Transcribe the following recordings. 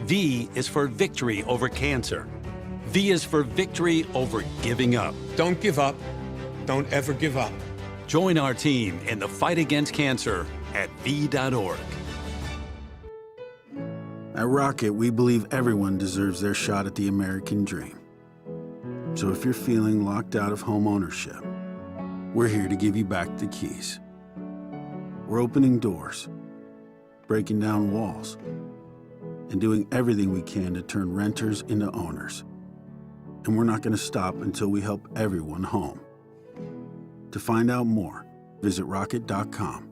V is for victory over cancer. V is for victory over giving up. Don't give up. Don't ever give up. Join our team in the fight against cancer at V.org. At Rocket, we believe everyone deserves their shot at the American dream. So if you're feeling locked out of home ownership, we're here to give you back the keys. We're opening doors, breaking down walls, and doing everything we can to turn renters into owners. And we're not going to stop until we help everyone home. To find out more, visit rocket.com.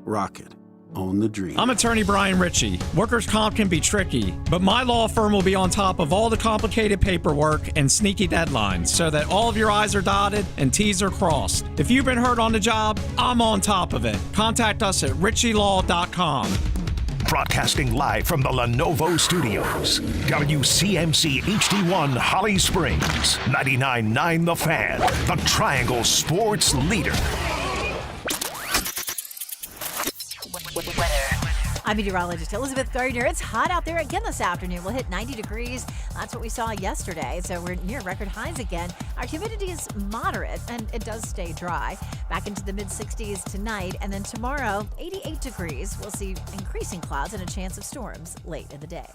Rocket. Own the dream. I'm attorney Brian Ritchie. Workers' comp can be tricky, but my law firm will be on top of all the complicated paperwork and sneaky deadlines so that all of your I's are dotted and T's are crossed. If you've been hurt on the job, I'm on top of it. Contact us at ritchielaw.com. Broadcasting live from the Lenovo Studios. WCMC HD1 Holly Springs. 99.9 The Fan. The Triangle Sports Leader. I'm meteorologist Elizabeth Gardner. It's hot out there again this afternoon. We'll hit 90 degrees. That's what we saw yesterday. So we're near record highs again. Our humidity is moderate and it does stay dry. Back into the mid 60s tonight. And then tomorrow, 88 degrees. We'll see increasing clouds and a chance of storms late in the day.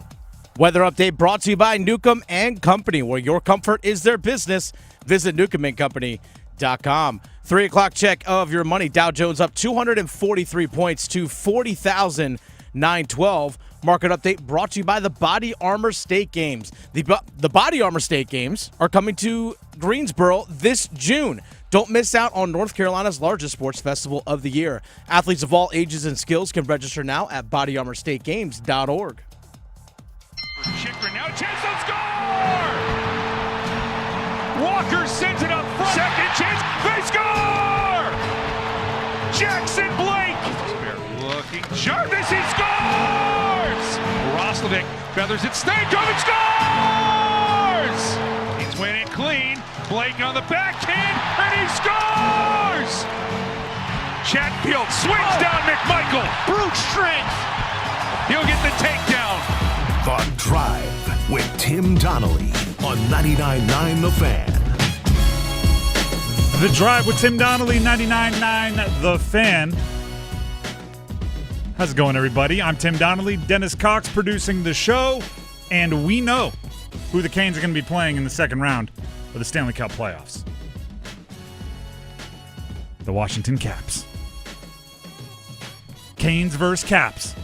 Weather update brought to you by Newcomb and Company, where your comfort is their business. Visit newcombandcompany.com. 3 o'clock check of your money. Dow Jones up 243 points to 40,912. Market update brought to you by the Body Armor State Games. The Body Armor State Games are coming to Greensboro this June. Don't miss out on North Carolina's largest sports festival of the year. Athletes of all ages and skills can register now at bodyarmorstategames.org. Chikrin now, chance to score! Walker sends it up front. Second chance, they score! Jackson Blake looking. Jarvis, he scores! Roslovic feathers it. Stankovic scores! He's winning clean. Blake on the backhand, and he scores! Chatfield swings down McMichael. Brute strength. He'll get the takedown. The Drive with Tim Donnelly on 99.9 The Fan. The Drive with Tim Donnelly, 99.9 The Fan. How's it going, everybody? I'm Tim Donnelly, Dennis Cox producing the show, and we know who the Canes are going to be playing in the second round of the Stanley Cup playoffs. The Washington Caps. Canes versus Caps.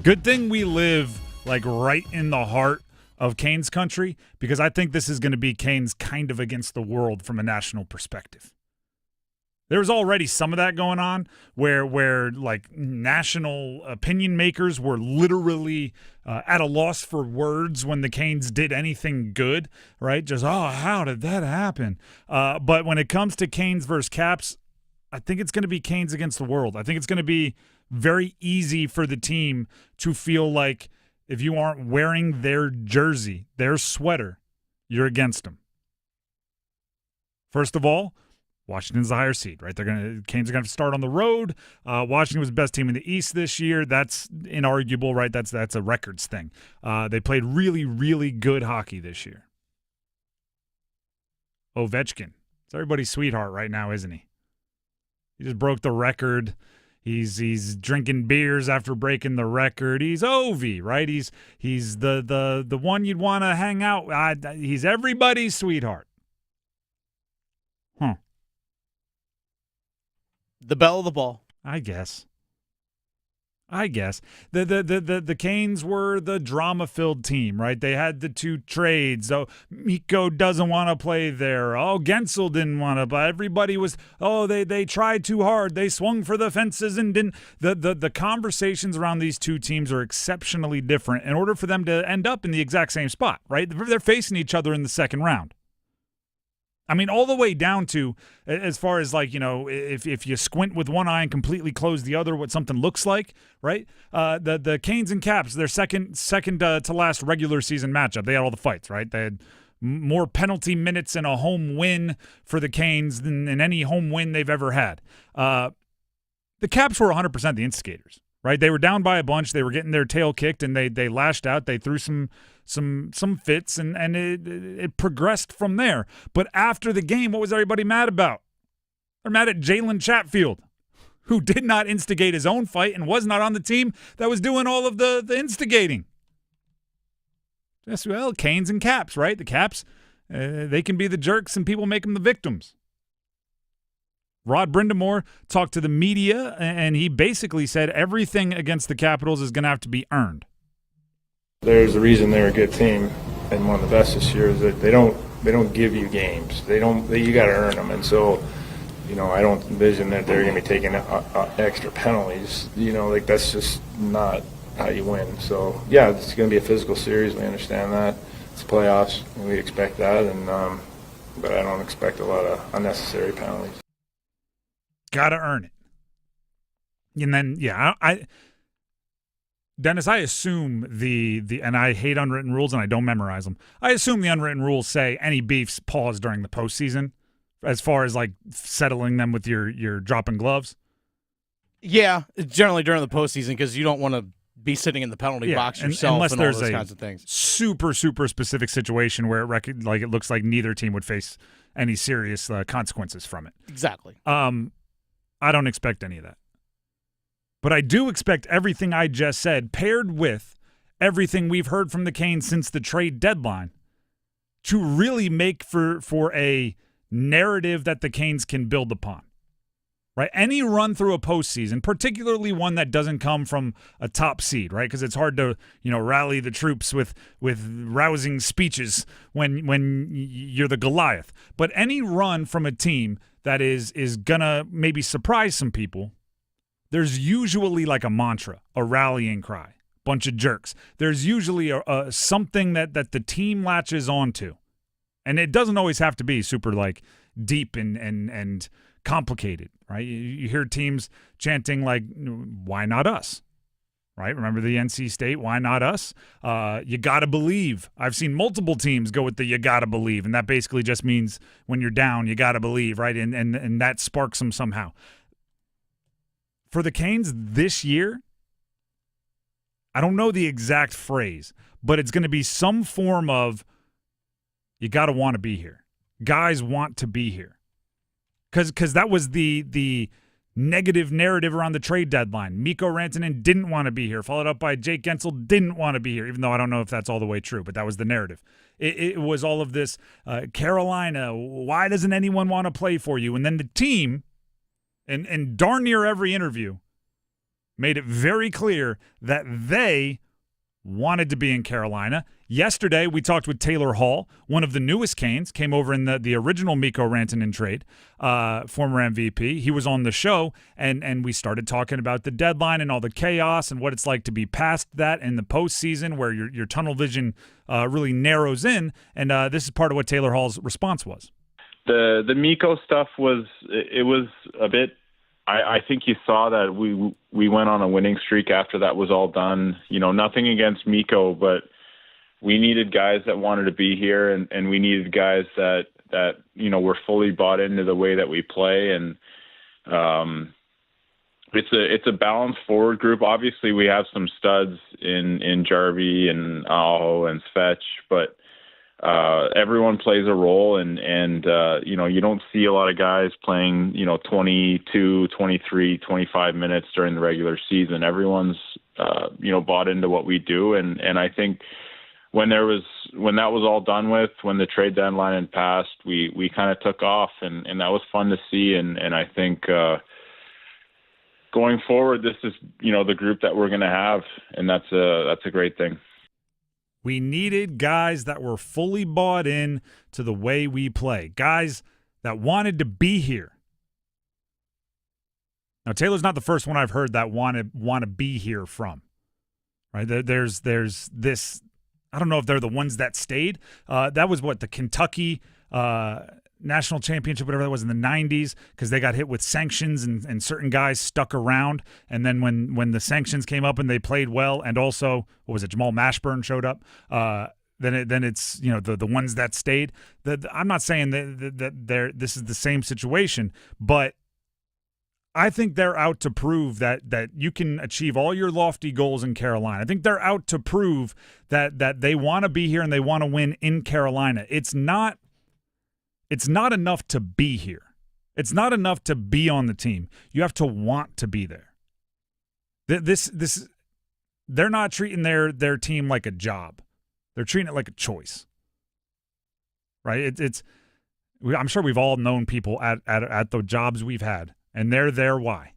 Good thing we live like right in the heart of Canes country, because I think this is going to be Canes kind of against the world from a national perspective. There's already some of that going on where like national opinion makers were literally at a loss for words when the Canes did anything good, right? Just, how did that happen? But when it comes to Canes versus Caps, I think it's going to be Canes against the world. I think it's going to be very easy for the team to feel like if you aren't wearing their jersey, their sweater, you're against them. First of all, Washington's the higher seed, right? Canes are going to start on the road. Washington was the best team in the East this year. That's inarguable, right? That's a records thing. They played really, really good hockey this year. Ovechkin, it's everybody's sweetheart right now, isn't he? He just broke the record. He's drinking beers after breaking the record. He's Ovi, right? He's the one you'd want to hang out. He's everybody's sweetheart. The belle of the ball. I guess. The Canes were the drama-filled team, right? They had the two trades. Oh, Mikko doesn't want to play there. Oh, Gensel didn't want to, but everybody was, they tried too hard. They swung for the fences and didn't. The conversations around these two teams are exceptionally different in order for them to end up in the exact same spot, right? They're facing each other in the second round. I mean, all the way down to, as far as like, if you squint with one eye and completely close the other, what something looks like, right? The Canes and Caps, their second to last regular season matchup, they had all the fights, right? They had more penalty minutes in a home win for the Canes than in any home win they've ever had. the Caps were 100% the instigators, right? They were down by a bunch. They were getting their tail kicked, and they lashed out. They threw some fits, and it progressed from there. But after the game, what was everybody mad about? They're mad at Jalen Chatfield, who did not instigate his own fight and was not on the team that was doing all of the instigating. Yes, well, Canes and Caps, right? The Caps, they can be the jerks, and people make them the victims. Rod Brindamore talked to the media, and he basically said everything against the Capitals is going to have to be earned. There's a reason they're a good team and one of the best this year is that they don't give you games. You got to earn them, and so I don't envision that they're going to be taking extra penalties. That's just not how you win. So yeah, it's going to be a physical series. We understand that. It's playoffs, and we expect that, but I don't expect a lot of unnecessary penalties. Got to earn it. And then, yeah, Dennis, I assume and I hate unwritten rules and I don't memorize them. I assume the unwritten rules say any beefs pause during the postseason as far as like settling them with your dropping gloves. Yeah, generally during the postseason because you don't want to be sitting in the penalty box yourself unless and all there's those a kinds of things. Super, super specific situation where it looks like neither team would face any serious consequences from it. Exactly. I don't expect any of that. But I do expect everything I just said, paired with everything we've heard from the Canes since the trade deadline, to really make for a narrative that the Canes can build upon. Right? Any run through a postseason, particularly one that doesn't come from a top seed, right? Because it's hard to, rally the troops with rousing speeches when you're the Goliath. But any run from a team that is gonna maybe surprise some people, there's usually like a mantra, a rallying cry, bunch of jerks. There's usually a something that the team latches onto. And it doesn't always have to be super like deep and complicated, right? You hear teams chanting like, why not us? Right? Remember the NC State, why not us? You gotta believe. I've seen multiple teams go with the you gotta believe, and that basically just means when you're down, you gotta believe, right? And that sparks them somehow. For the Canes this year, I don't know the exact phrase, but it's going to be some form of you gotta want to be here. Guys want to be here. Because that was the negative narrative around the trade deadline. Mikko Rantanen didn't want to be here, followed up by Jake Gensel didn't want to be here, even though I don't know if that's all the way true, but that was the narrative. It was all of this, Carolina, why doesn't anyone want to play for you? And then the team, and darn near every interview, made it very clear that they wanted to be in Carolina. Yesterday, we talked with Taylor Hall, one of the newest Canes, came over in the original Mikko Rantanen trade, former MVP. He was on the show, and we started talking about the deadline and all the chaos and what it's like to be past that in the postseason where your tunnel vision really narrows in, and this is part of what Taylor Hall's response was. The Mikko stuff was a bit. I think you saw that we went on a winning streak after that was all done. Nothing against Mikko, but we needed guys that wanted to be here, and we needed guys that were fully bought into the way that we play. And it's a balanced forward group. Obviously, we have some studs in Jarvie and Aho and Svetch, but everyone plays a role, and you don't see a lot of guys playing 22, 23, 25 minutes during the regular season. Everyone's bought into what we do, and I think when that was all done with, when the trade deadline had passed, we kind of took off, and that was fun to see, and I think going forward, this is the group that we're going to have, and that's a great thing. We needed guys that were fully bought in to the way we play, guys that wanted to be here. Now, Taylor's not the first one I've heard that want to be here from. Right? There's this. I don't know if they're the ones that stayed. That was what the Kentucky national championship, whatever that was in the 90s, because they got hit with sanctions and certain guys stuck around. And then when the sanctions came up and they played well, and also, what was it, Jamal Mashburn showed up, then it's the ones that stayed. I'm not saying that this is the same situation, but I think they're out to prove that you can achieve all your lofty goals in Carolina. I think they're out to prove that they want to be here and they want to win in Carolina. It's not enough to be here. It's not enough to be on the team. You have to want to be there. They're not treating their team like a job. They're treating it like a choice. Right? I'm sure we've all known people at the jobs we've had. And they're there why?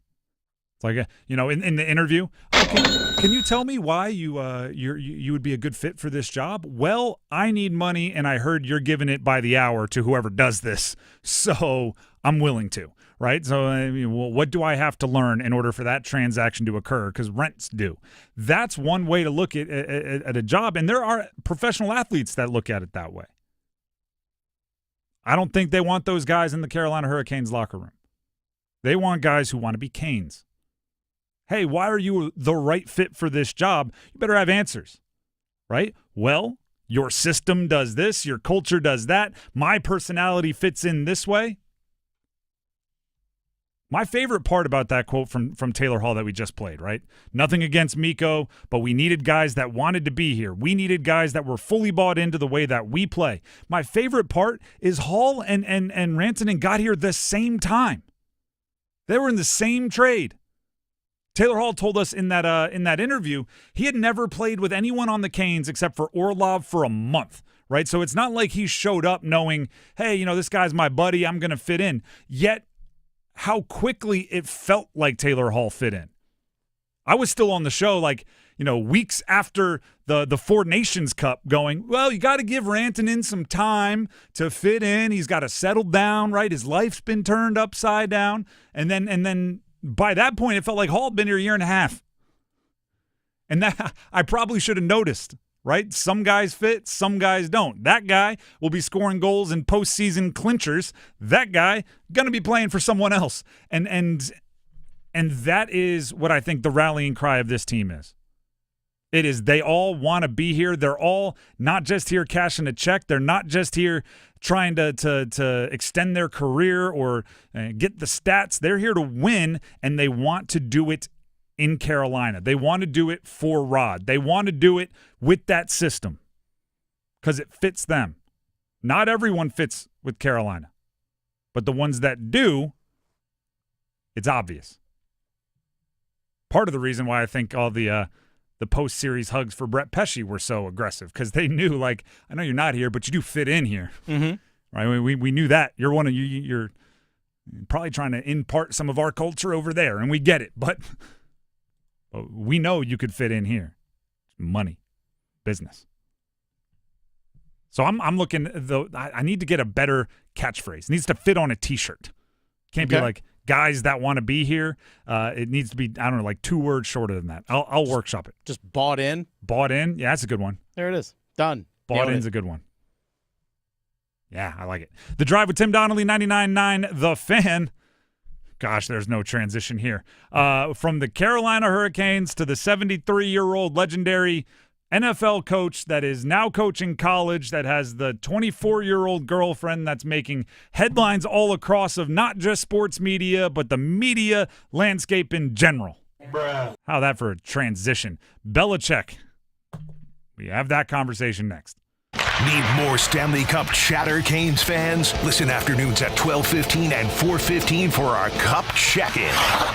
It's like, in the interview, can you tell me why you would be a good fit for this job? Well, I need money, and I heard you're giving it by the hour to whoever does this, so I'm willing to, right? So, what do I have to learn in order for that transaction to occur? Because rent's due. That's one way to look at a job, and there are professional athletes that look at it that way. I don't think they want those guys in the Carolina Hurricanes locker room. They want guys who want to be Canes. Hey, why are you the right fit for this job? You better have answers, right? Well, your system does this. Your culture does that. My personality fits in this way. My favorite part about that quote from Taylor Hall that we just played, right? Nothing against Mikko, but we needed guys that wanted to be here. We needed guys that were fully bought into the way that we play. My favorite part is Hall and Rantanen got here the same time. They were in the same trade. Taylor Hall told us in that interview he had never played with anyone on the Canes except for Orlov for a month, right? So it's not like he showed up knowing, hey, this guy's my buddy, I'm going to fit in. Yet, how quickly it felt like Taylor Hall fit in. I was still on the show weeks after the Four Nations Cup going, well, you got to give Rantanen some time to fit in. He's got to settle down, right? His life's been turned upside down. And then by that point, it felt like Hall had been here a year and a half. And that I probably should have noticed, right? Some guys fit, some guys don't. That guy will be scoring goals in postseason clinchers. That guy going to be playing for someone else. And that is what I think the rallying cry of this team is. It is they all want to be here. They're all not just here cashing a check. They're not just here trying to extend their career or get the stats. They're here to win, and they want to do it in Carolina. They want to do it for Rod. They want to do it with that system because it fits them. Not everyone fits with Carolina, but the ones that do, it's obvious. Part of the reason why I think all the post-series hugs for Brett Pesce were so aggressive because they knew, I know you're not here, but you do fit in here, right? We knew that you're one of you're probably trying to impart some of our culture over there, and we get it, but we know you could fit in here. Money, business. So I'm looking though. I need to get a better catchphrase. It needs to fit on a T-shirt. Can't be like guys that want to be here. It needs to be, I don't know, 2 words shorter than that. I'll workshop it. Just bought in? Bought in? Yeah, that's a good one. There it is. Done. Bought in's a good one. Yeah, I like it. The Drive with Tim Donnelly, 99.9 The Fan. Gosh, there's no transition here. From the Carolina Hurricanes to the 73-year-old legendary NFL coach that is now coaching college, that has the 24-year-old girlfriend that's making headlines all across of not just sports media, but the media landscape in general. Bruh. How that for a transition. Belichick. We have that conversation next. Need more Stanley Cup chatter, Canes fans? Listen afternoons at 12:15 and 4:15 for our Cup Check-In.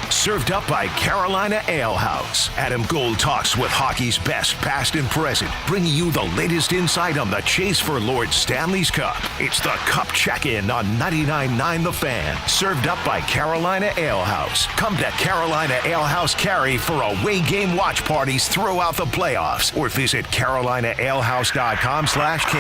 Served up by Carolina Ale House. Adam Gold talks with hockey's best, past and present, bringing you the latest insight on the chase for Lord Stanley's Cup. It's the Cup Check-In on 99.9 The Fan. Served up by Carolina Ale House. Come to Carolina Ale House Cary for away game watch parties throughout the playoffs, or visit CarolinaAleHouse.com/Canes.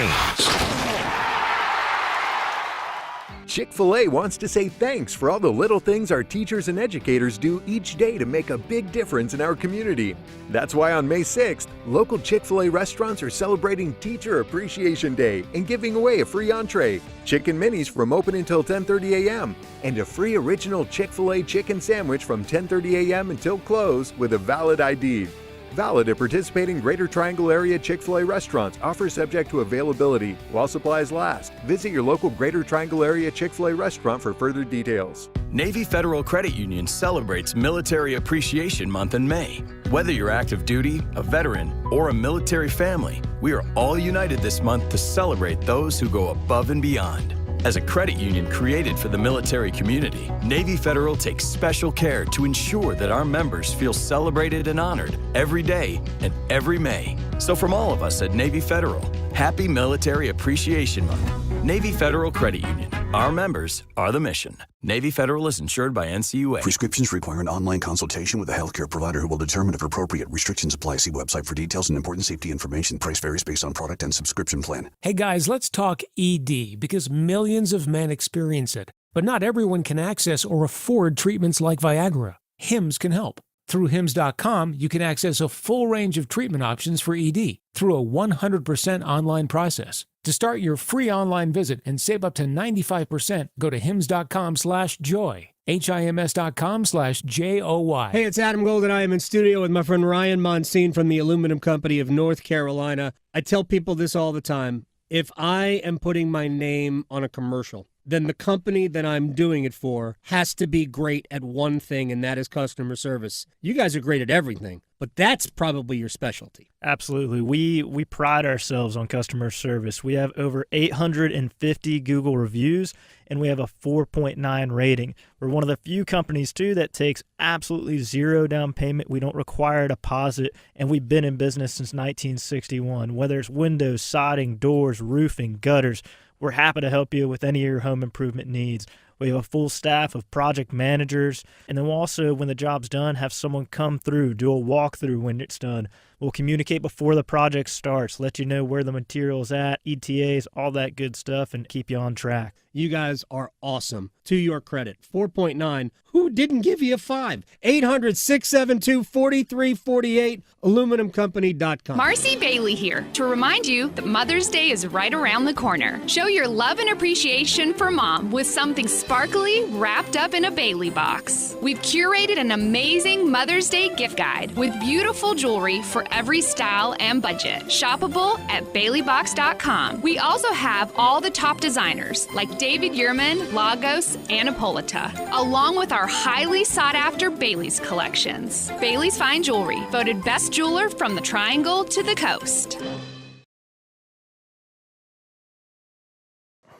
Chick-fil-A wants to say thanks for all the little things our teachers and educators do each day to make a big difference in our community. That's why on May 6th, local Chick-fil-A restaurants are celebrating Teacher Appreciation Day and giving away a free entree, chicken minis from open until 10:30 a.m., and a free original Chick-fil-A chicken sandwich from 10:30 a.m. until close with a valid ID. Valid at participating Greater Triangle Area Chick-fil-A restaurants. Offer subject to availability while supplies last. Visit your local Greater Triangle Area Chick-fil-A restaurant for further details. Navy Federal Credit Union celebrates Military Appreciation Month in May. Whether you're active duty, a veteran, or a military family, we are all united this month to celebrate those who go above and beyond. As a credit union created for the military community, Navy Federal takes special care to ensure that our members feel celebrated and honored every day and every May. So from all of us at Navy Federal, happy Military Appreciation Month. Navy Federal Credit Union. Our members are the mission. Navy Federal is insured by NCUA. Prescriptions require an online consultation with a healthcare provider who will determine if appropriate. Restrictions apply. See website for details and important safety information. Price varies based on product and subscription plan. Hey guys, let's talk ED because millions of men experience it. But not everyone can access or afford treatments like Viagra. Hims can help. Through Hims.com, you can access a full range of treatment options for ED through a 100% online process. To start your free online visit and save up to 95%, go to hims.com/joy. HIMS.com/JOY. Hey, it's Adam Golden. I am in studio with my friend Ryan Monsine from the Aluminum Company of North Carolina. I tell people this all the time. If I am putting my name on a commercial, then the company that I'm doing it for has to be great at one thing, and that is customer service. You guys are great at everything, but that's probably your specialty. Absolutely. We pride ourselves on customer service. We have over 850 Google reviews, and we have a 4.9 rating. We're one of the few companies, too, that takes absolutely zero down payment. We don't require a deposit, and we've been in business since 1961. Whether it's windows, siding, doors, roofing, gutters, we're happy to help you with any of your home improvement needs. We have a full staff of project managers, and then we'll also, when the job's done, have someone come through, do a walkthrough when it's done. We'll communicate before the project starts, let you know where the material's at, ETAs, all that good stuff, and keep you on track. You guys are awesome. To your credit, 4.9. Who didn't give you a 5? 800-672-4348, aluminumcompany.com. Marcy Bailey here to remind you that Mother's Day is right around the corner. Show your love and appreciation for Mom with something sparkly wrapped up in a Bailey box. We've curated an amazing Mother's Day gift guide with beautiful jewelry for every style and budget. Shoppable at BaileyBox.com. We also have all the top designers like David Yurman, Lagos, and Hippolyta, along with our highly sought-after Bailey's collections. Bailey's Fine Jewelry, voted best jeweler from the Triangle to the Coast.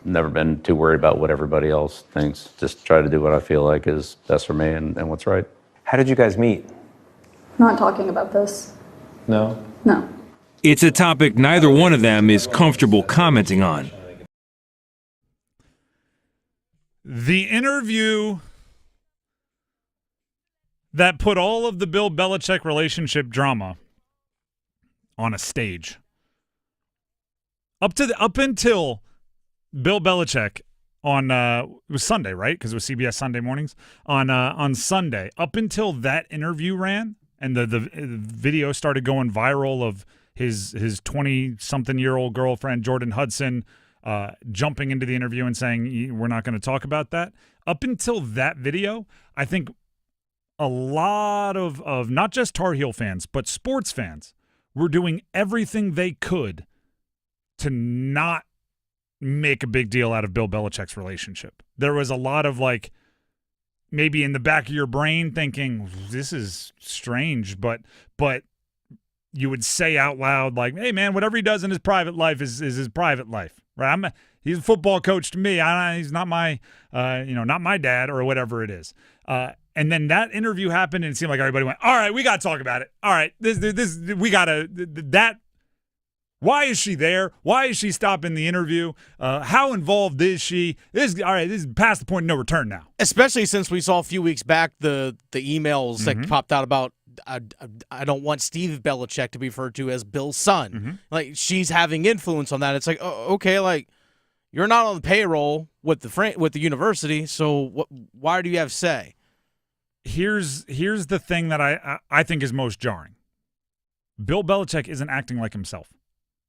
Never been too worried about what everybody else thinks. Just try to do what I feel like is best for me and what's right. How did you guys meet? Not talking about this. No? No. It's a topic neither one of them is comfortable commenting on. The interview that put all of the Bill Belichick relationship drama on a stage. Up until Bill Belichick on it was Sunday, right? Because it was CBS Sunday mornings on Sunday. Up until that interview ran and the video started going viral of his 20-something-year-old girlfriend Jordan Hudson jumping into the interview and saying we're not going to talk about that. Up until that video, I think a lot of not just Tar Heel fans but sports fans were doing everything they could to not make a big deal out of Bill Belichick's relationship. There was a lot of maybe in the back of your brain thinking this is strange, but you would say out loud hey man, whatever he does in his private life is his private life, right? He's a football coach to me. He's not my not my dad or whatever it is. And then that interview happened and it seemed like everybody went, all right, we got to talk about it. All right, this we got to that. Why is she there? Why is she stopping the interview? How involved is she? This is past the point of no return now. Especially since we saw a few weeks back the emails that popped out about I don't want Steve Belichick to be referred to as Bill's son. She's having influence on that. It's okay, you're not on the payroll with the university, so why do you have say? Here's the thing that I think is most jarring. Bill Belichick isn't acting like himself,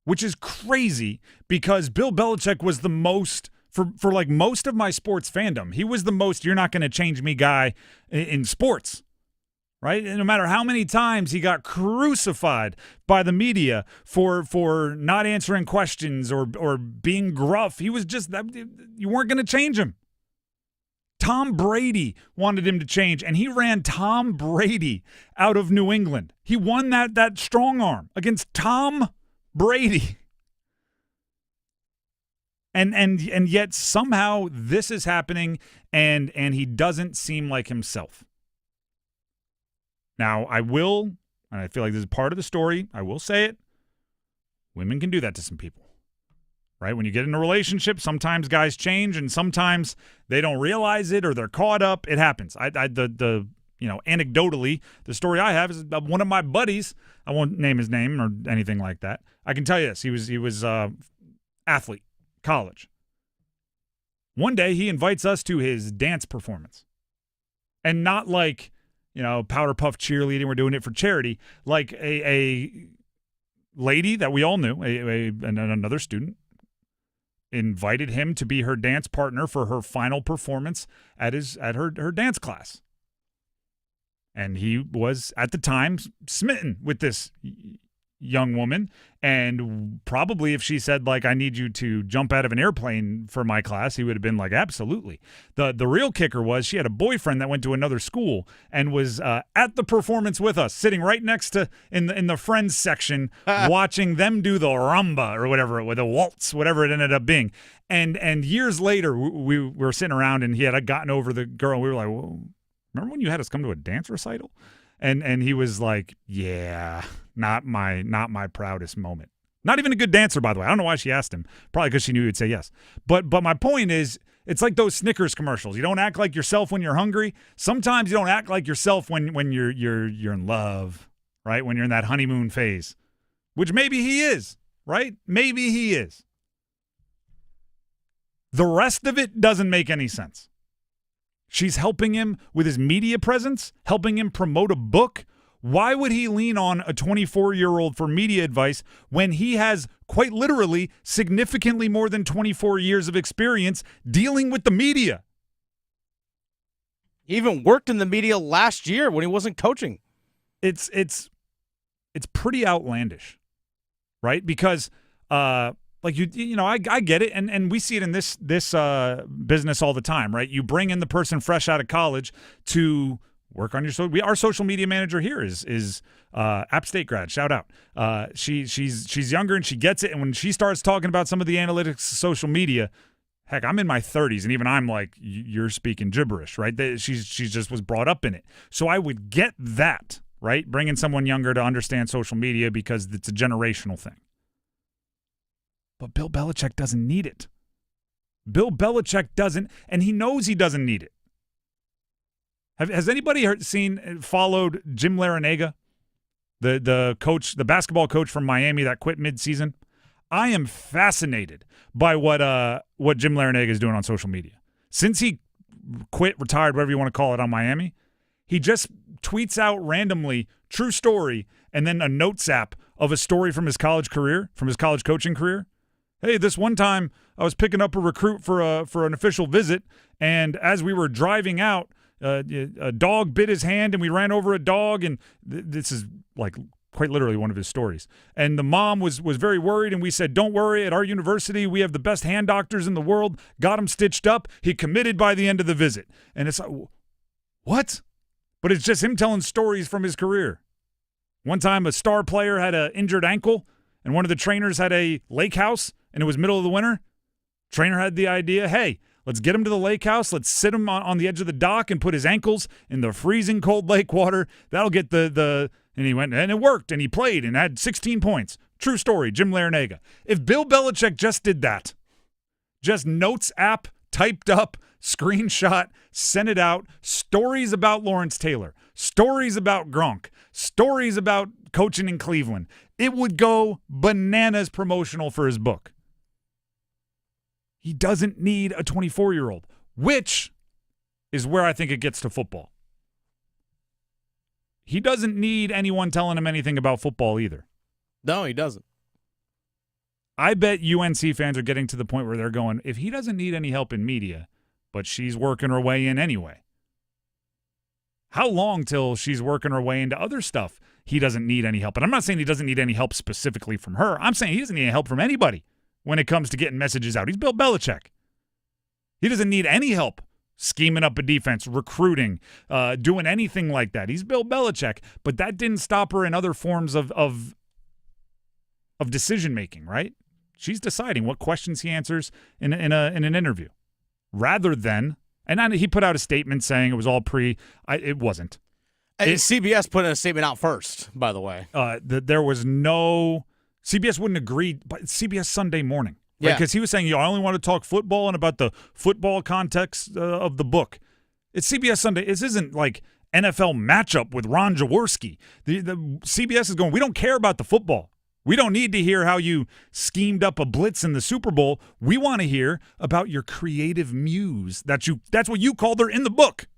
which is crazy because Bill Belichick was the most, for most of my sports fandom, he was the most you're not going to change me guy in sports, right? And no matter how many times he got crucified by the media for not answering questions or being gruff, he was just, you weren't going to change him. Tom Brady wanted him to change, and he ran Tom Brady out of New England. He won that strong arm against Tom Brady. And yet somehow this is happening, and he doesn't seem like himself. Now, I will, and I feel like this is part of the story, I will say it, women can do that to some people. Right? When you get in a relationship, sometimes guys change and sometimes they don't realize it or they're caught up. It happens. Anecdotally, the story I have is one of my buddies. I won't name his name or anything like that. I can tell you this. He was athlete, college. One day he invites us to his dance performance. And not like, powder puff cheerleading, we're doing it for charity, like a lady that we all knew, another student, invited him to be her dance partner for her final performance at her dance class. And he was, at the time, smitten with this young woman. And probably if she said, like, I need you to jump out of an airplane for my class, he would have been like, absolutely. The real kicker was she had a boyfriend that went to another school and was at the performance with us, sitting right next to, in the friends section, watching them do the rumba or whatever, or the waltz, whatever it ended up being. And years later, we were sitting around and he had gotten over the girl. And we were like, whoa, remember when you had us come to a dance recital? And he was like, yeah, not my proudest moment. Not even a good dancer, by the way. I don't know why she asked him. Probably because she knew he'd say yes. But my point is, it's like those Snickers commercials. You don't act like yourself when you're hungry. Sometimes you don't act like yourself when you're in love, right? When you're in that honeymoon phase, which maybe he is, right? Maybe he is. The rest of it doesn't make any sense. She's helping him with his media presence, helping him promote a book. Why would he lean on a 24-year-old for media advice when he has, quite literally, significantly more than 24 years of experience dealing with the media? He even worked in the media last year when he wasn't coaching. It's pretty outlandish, right? Because I get it, and we see it in this business all the time, right? You bring in the person fresh out of college to work on your our social media manager here is App State grad. Shout out. She's younger and she gets it, and when she starts talking about some of the analytics of social media, heck, I'm in my 30s, and even I'm like, you're speaking gibberish, right? She just was brought up in it, so I would get that, right? Bringing someone younger to understand social media because it's a generational thing. But Bill Belichick doesn't need it. Bill Belichick doesn't, and he knows he doesn't need it. Has anybody followed Jim Larrañaga, the coach, the basketball coach from Miami that quit midseason? I am fascinated by what Jim Larrañaga is doing on social media. Since he quit, retired, whatever you want to call it, on Miami, he just tweets out randomly, true story, and then a notes app of a story from his college career, from his college coaching career. Hey, this one time I was picking up a recruit for an official visit, and as we were driving out, a dog bit his hand, and we ran over a dog, and this is like quite literally one of his stories. And the mom was very worried, and we said, don't worry, at our university we have the best hand doctors in the world, got him stitched up, he committed by the end of the visit. And it's like, what? But it's just him telling stories from his career. One time a star player had an injured ankle, and one of the trainers had a lake house, and it was middle of the winter. Trainer had the idea, hey, let's get him to the lake house. Let's sit him on the edge of the dock and put his ankles in the freezing cold lake water. That'll get and he went, and it worked, and he played and had 16 points. True story, Jim Larrañaga. If Bill Belichick just did that, just notes app, typed up, screenshot, sent it out, stories about Lawrence Taylor, stories about Gronk, stories about coaching in Cleveland, it would go bananas promotional for his book. He doesn't need a 24-year-old, which is where I think it gets to football. He doesn't need anyone telling him anything about football either. No, he doesn't. I bet UNC fans are getting to the point where they're going, if he doesn't need any help in media, but she's working her way in anyway, How long till she's working her way into other stuff? He doesn't need any help. And I'm not saying he doesn't need any help specifically from her. I'm saying he doesn't need any help from anybody when it comes to getting messages out. He's Bill Belichick. He doesn't need any help scheming up a defense, recruiting, doing anything like that. He's Bill Belichick. But that didn't stop her in other forms of decision-making, right? She's deciding what questions he answers in an interview rather than – and he put out a statement saying it was all it wasn't. CBS put in a statement out first, by the way. There was no – CBS wouldn't agree, but CBS Sunday morning. Right? Yeah. Because he was saying, I only want to talk football and about the football context of the book. It's CBS Sunday. This isn't like NFL matchup with Ron Jaworski. The CBS is going, we don't care about the football. We don't need to hear how you schemed up a blitz in the Super Bowl. We want to hear about your creative muse. That's what you called her in the book.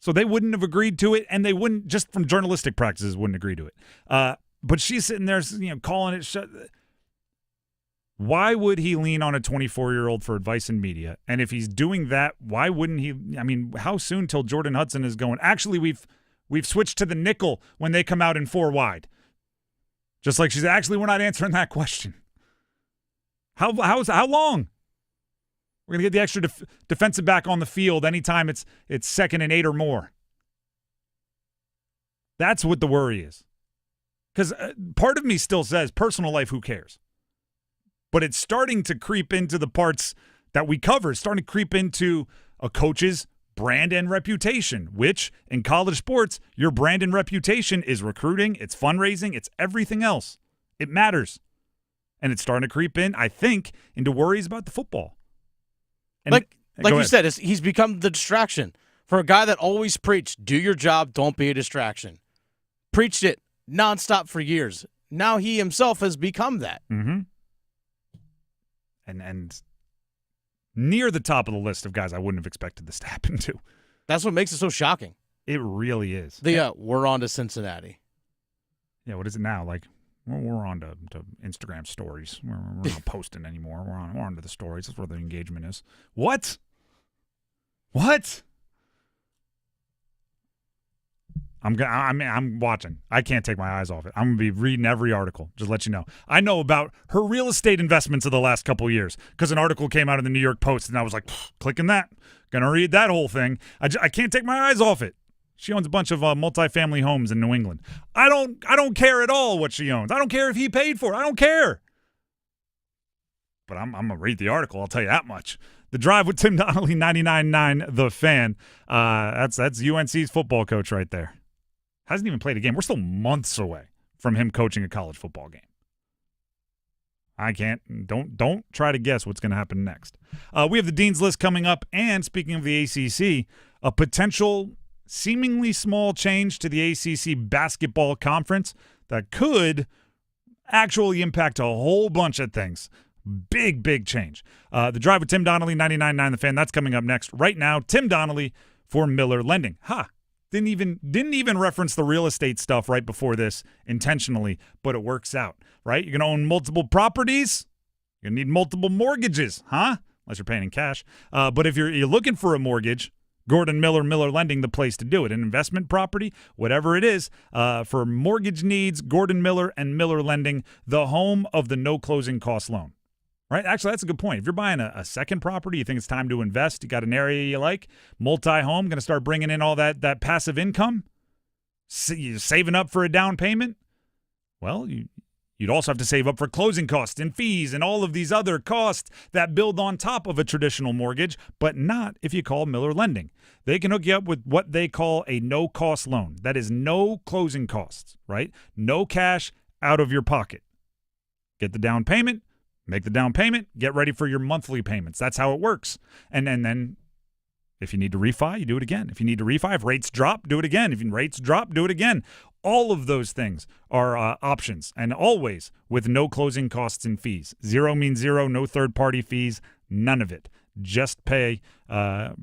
So they wouldn't have agreed to it, and they wouldn't, just from journalistic practices, wouldn't agree to it. But she's sitting there, calling it shut. Why would he lean on a 24-year-old for advice in media? And if he's doing that, why wouldn't he? I mean, how soon till Jordan Hudson is going, actually, we've switched to the nickel when they come out in 4 wide. Just like we're not answering that question. How long? We're going to get the extra defensive back on the field anytime it's 2nd and 8 or more. That's what the worry is. Because part of me still says, personal life, who cares? But it's starting to creep into the parts that we cover. It's starting to creep into a coach's brand and reputation, which in college sports, your brand and reputation is recruiting, it's fundraising, it's everything else. It matters. And it's starting to creep in, I think, into worries about the football. And like you said, he's become the distraction. For a guy that always preached, do your job, don't be a distraction. Preached it nonstop for years. Now he himself has become that. Mm-hmm. And near the top of the list of guys I wouldn't have expected this to happen to. That's what makes it so shocking. It really is. We're on to Cincinnati. Yeah, what is it now? Like, we're on to Instagram stories. We're not posting anymore. We're on to the stories. That's where the engagement is. What? I'm watching. I can't take my eyes off it. I'm going to be reading every article, just to let you know. I know about her real estate investments of the last couple of years because an article came out in the New York Post, and I was like, clicking that. Going to read that whole thing. I can't take my eyes off it. She owns a bunch of multifamily homes in New England. I don't care at all what she owns. I don't care if he paid for it. I don't care. But I'm going to read the article. I'll tell you that much. The Drive with Tim Donnelly, 99.9 The Fan. That's UNC's football coach right there. Hasn't even played a game. We're still months away from him coaching a college football game. I can't. Don't try to guess what's going to happen next. We have the Dean's List coming up, and speaking of the ACC, a potential seemingly small change to the ACC basketball conference that could actually impact a whole bunch of things. Big change. The Drive with Tim Donnelly, 99.9 The Fan. That's coming up next. Right now, Tim Donnelly for Miller Lending. Didn't even reference the real estate stuff right before this intentionally, but it works out, right? You're going to own multiple properties. You're going to need multiple mortgages, huh? Unless you're paying in cash. But if you're looking for a mortgage, Gordon Miller Lending, the place to do it. An investment property, whatever it is, for mortgage needs, Gordon Miller and Miller Lending, the home of the no closing cost loan. Right? Actually, that's a good point. If you're buying a second property, you think it's time to invest, you got an area you like, multi-home, going to start bringing in all that passive income, you're saving up for a down payment, well, you'd also have to save up for closing costs and fees and all of these other costs that build on top of a traditional mortgage, but not if you call Miller Lending. They can hook you up with what they call a no-cost loan. That is no closing costs, right? No cash out of your pocket. Get the down payment. Make the down payment, get ready for your monthly payments. That's how it works. And then if you need to refi, you do it again. If you need to refi, if rates drop, do it again. If rates drop, do it again. All of those things are options, and always with no closing costs and fees. Zero means zero, no third-party fees, none of it. Just pay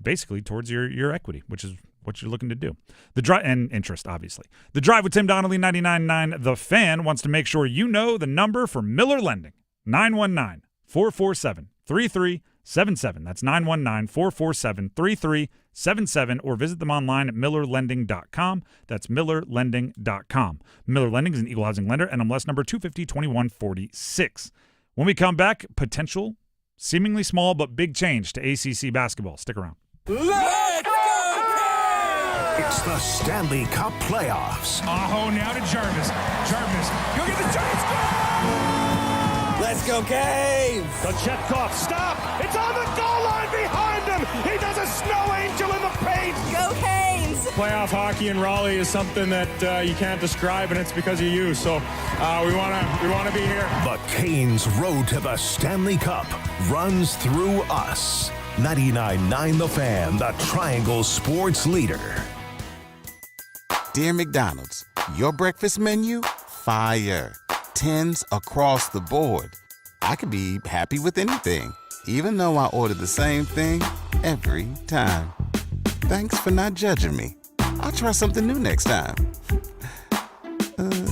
basically towards your equity, which is what you're looking to do. And interest, obviously. The Drive with Tim Donnelly, 99.9 The Fan, wants to make sure you know the number for Miller Lending. 919-447-3300. 3377. That's 919-447-3377, or visit them online at millerlending.com. That's millerlending.com. Miller Lending is an equal housing lender, NMLS number 2502146. When we come back, potential, seemingly small but big change to ACC basketball. Stick around. Let's go! It's the Stanley Cup playoffs. Aho now to Jarvis. Jarvis, go get the Giants. Let's go, Caves! Kochetkov, stop! It's on the goal line behind him! He does a snow angel in the paint! Go, Canes! Playoff hockey in Raleigh is something that you can't describe, and it's because of you. So we wanna be here. The Canes' road to the Stanley Cup runs through us. 99.9 The Fan, the Triangle Sports leader. Dear McDonald's, your breakfast menu? Fire. 10s across the board. I could be happy with anything, even though I order the same thing every time. Thanks for not judging me. I'll try something new next time.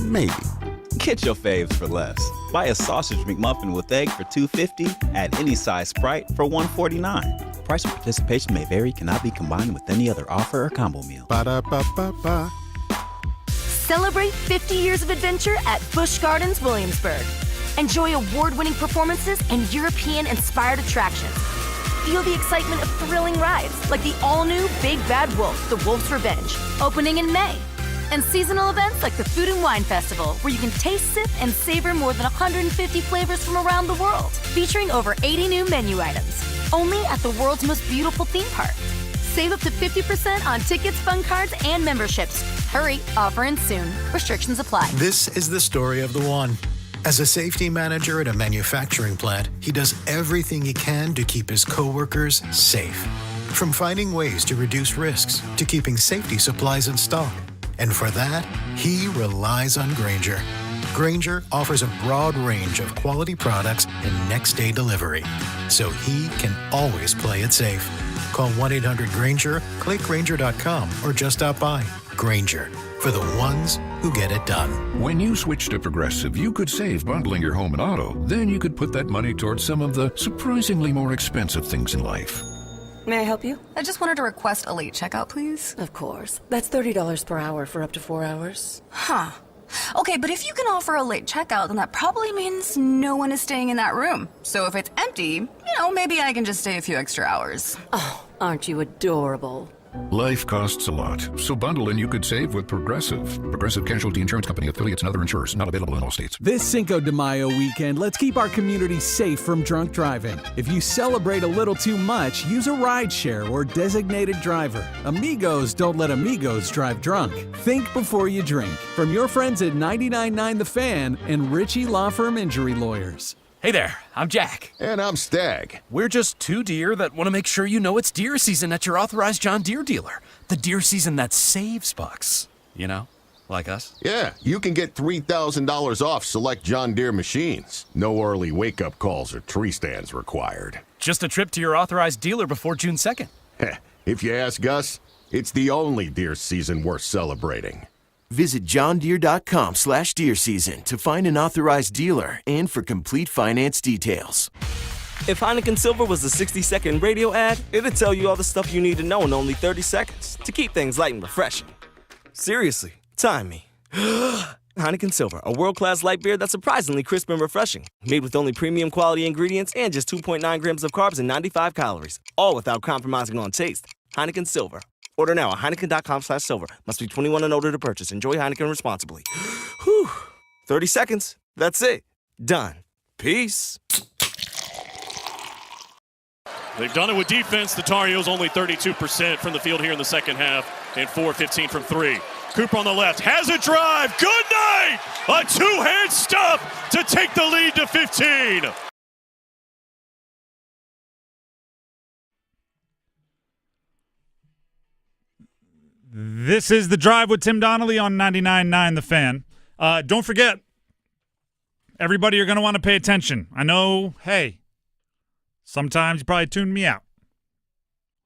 Maybe. Get your faves for less. Buy a sausage McMuffin with egg for $2.50 at any size Sprite for $1.49. Price and participation may vary, cannot be combined with any other offer or combo meal. Ba-da-ba-ba-ba. Celebrate 50 years of adventure at Busch Gardens, Williamsburg. Enjoy award-winning performances and European-inspired attractions. Feel the excitement of thrilling rides like the all-new Big Bad Wolf, The Wolf's Revenge, opening in May. And seasonal events like the Food and Wine Festival, where you can taste, sip, and savor more than 150 flavors from around the world, featuring over 80 new menu items. Only at the world's most beautiful theme park. Save up to 50% on tickets, fun cards, and memberships. Hurry, offer ends soon. Restrictions apply. This is the story of the one. As a safety manager at a manufacturing plant, he does everything he can to keep his coworkers safe. From finding ways to reduce risks to keeping safety supplies in stock. And for that, he relies on Grainger. Grainger offers a broad range of quality products and next-day delivery, so he can always play it safe. Call 1-800-GRAINGER, click Grainger.com, or just stop by. Grainger, for the ones who get it done. When you switch to Progressive, you could save bundling your home and auto. Then you could put that money towards some of the surprisingly more expensive things in life. May I help you? I just wanted to request a late checkout, please. Of course. That's $30 per hour for up to 4 hours. Huh. Okay, but if you can offer a late checkout, then that probably means no one is staying in that room. So if it's empty, maybe I can just stay a few extra hours. Oh, aren't you adorable? Life costs a lot, so bundle and you could save with Progressive. Progressive Casualty Insurance Company, affiliates, and other insurers. Not available in all states. This Cinco de Mayo weekend, let's keep our community safe from drunk driving. If you celebrate a little too much, use a rideshare or designated driver. Amigos don't let amigos drive drunk. Think before you drink. From your friends at 99.9 The Fan and Ritchie Law Firm Injury Lawyers. Hey there, I'm Jack. And I'm Stag. We're just two deer that want to make sure you know it's deer season at your authorized John Deere dealer. The deer season that saves bucks. You know, like us. Yeah, you can get $3,000 off select John Deere machines. No early wake-up calls or tree stands required. Just a trip to your authorized dealer before June 2nd. If you ask us, it's the only deer season worth celebrating. Visit johndeere.com/deer season to find an authorized dealer and for complete finance details. If Heineken Silver was a 60-second radio ad, it'd tell you all the stuff you need to know in only 30 seconds to keep things light and refreshing. Seriously, time me. Heineken Silver, a world-class light beer that's surprisingly crisp and refreshing. Made with only premium quality ingredients and just 2.9 grams of carbs and 95 calories, all without compromising on taste. Heineken Silver. Order now at Heineken.com/silver. Must be 21 and older to purchase. Enjoy Heineken responsibly. Whew. 30 seconds. That's it. Done. Peace. They've done it with defense. The Tar Heels only 32% from the field here in the second half and 4-15 from three. Cooper on the left has a drive. Good night. A two-hand stuff to take the lead to 15. This is The Drive with Tim Donnelly on 99.9 The Fan. Don't forget, everybody, you're going to want to pay attention. I know, hey, sometimes you probably tune me out.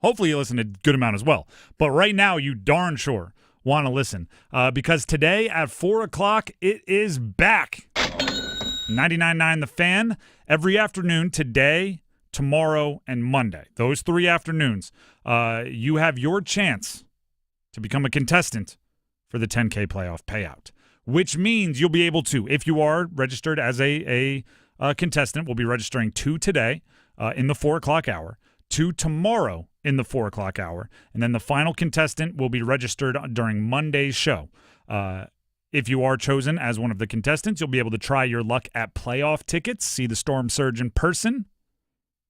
Hopefully you listen a good amount as well. But right now, you darn sure want to listen. Because today at 4 o'clock, it is back. 99.9 The Fan. Every afternoon today, tomorrow, and Monday. Those 3 afternoons, you have your chance to become a contestant for the 10K playoff payout, which means you'll be able to, if you are registered as a contestant, we'll be registering 2 today in the 4 o'clock hour, 2 tomorrow in the 4 o'clock hour, and then the final contestant will be registered during Monday's show. If you are chosen as one of the contestants, you'll be able to try your luck at playoff tickets, see the Storm Surge in person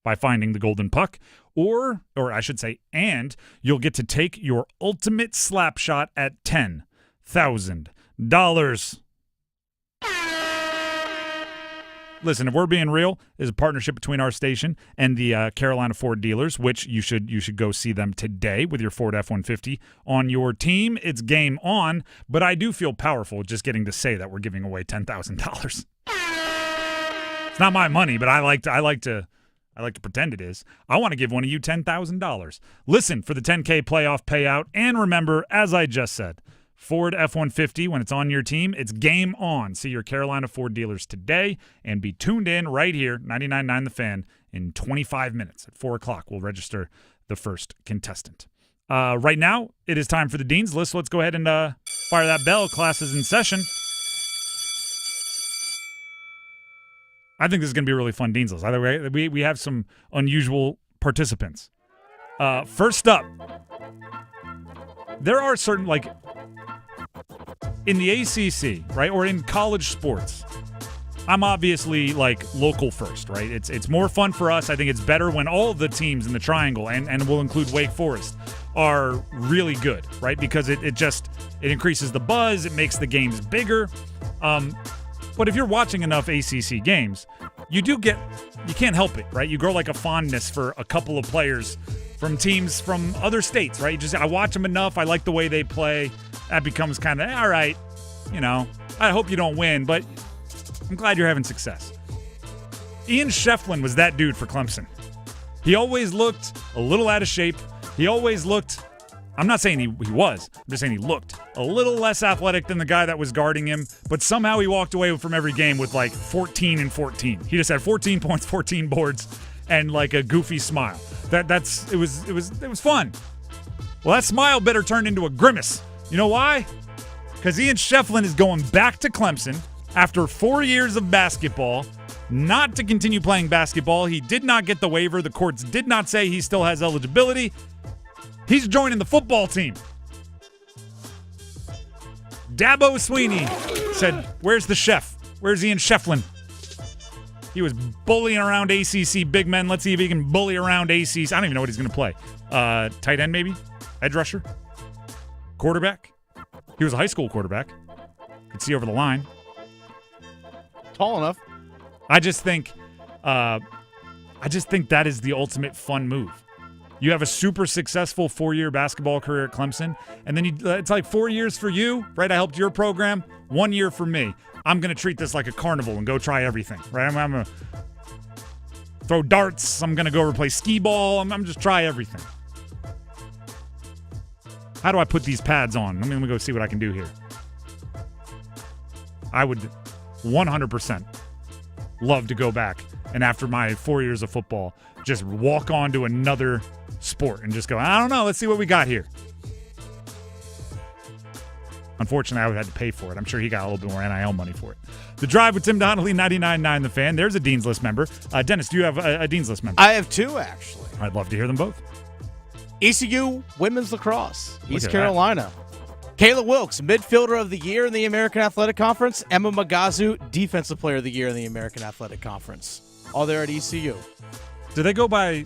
by finding the golden puck, or I should say, and you'll get to take your ultimate slap shot at $10,000. Listen, if we're being real, there's a partnership between our station and the Carolina Ford dealers, which you should go see them today with your Ford F-150 on your team. It's game on, but I do feel powerful just getting to say that we're giving away $10,000. It's not my money, but I like to pretend it is. I want to give one of you $10,000. Listen for the 10K playoff payout, and remember, as I just said, Ford F-150, when it's on your team, it's game on. See your Carolina Ford dealers today and be tuned in right here, 99.9 The Fan, in 25 minutes. At 4 o'clock, we'll register the first contestant. Right now, it is time for the Dean's List. Let's go ahead and fire that bell. Class is in session. I think this is going to be a really fun Dean's List. Either way, we have some unusual participants. First up, there are certain, like, in the ACC, right, or in college sports, I'm obviously, like, local first, right? It's more fun for us. I think it's better when all of the teams in the triangle, and we'll include Wake Forest, are really good, right? Because it increases the buzz. It makes the games bigger. But if you're watching enough ACC games, you can't help it, right? You grow like a fondness for a couple of players from teams from other states, right? I watch them enough. I like the way they play. That becomes kind of, all right, I hope you don't win, but I'm glad you're having success. Ian Shefflin was that dude for Clemson. He always looked a little out of shape. He always looked, I'm not saying he was, I'm just saying he looked a little less athletic than the guy that was guarding him, but somehow he walked away from every game with like 14 and 14. He just had 14 points, 14 boards, and like a goofy smile. It was fun. Well, that smile better turn into a grimace. You know why? Because Ian Shefflin is going back to Clemson after 4 years of basketball, not to continue playing basketball. He did not get the waiver. The courts did not say he still has eligibility. He's joining the football team. Dabo Sweeney said, "Where's the chef? Where's Ian Shefflin?" He was bullying around ACC big men. Let's see if he can bully around ACC. I don't even know what he's going to play. Tight end, maybe? Edge rusher? Quarterback? He was a high school quarterback. Could see over the line. Tall enough. I just think that is the ultimate fun move. You have a super successful 4-year basketball career at Clemson, and then it's like 4 years for you, right? I helped your program. 1 year for me. I'm going to treat this like a carnival and go try everything, right? I'm going to throw darts. I'm going to go over play skee ball. I'm just try everything. How do I put these pads on? Let me go see what I can do here. I would 100% love to go back and after my 4 years of football, just walk on to another sport and just go, I don't know, let's see what we got here. Unfortunately, I would have had to pay for it. I'm sure he got a little bit more NIL money for it. The Drive with Tim Donnelly, 99.9 The Fan. There's a Dean's List member. Dennis, do you have a Dean's List member? I have 2, actually. I'd love to hear them both. ECU Women's Lacrosse, East Carolina. Kayla Wilkes, Midfielder of the Year in the American Athletic Conference. Emma Magazu, Defensive Player of the Year in the American Athletic Conference. All there at ECU. Do they go by...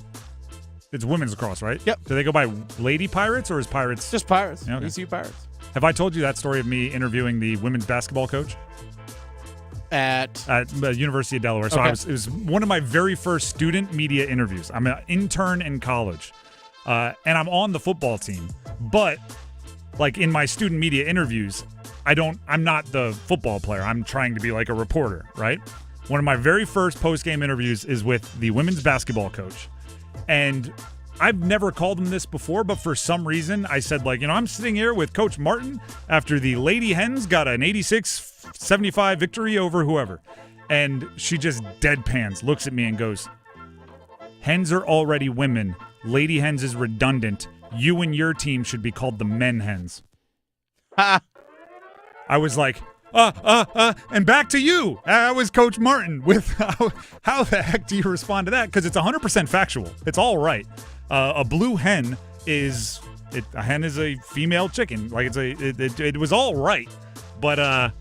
It's women's lacrosse, right? Yep. Do they go by Lady Pirates or is Pirates? Just Pirates. Okay. ECU Pirates. Have I told you that story of me interviewing the women's basketball coach? At the University of Delaware. So okay. It was one of my very first student media interviews. I'm an intern in college. And I'm on the football team. But like in my student media interviews, I'm not the football player. I'm trying to be like a reporter, right? One of my very first post-game interviews is with the women's basketball coach. And I've never called him this before, but for some reason I said, like, I'm sitting here with Coach Martin after the Lady Hens got an 86-75 victory over whoever. And she just deadpans, looks at me and goes, Hens are already women. Lady hens is redundant. You and your team should be called the men hens. I was like, and back to you. I was Coach Martin with how the heck do you respond to that? Because it's 100% factual. It's all right. A blue hen a hen is a female chicken. Like it was all right, but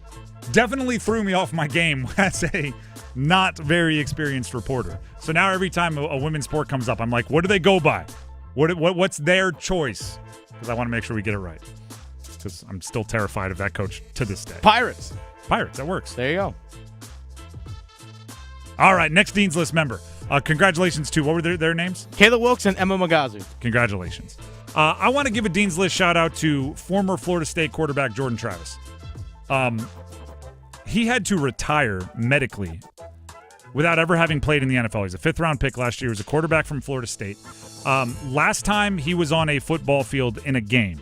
definitely threw me off my game as a not very experienced reporter. So now every time a women's sport comes up, I'm like, what do they go by? What's their choice? Because I want to make sure we get it right. Because I'm still terrified of that coach to this day. Pirates, that works. There you go. All right, next Dean's List member. Congratulations to, what were their names? Kayla Wilkes and Emma Magazu. Congratulations. I want to give a Dean's List shout out to former Florida State quarterback Jordan Travis. He had to retire medically without ever having played in the NFL. He's a 5th-round pick last year. He was a quarterback from Florida State. Last time he was on a football field in a game,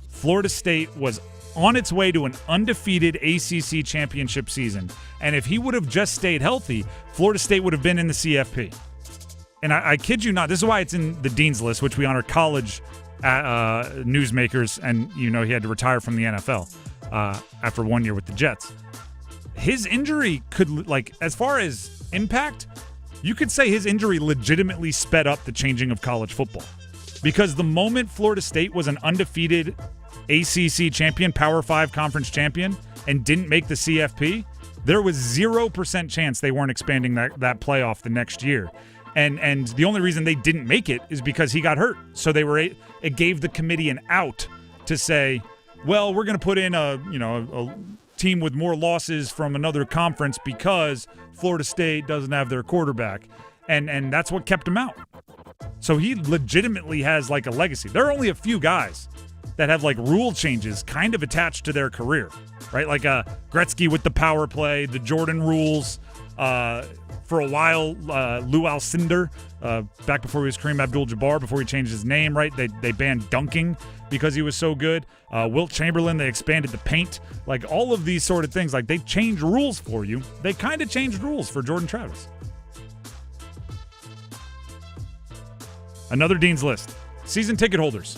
Florida State was on its way to an undefeated ACC championship season. And if he would have just stayed healthy, Florida State would have been in the CFP. And I kid you not, this is why it's in the Dean's List, which we honor college newsmakers. And, he had to retire from the NFL after 1 year with the Jets. His injury could, as far as impact, you could say his injury legitimately sped up the changing of college football. Because the moment Florida State was an undefeated ACC champion, Power 5 conference champion, and didn't make the CFP, there was 0% chance they weren't expanding that playoff the next year. And the only reason they didn't make it is because he got hurt. So it gave the committee an out to say, well, we're going to put in a team with more losses from another conference because Florida State doesn't have their quarterback. And that's what kept him out. So he legitimately has a legacy. There are only a few guys that have rule changes kind of attached to their career, right? Like Gretzky with the power play, the Jordan rules. For a while, Lou Alcindor, back before he was Kareem Abdul-Jabbar, before he changed his name, right? They banned dunking because he was so good. Wilt Chamberlain, they expanded the paint. All of these sort of things, they change rules for you. They kind of changed rules for Jordan Travis. Another Dean's List. Season ticket holders.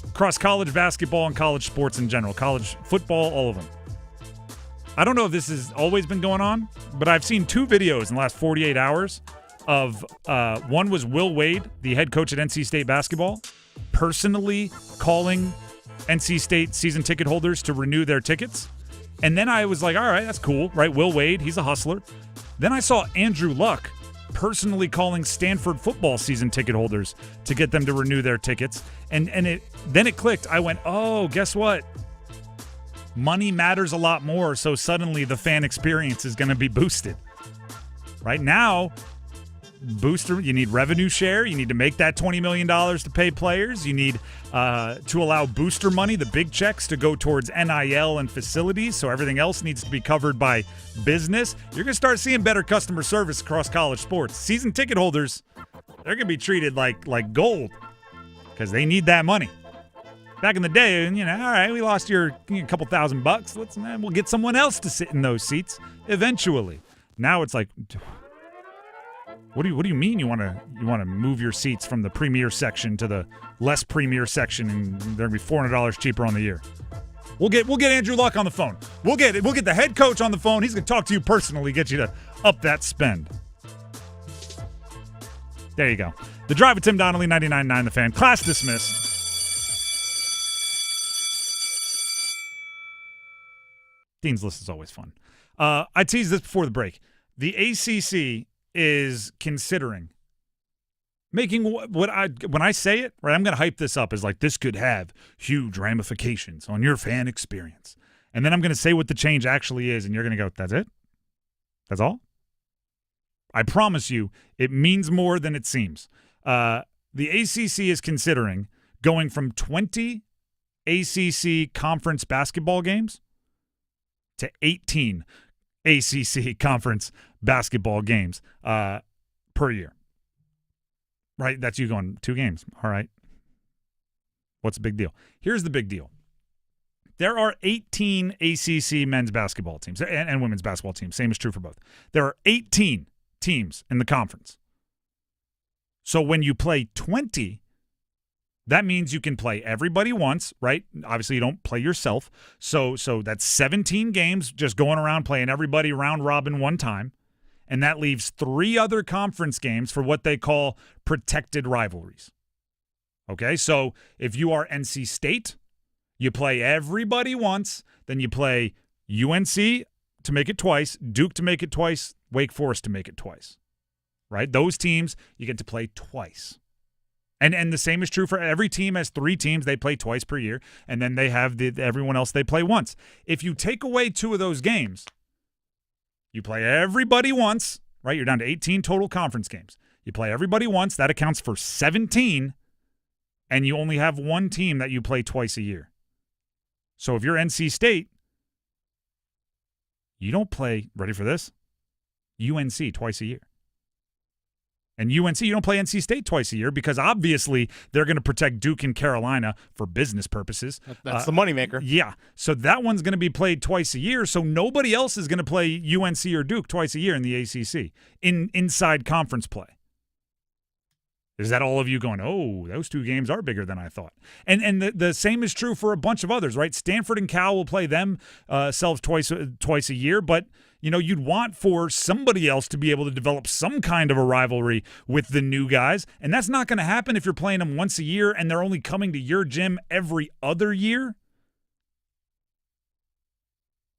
Across college basketball and college sports in general. College football, all of them. I don't know if this has always been going on, but I've seen 2 videos in the last 48 hours of one was Will Wade, the head coach at NC State basketball, personally calling NC State season ticket holders to renew their tickets. And then I was like, all right, that's cool, right? Will Wade, he's a hustler. Then I saw Andrew Luck personally calling Stanford football season ticket holders to get them to renew their tickets. And then it clicked. I went, oh, guess what? Money matters a lot more, so suddenly the fan experience is going to be boosted. Right now, booster, you need revenue share. You need to make that $20 million to pay players. You need to allow booster money, the big checks, to go towards NIL and facilities, so everything else needs to be covered by business. You're going to start seeing better customer service across college sports. Season ticket holders, they're going to be treated like gold because they need that money. Back in the day, all right, we lost your couple $1,000. We'll get someone else to sit in those seats eventually. Now it's like, what do you mean you want to move your seats from the premier section to the less premier section, and they're gonna be $400 cheaper on the year? We'll get Andrew Luck on the phone. We'll get the head coach on the phone. He's gonna talk to you personally, get you to up that spend. There you go. The Drive with Tim Donnelly, 99.9 The Fan. Class dismissed. Dean's List is always fun. I teased this before the break. The ACC is considering making when I say it, right, I'm going to hype this up as this could have huge ramifications on your fan experience. And then I'm going to say what the change actually is, and you're going to go, that's it? That's all? I promise you, it means more than it seems. The ACC is considering going from 20 ACC conference basketball games to 18 ACC conference basketball games per year. Right? That's you going 2 games. All right. What's the big deal? Here's the big deal. There are 18 ACC men's basketball teams and women's basketball teams. Same is true for both. There are 18 teams in the conference. So when you play 20, that means you can play everybody once, right? Obviously, you don't play yourself. So that's 17 games just going around playing everybody round robin one time. And that leaves 3 other conference games for what they call protected rivalries. Okay, so if you are NC State, you play everybody once, then you play UNC to make it twice, Duke to make it twice, Wake Forest to make it twice, right? Those teams, you get to play twice. And the same is true for every team has 3 teams. They play twice per year, and then they have everyone else they play once. If you take away 2 of those games, you play everybody once, right? You're down to 18 total conference games. You play everybody once. That accounts for 17, and you only have 1 team that you play twice a year. So if you're NC State, you don't play, ready for this? UNC twice a year. And UNC, you don't play NC State twice a year because obviously they're going to protect Duke and Carolina for business purposes. That's the moneymaker. Yeah. So that one's going to be played twice a year. So nobody else is going to play UNC or Duke twice a year in the ACC inside conference play. Is that all of you going, oh, those 2 games are bigger than I thought? And the same is true for a bunch of others, right? Stanford and Cal will play themselves twice a year, but you'd want for somebody else to be able to develop some kind of a rivalry with the new guys, and that's not going to happen if you're playing them once a year and they're only coming to your gym every other year,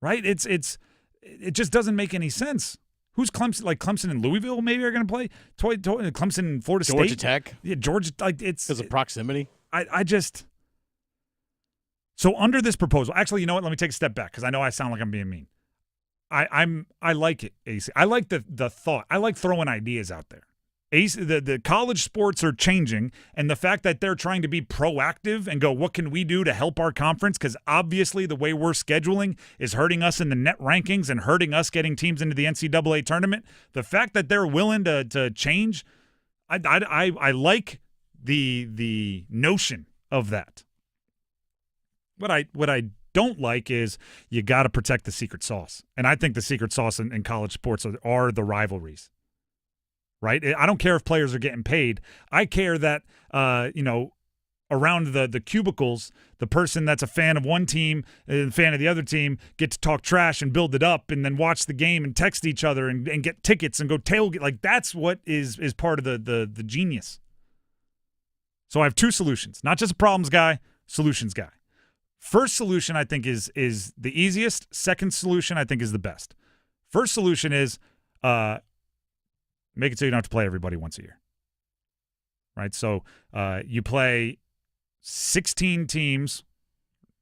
right? It just doesn't make any sense. Who's Clemson? Like Clemson and Louisville maybe are going to play? Clemson and Florida State? Georgia Tech? Yeah, Georgia. It's because of proximity. I just – so under this proposal – actually, you know what? Let me take a step back because I know I sound like I'm being mean. I like it, AC. I like the thought. I like throwing ideas out there. The college sports are changing, and the fact that they're trying to be proactive and go, what can we do to help our conference? Because obviously the way we're scheduling is hurting us in the net rankings and hurting us getting teams into the NCAA tournament. The fact that they're willing to change, I like the notion of that. What I don't like is you got to protect the secret sauce, and I think the secret sauce in college sports are the rivalries. Right? I don't care if players are getting paid. I care that, around the cubicles, the person that's a fan of one team and a fan of the other team get to talk trash and build it up and then watch the game and text each other and get tickets and go tailgate. Like, that's what is part of the genius. So I have 2 solutions. Not just a problems guy, solutions guy. First solution I think is the easiest. Second solution I think is the best. First solution is make it so you don't have to play everybody once a year, right? So you play 16 teams,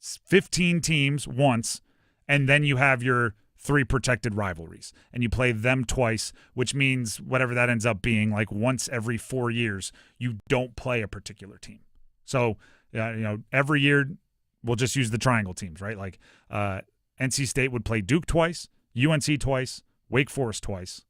15 teams once, and then you have your 3 protected rivalries, and you play them twice, which means whatever that ends up being, like once every 4 years, you don't play a particular team. So, every year we'll just use the triangle teams, right? Like NC State would play Duke twice, UNC twice, Wake Forest twice.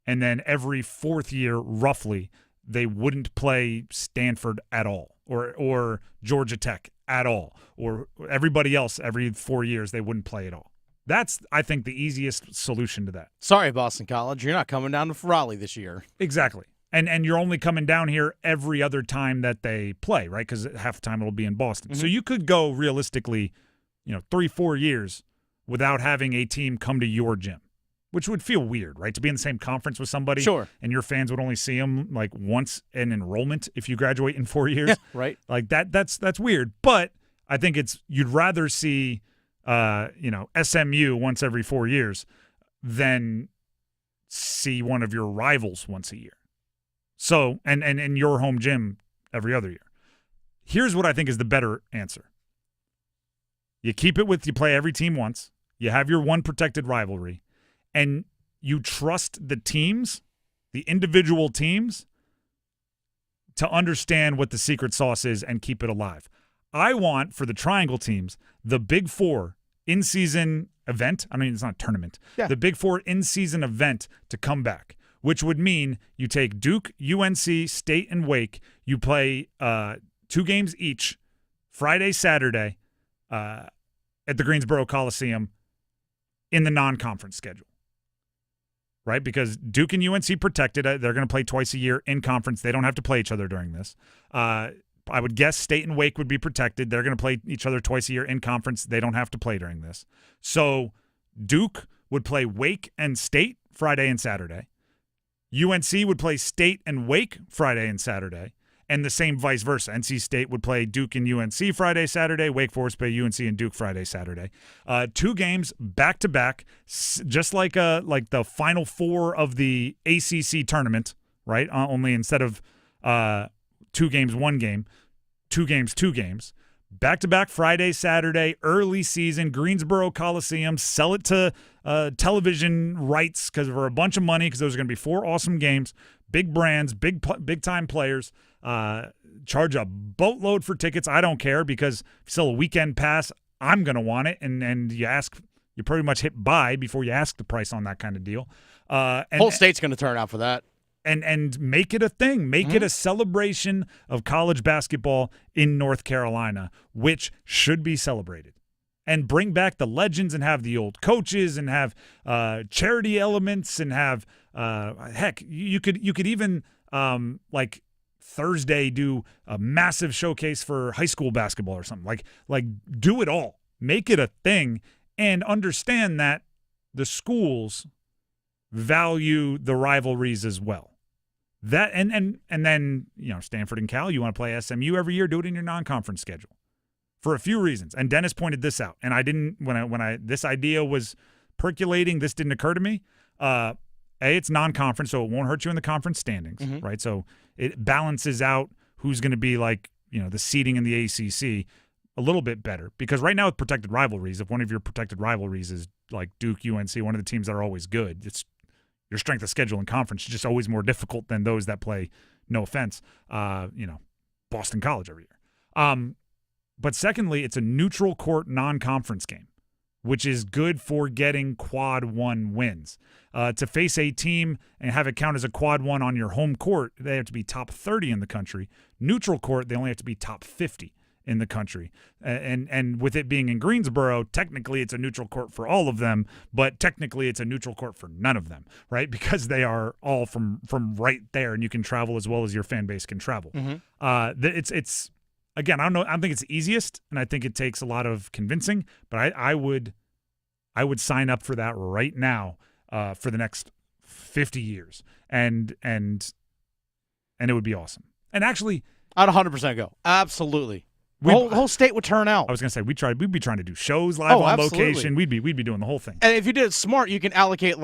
And then every 4th year, roughly, they wouldn't play Stanford at all or Georgia Tech at all, or everybody else every 4 years they wouldn't play at all. That's, I think, the easiest solution to that. Sorry, Boston College, you're not coming down to Raleigh this year. Exactly. And you're only coming down here every other time that they play, right? Because half the time it'll be in Boston. Mm-hmm. So you could go realistically, 3-4 years without having a team come to your gym. Which would feel weird, right? To be in the same conference with somebody. Sure. And your fans would only see them like once in enrollment if you graduate in 4 years. Yeah, right. Like that's weird. But I think you'd rather see SMU once every 4 years than see one of your rivals once a year. So and in your home gym every other year. Here's what I think is the better answer. You keep it with you play every team once. You have your 1 protected rivalry. And you trust the teams, the individual teams, to understand what the secret sauce is and keep it alive. I want, for the triangle teams, the Big 4 in-season event. I mean, it's not a tournament. Yeah. The Big 4 in-season event to come back, which would mean you take Duke, UNC, State, and Wake. You play 2 games each, Friday, Saturday, at the Greensboro Coliseum in the non-conference schedule. right? Because Duke and UNC protected. They're going to play twice a year in conference. They don't have to play each other during this. I would guess State and Wake would be protected. They're going to play each other twice a year in conference. They don't have to play during this. So Duke would play Wake and State Friday and Saturday. UNC would play State and Wake Friday and Saturday. And the same vice versa. NC State would play Duke and UNC Friday, Saturday. Wake Forest play UNC and Duke Friday, Saturday. 2 games back-to-back, just like the Final Four of the ACC tournament, right? Only instead of 2 games, 1 game, 2 games, 2 games. Back-to-back Friday, Saturday, early season, Greensboro Coliseum. Sell it to television rights because for a bunch of money because those are going to be 4 awesome games. Big brands, big-time players. Charge a boatload for tickets. I don't care because if you sell a weekend pass, I'm going to want it. And you pretty much hit buy before you ask the price on that kind of deal. Whole state's going to turn out for that. And make it a thing. Make it a celebration of college basketball in North Carolina, which should be celebrated. And bring back the legends and have the old coaches and have charity elements and have heck, you could even like Thursday do a massive showcase for high school basketball or something. Like do it all. Make it a thing and understand that the schools value the rivalries as well. That and then, Stanford and Cal, you want to play SMU every year, do it in your non-conference schedule. For a few reasons. And Dennis pointed this out. And I didn't when this idea was percolating, this didn't occur to me. It's non-conference, so it won't hurt you in the conference standings, right? So it balances out who's going to be the seeding in the ACC a little bit better. Because right now with protected rivalries, if one of your protected rivalries is like Duke, UNC, one of the teams that are always good, it's your strength of schedule in conference is just always more difficult than those that play, no offense, Boston College every year. But secondly, it's a neutral court non-conference game, which is good for getting quad 1 wins. To face a team and have it count as a quad 1 on your home court, they have to be top 30 in the country. Neutral court, they only have to be top 50 in the country. And with it being in Greensboro, technically it's a neutral court for all of them, but technically it's a neutral court for none of them, right? Because they are all from right there, and you can travel as well as your fan base can travel. It's again, I don't think it's the easiest, and I think it takes a lot of convincing, but I would sign up for that right now for the next 50 years, and it would be awesome. And actually, I'd 100% go. Absolutely. The whole state would turn out. I was going to say we'd be trying to do shows live on location. We'd be doing the whole thing. And if you did it smart, you can allocate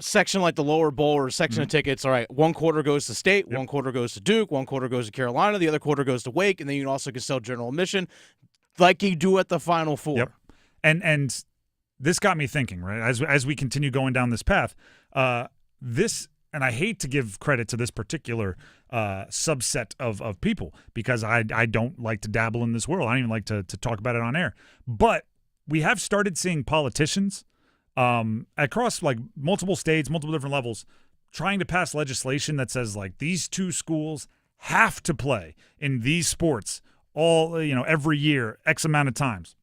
section like the lower bowl or section of tickets. All right, 1 quarter goes to State, 1 quarter goes to Duke, 1 quarter goes to Carolina, the other quarter goes to Wake, and then you also can sell general admission like you do at the Final Four. Yep. And this got me thinking, right? As we continue going down this path, and I hate to give credit to this particular subset of people because I don't like to dabble in this world. I don't even like to talk about it on air. But we have started seeing politicians across multiple states, multiple different levels, trying to pass legislation that says these 2 schools have to play in these sports all every year, X amount of times.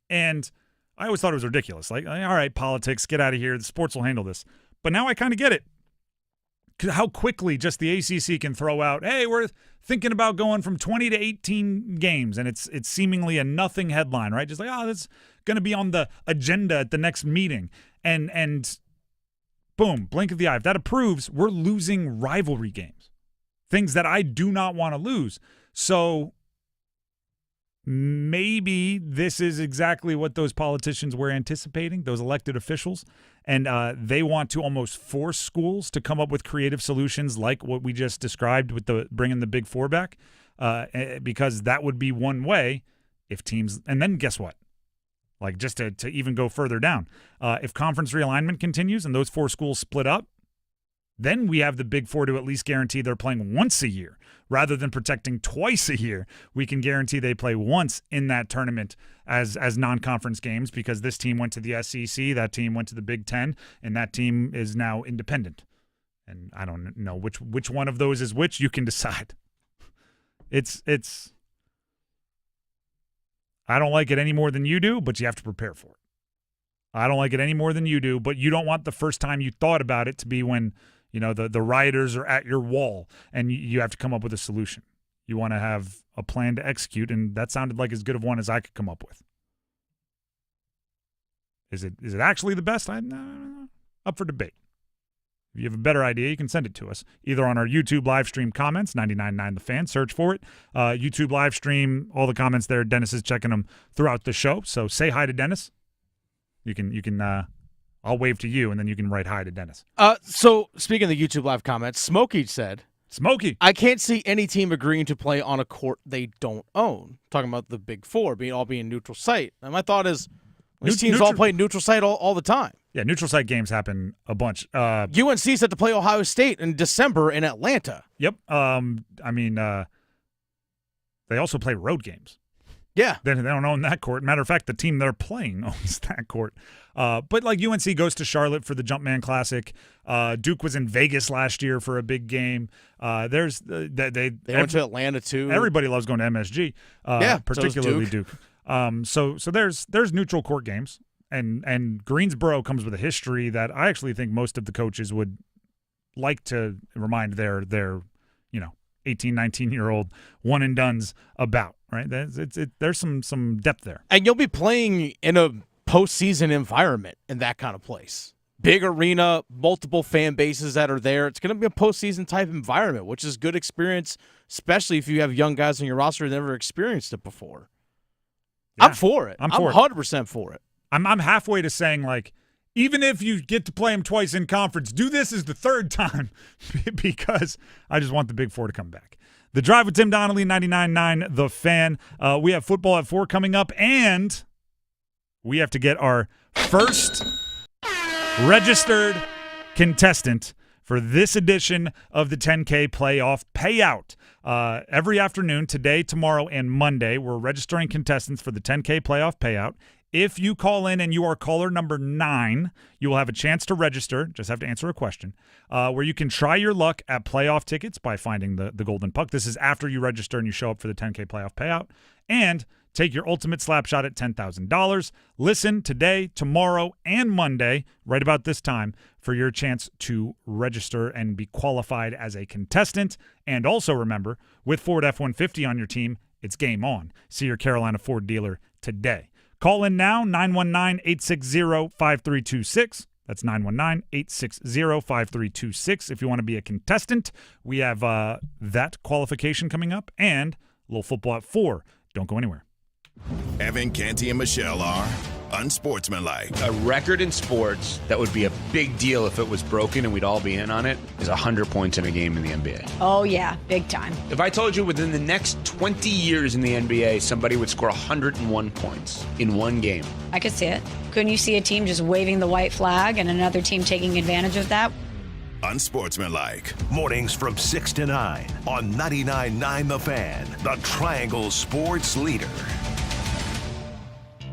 And I always thought it was ridiculous. All right, politics, get out of here. The sports will handle this. But now I kind of get it. How quickly just the ACC can throw out, hey, we're thinking about going from 20 to 18 games, and it's seemingly a nothing headline, right? Just that's going to be on the agenda at the next meeting. And boom, blink of the eye. If that approves, we're losing rivalry games, things that I do not want to lose. So maybe this is exactly what those politicians were anticipating, those elected officials, and they want to almost force schools to come up with creative solutions like what we just described with bringing the Big Four back, because that would be one way if teams – and then guess what? Just to even go further down, if conference realignment continues and those 4 schools split up, then we have the Big Four to at least guarantee they're playing once a year. Rather than protecting twice a year, we can guarantee they play once in that tournament as non-conference games because this team went to the SEC, that team went to the Big Ten, and that team is now independent. And I don't know which one of those is which. You can decide. It's I don't like it any more than you do, but you have to prepare for it. I don't like it any more than you do, but you don't want the first time you thought about it to be when, the rioters are at your wall and you have to come up with a solution. You want to have a plan to execute, and that sounded like as good of one as I could come up with. Is it actually the best? Up for debate. If you have a better idea, you can send it to us, either on our YouTube live stream comments, 99.9 The Fan, search for it. YouTube live stream, all the comments there. Dennis is checking them throughout the show, so say hi to Dennis. You can. I'll wave to you, and then you can write hi to Dennis. So speaking of the YouTube live comments, Smokey said, I can't see any team agreeing to play on a court they don't own. Talking about the Big Four being neutral site. And my thought is, these teams all play neutral site all the time. Yeah, neutral site games happen a bunch. UNC's had to play Ohio State in December in Atlanta. Yep. They also play road games. Yeah. They don't own that court. Matter of fact, the team they're playing owns that court. But like UNC goes to Charlotte for the Jumpman Classic. Duke was in Vegas last year for a big game. They went to Atlanta too. Everybody loves going to MSG. Particularly so Duke. So there's neutral court games, and Greensboro comes with a history that I actually think most of the coaches would like to remind their 18, 19-year-old one and dones about, right? There's some depth there. And you'll be playing in a postseason environment in that kind of place. Big arena, multiple fan bases that are there. It's going to be a postseason type environment, which is good experience, especially if you have young guys on your roster who never experienced it before. Yeah, I'm for it. I'm 100% for it. I'm halfway to saying, like, even if you get to play them twice in conference, do this as the third time because I just want the Big Four to come back. The Drive with Tim Donnelly, 99.9 The Fan. We have football at 4 coming up, and we have to get our first registered contestant for this edition of the 10K Playoff Payout. Every afternoon, today, tomorrow, and Monday, we're registering contestants for the 10K Playoff Payout. If you call in and you are caller number 9, you will have a chance to register. Just have to answer a question where you can try your luck at playoff tickets by finding the golden puck. This is after you register and you show up for the 10K Playoff Payout. And take your ultimate slap shot at $10,000. Listen today, tomorrow, and Monday, right about this time, for your chance to register and be qualified as a contestant. And also remember, with Ford F-150 on your team, it's game on. See your Carolina Ford dealer today. Call in now, 919-860-5326. That's 919-860-5326. If you want to be a contestant, we have that qualification coming up and a little football at 4. Don't go anywhere. Evan, Canty, and Michelle are unsportsmanlike. A record in sports that would be a big deal if it was broken and we'd all be in on it is 100 points in a game in the NBA. Oh, yeah, big time. If I told you within the next 20 years in the NBA, somebody would score 101 points in one game. I could see it. Couldn't you see a team just waving the white flag and another team taking advantage of that? Unsportsmanlike. Mornings from 6 to 9 on 99.9 The Fan, the Triangle Sports Leader.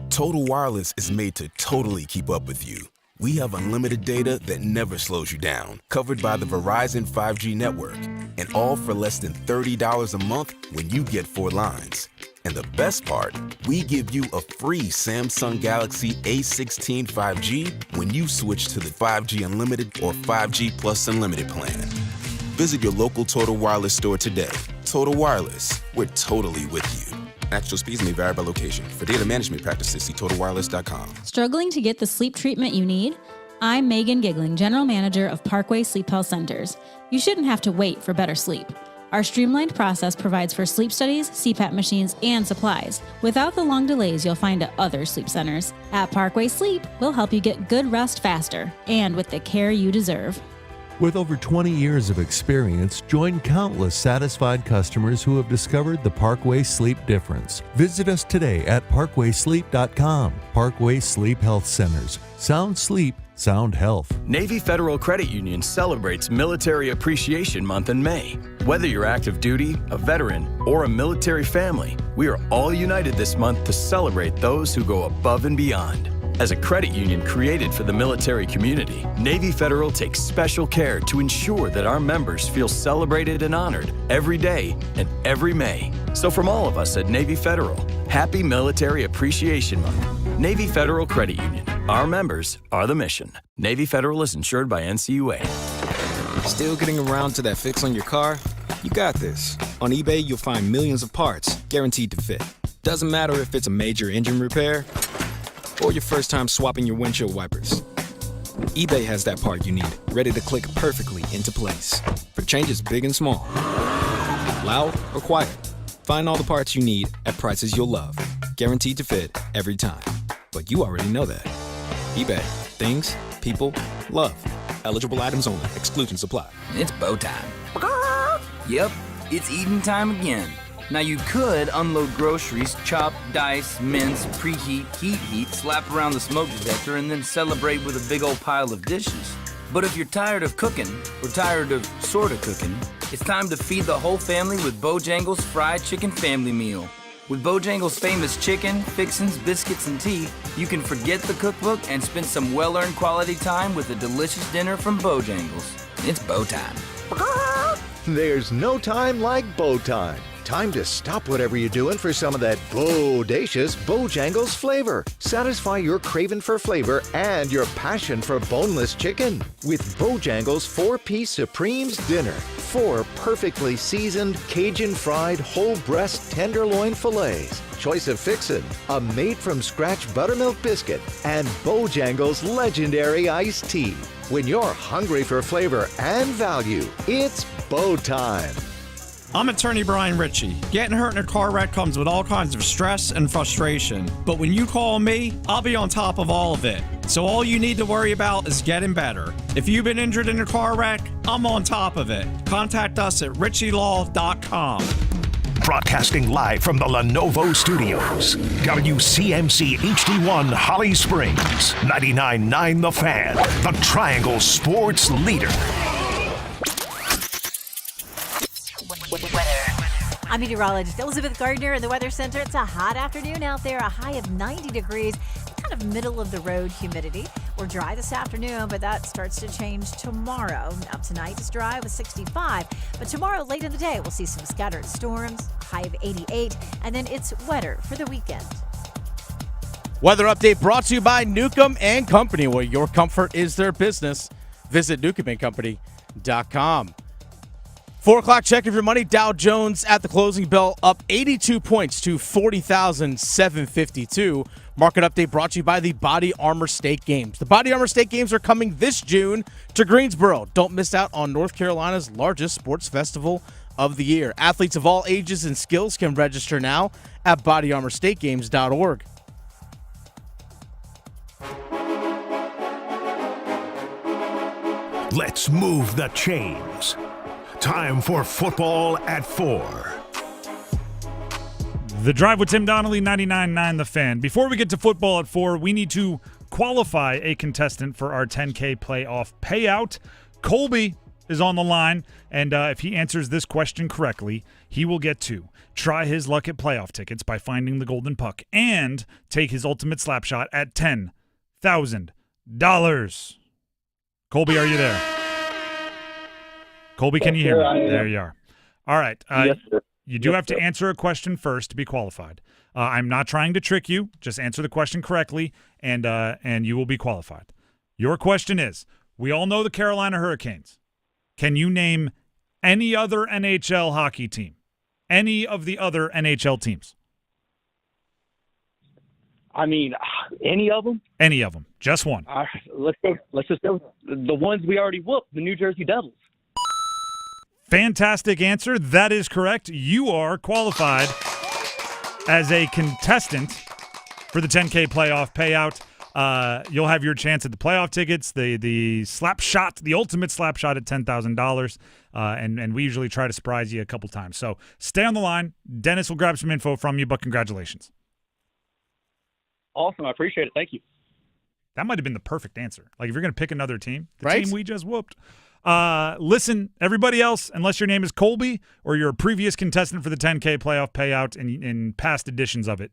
Total Wireless is made to totally keep up with you. We have unlimited data that never slows you down, covered by the Verizon 5G network, and all for less than $30 a month when you get 4 lines. And the best part, we give you a free Samsung Galaxy A16 5G when you switch to the 5G Unlimited or 5G Plus Unlimited plan. Visit your local Total Wireless store today. Total Wireless, we're totally with you. Actual speeds may vary by location. For data management practices, see TotalWireless.com. Struggling to get the sleep treatment you need? I'm Megan Giggling, General Manager of Parkway Sleep Health Centers. You shouldn't have to wait for better sleep. Our streamlined process provides for sleep studies, CPAP machines, and supplies, without the long delays you'll find at other sleep centers. At Parkway Sleep, we'll help you get good rest faster, and with the care you deserve. With over 20 years of experience, join countless satisfied customers who have discovered the Parkway Sleep difference. Visit us today at parkwaysleep.com. Parkway Sleep Health Centers. Sound sleep, sound health. Navy Federal Credit Union celebrates Military Appreciation Month in May. Whether you're active duty, a veteran, or a military family, we are all united this month to celebrate those who go above and beyond. As a credit union created for the military community, Navy Federal takes special care to ensure that our members feel celebrated and honored every day and every May. So from all of us at Navy Federal, happy Military Appreciation Month. Navy Federal Credit Union. Our members are the mission. Navy Federal is insured by NCUA. Still getting around to that fix on your car? You got this. On eBay, you'll find millions of parts guaranteed to fit. Doesn't matter if it's a major engine repair or your first time swapping your windshield wipers. eBay has that part you need, ready to click perfectly into place for changes big and small. Loud or quiet, find all the parts you need at prices you'll love. Guaranteed to fit every time. But you already know that. eBay. Things, people, love. Eligible items only. Exclusions apply. It's bow time. Yep, it's eating time again. Now you could unload groceries, chop, dice, mince, preheat, heat, slap around the smoke detector, and then celebrate with a big old pile of dishes. But if you're tired of cooking, or tired of sorta cooking, it's time to feed the whole family with Bojangles Fried Chicken Family Meal. With Bojangles' famous chicken, fixins, biscuits, and tea, you can forget the cookbook and spend some well-earned quality time with a delicious dinner from Bojangles. It's bow time. There's no time like bow time. Time to stop whatever you're doing for some of that bodacious Bojangles flavor. Satisfy your craving for flavor and your passion for boneless chicken with Bojangles 4-piece Supremes Dinner. 4 perfectly seasoned Cajun-fried whole breast tenderloin fillets. Choice of fixin', a made-from-scratch buttermilk biscuit, and Bojangles' legendary iced tea. When you're hungry for flavor and value, it's bow time. I'm attorney Brian Ritchie. Getting hurt in a car wreck comes with all kinds of stress and frustration. But when you call me, I'll be on top of all of it. So all you need to worry about is getting better. If you've been injured in a car wreck, I'm on top of it. Contact us at ritchielaw.com. Broadcasting live from the Lenovo Studios. WCMC HD1 Holly Springs. 99.9 The Fan. The Triangle Sports Leader. I'm meteorologist Elizabeth Gardner in the Weather Center. It's a hot afternoon out there, a high of 90 degrees, kind of middle of the road humidity. We're dry this afternoon, but that starts to change tomorrow. Now tonight is dry with 65, but tomorrow late in the day we'll see some scattered storms, high of 88, and then it's wetter for the weekend. Weather update brought to you by Newcomb & Company, where your comfort is their business. Visit newcombandcompany.com. 4 o'clock check of your money. Dow Jones at the closing bell up 82 points to 40,752. Market update brought to you by the Body Armor State Games. The Body Armor State Games are coming this June to Greensboro. Don't miss out on North Carolina's largest sports festival of the year. Athletes of all ages and skills can register now at bodyarmorstategames.org. Let's move the chains. Time for football at 4. The Drive with Tim Donnelly, 99.9 The Fan. Before we get to football at 4, we need to qualify a contestant for our 10K playoff payout. Colby is on the line, and if he answers this question correctly, he will get to try his luck at playoff tickets by finding the golden puck and take his ultimate slap shot at $10,000. Colby, are you there? Colby, can you hear me? There you are. All right. Yes, sir. You do have to answer a question first to be qualified. I'm not trying to trick you. Just answer the question correctly, and you will be qualified. Your question is, we all know the Carolina Hurri-Cons. Can you name any other NHL hockey team? Any of the other NHL teams? I mean, any of them? Any of them. Just one. Let's just go. The ones we already whooped, the New Jersey Devils. Fantastic answer. That is correct. You are qualified as a contestant for the 10K playoff payout. You'll have your chance at the playoff tickets, the slap shot, the ultimate slap shot at $10,000. And we usually try to surprise you a couple times. So stay on the line. Dennis will grab some info from you, but congratulations. Awesome. I appreciate it. Thank you. That might have been the perfect answer. Like if you're going to pick another team, the right? team we just whooped. Listen, everybody else, unless your name is Colby or you're a previous contestant for the 10K playoff payout in past editions of it,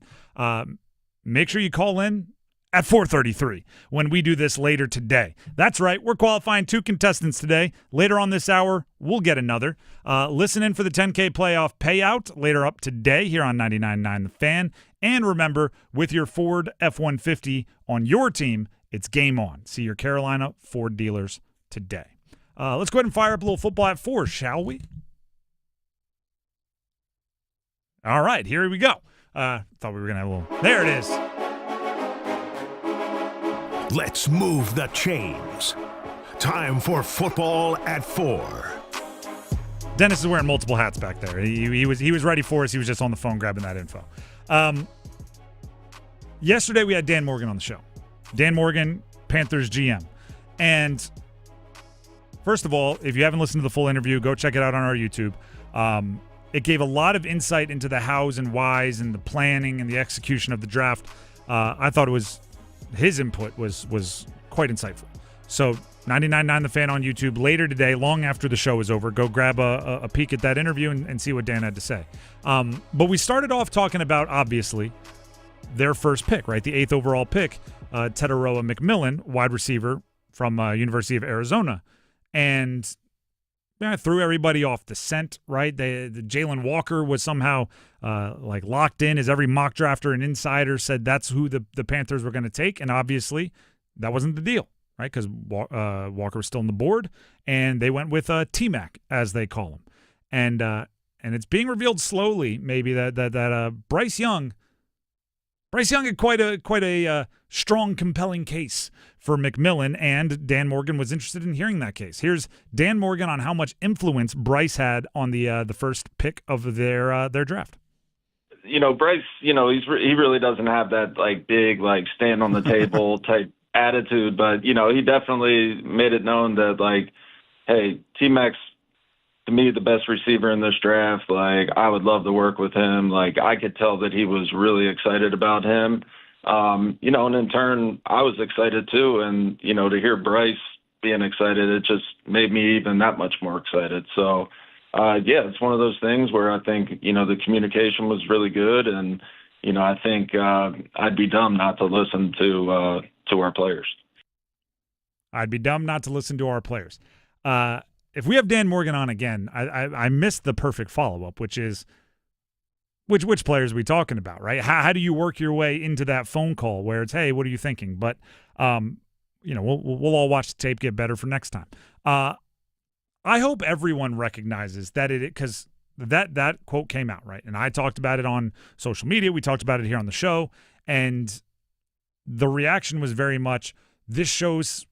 make sure you call in at 4:33 when we do this later today. That's right. We're qualifying 2 contestants today. Later on this hour, we'll get another. Listen in for the 10K playoff payout later up today here on 99.9 The Fan. And remember, with your Ford F-150 on your team, It's game on. See your Carolina Ford dealers today. Let's go ahead and fire up a little football at 4, shall we? All right, here we go. Thought we were going to have a little. There it is. Let's move the chains. Time for football at 4. Dennis is wearing multiple hats back there. He was ready for us. He was just on the phone grabbing that info. Yesterday we had Dan Morgan on the show. Dan Morgan, Panthers GM. And first of all, if you haven't listened to the full interview, go check it out on our YouTube. It gave a lot of insight into the hows and whys and the planning and the execution of the draft. I thought his input was quite insightful. So 99.9 The Fan on YouTube later today, long after the show is over. Go grab a peek at that interview and see what Dan had to say. But we started off talking about, obviously, their first pick, right? The 8th overall pick, Teteroa McMillan, wide receiver from University of Arizona. And threw everybody off the scent, right? The Jalen Walker was somehow locked in, as every mock drafter and insider said that's who the Panthers were going to take. And obviously that wasn't the deal, right? Because Walker was still on the board, and they went with T-Mac, as they call him. And it's being revealed slowly, maybe, that Bryce Young had quite a strong, compelling case for McMillan, and Dan Morgan was interested in hearing that case. Here's Dan Morgan on how much influence Bryce had on the first pick of their draft. Bryce, he really doesn't have that big stand on the table type attitude, but he definitely made it known that hey, T-Mac's to me the best receiver in this draft. I would love to work with him. I could tell that he was really excited about him. And in turn, I was excited too. And, to hear Bryce being excited, it just made me even that much more excited. So, it's one of those things where I think, the communication was really good. And, I think I'd be dumb not to listen to our players. I'd be dumb not to listen to our players. If we have Dan Morgan on again, I missed the perfect follow-up, which is which players are we talking about, right? How do you work your way into that phone call where it's, hey, what are you thinking? But, we'll all watch the tape, get better for next time. I hope everyone recognizes that because that quote came out, right? And I talked about it on social media. We talked about it here on the show. And the reaction was very much, this shows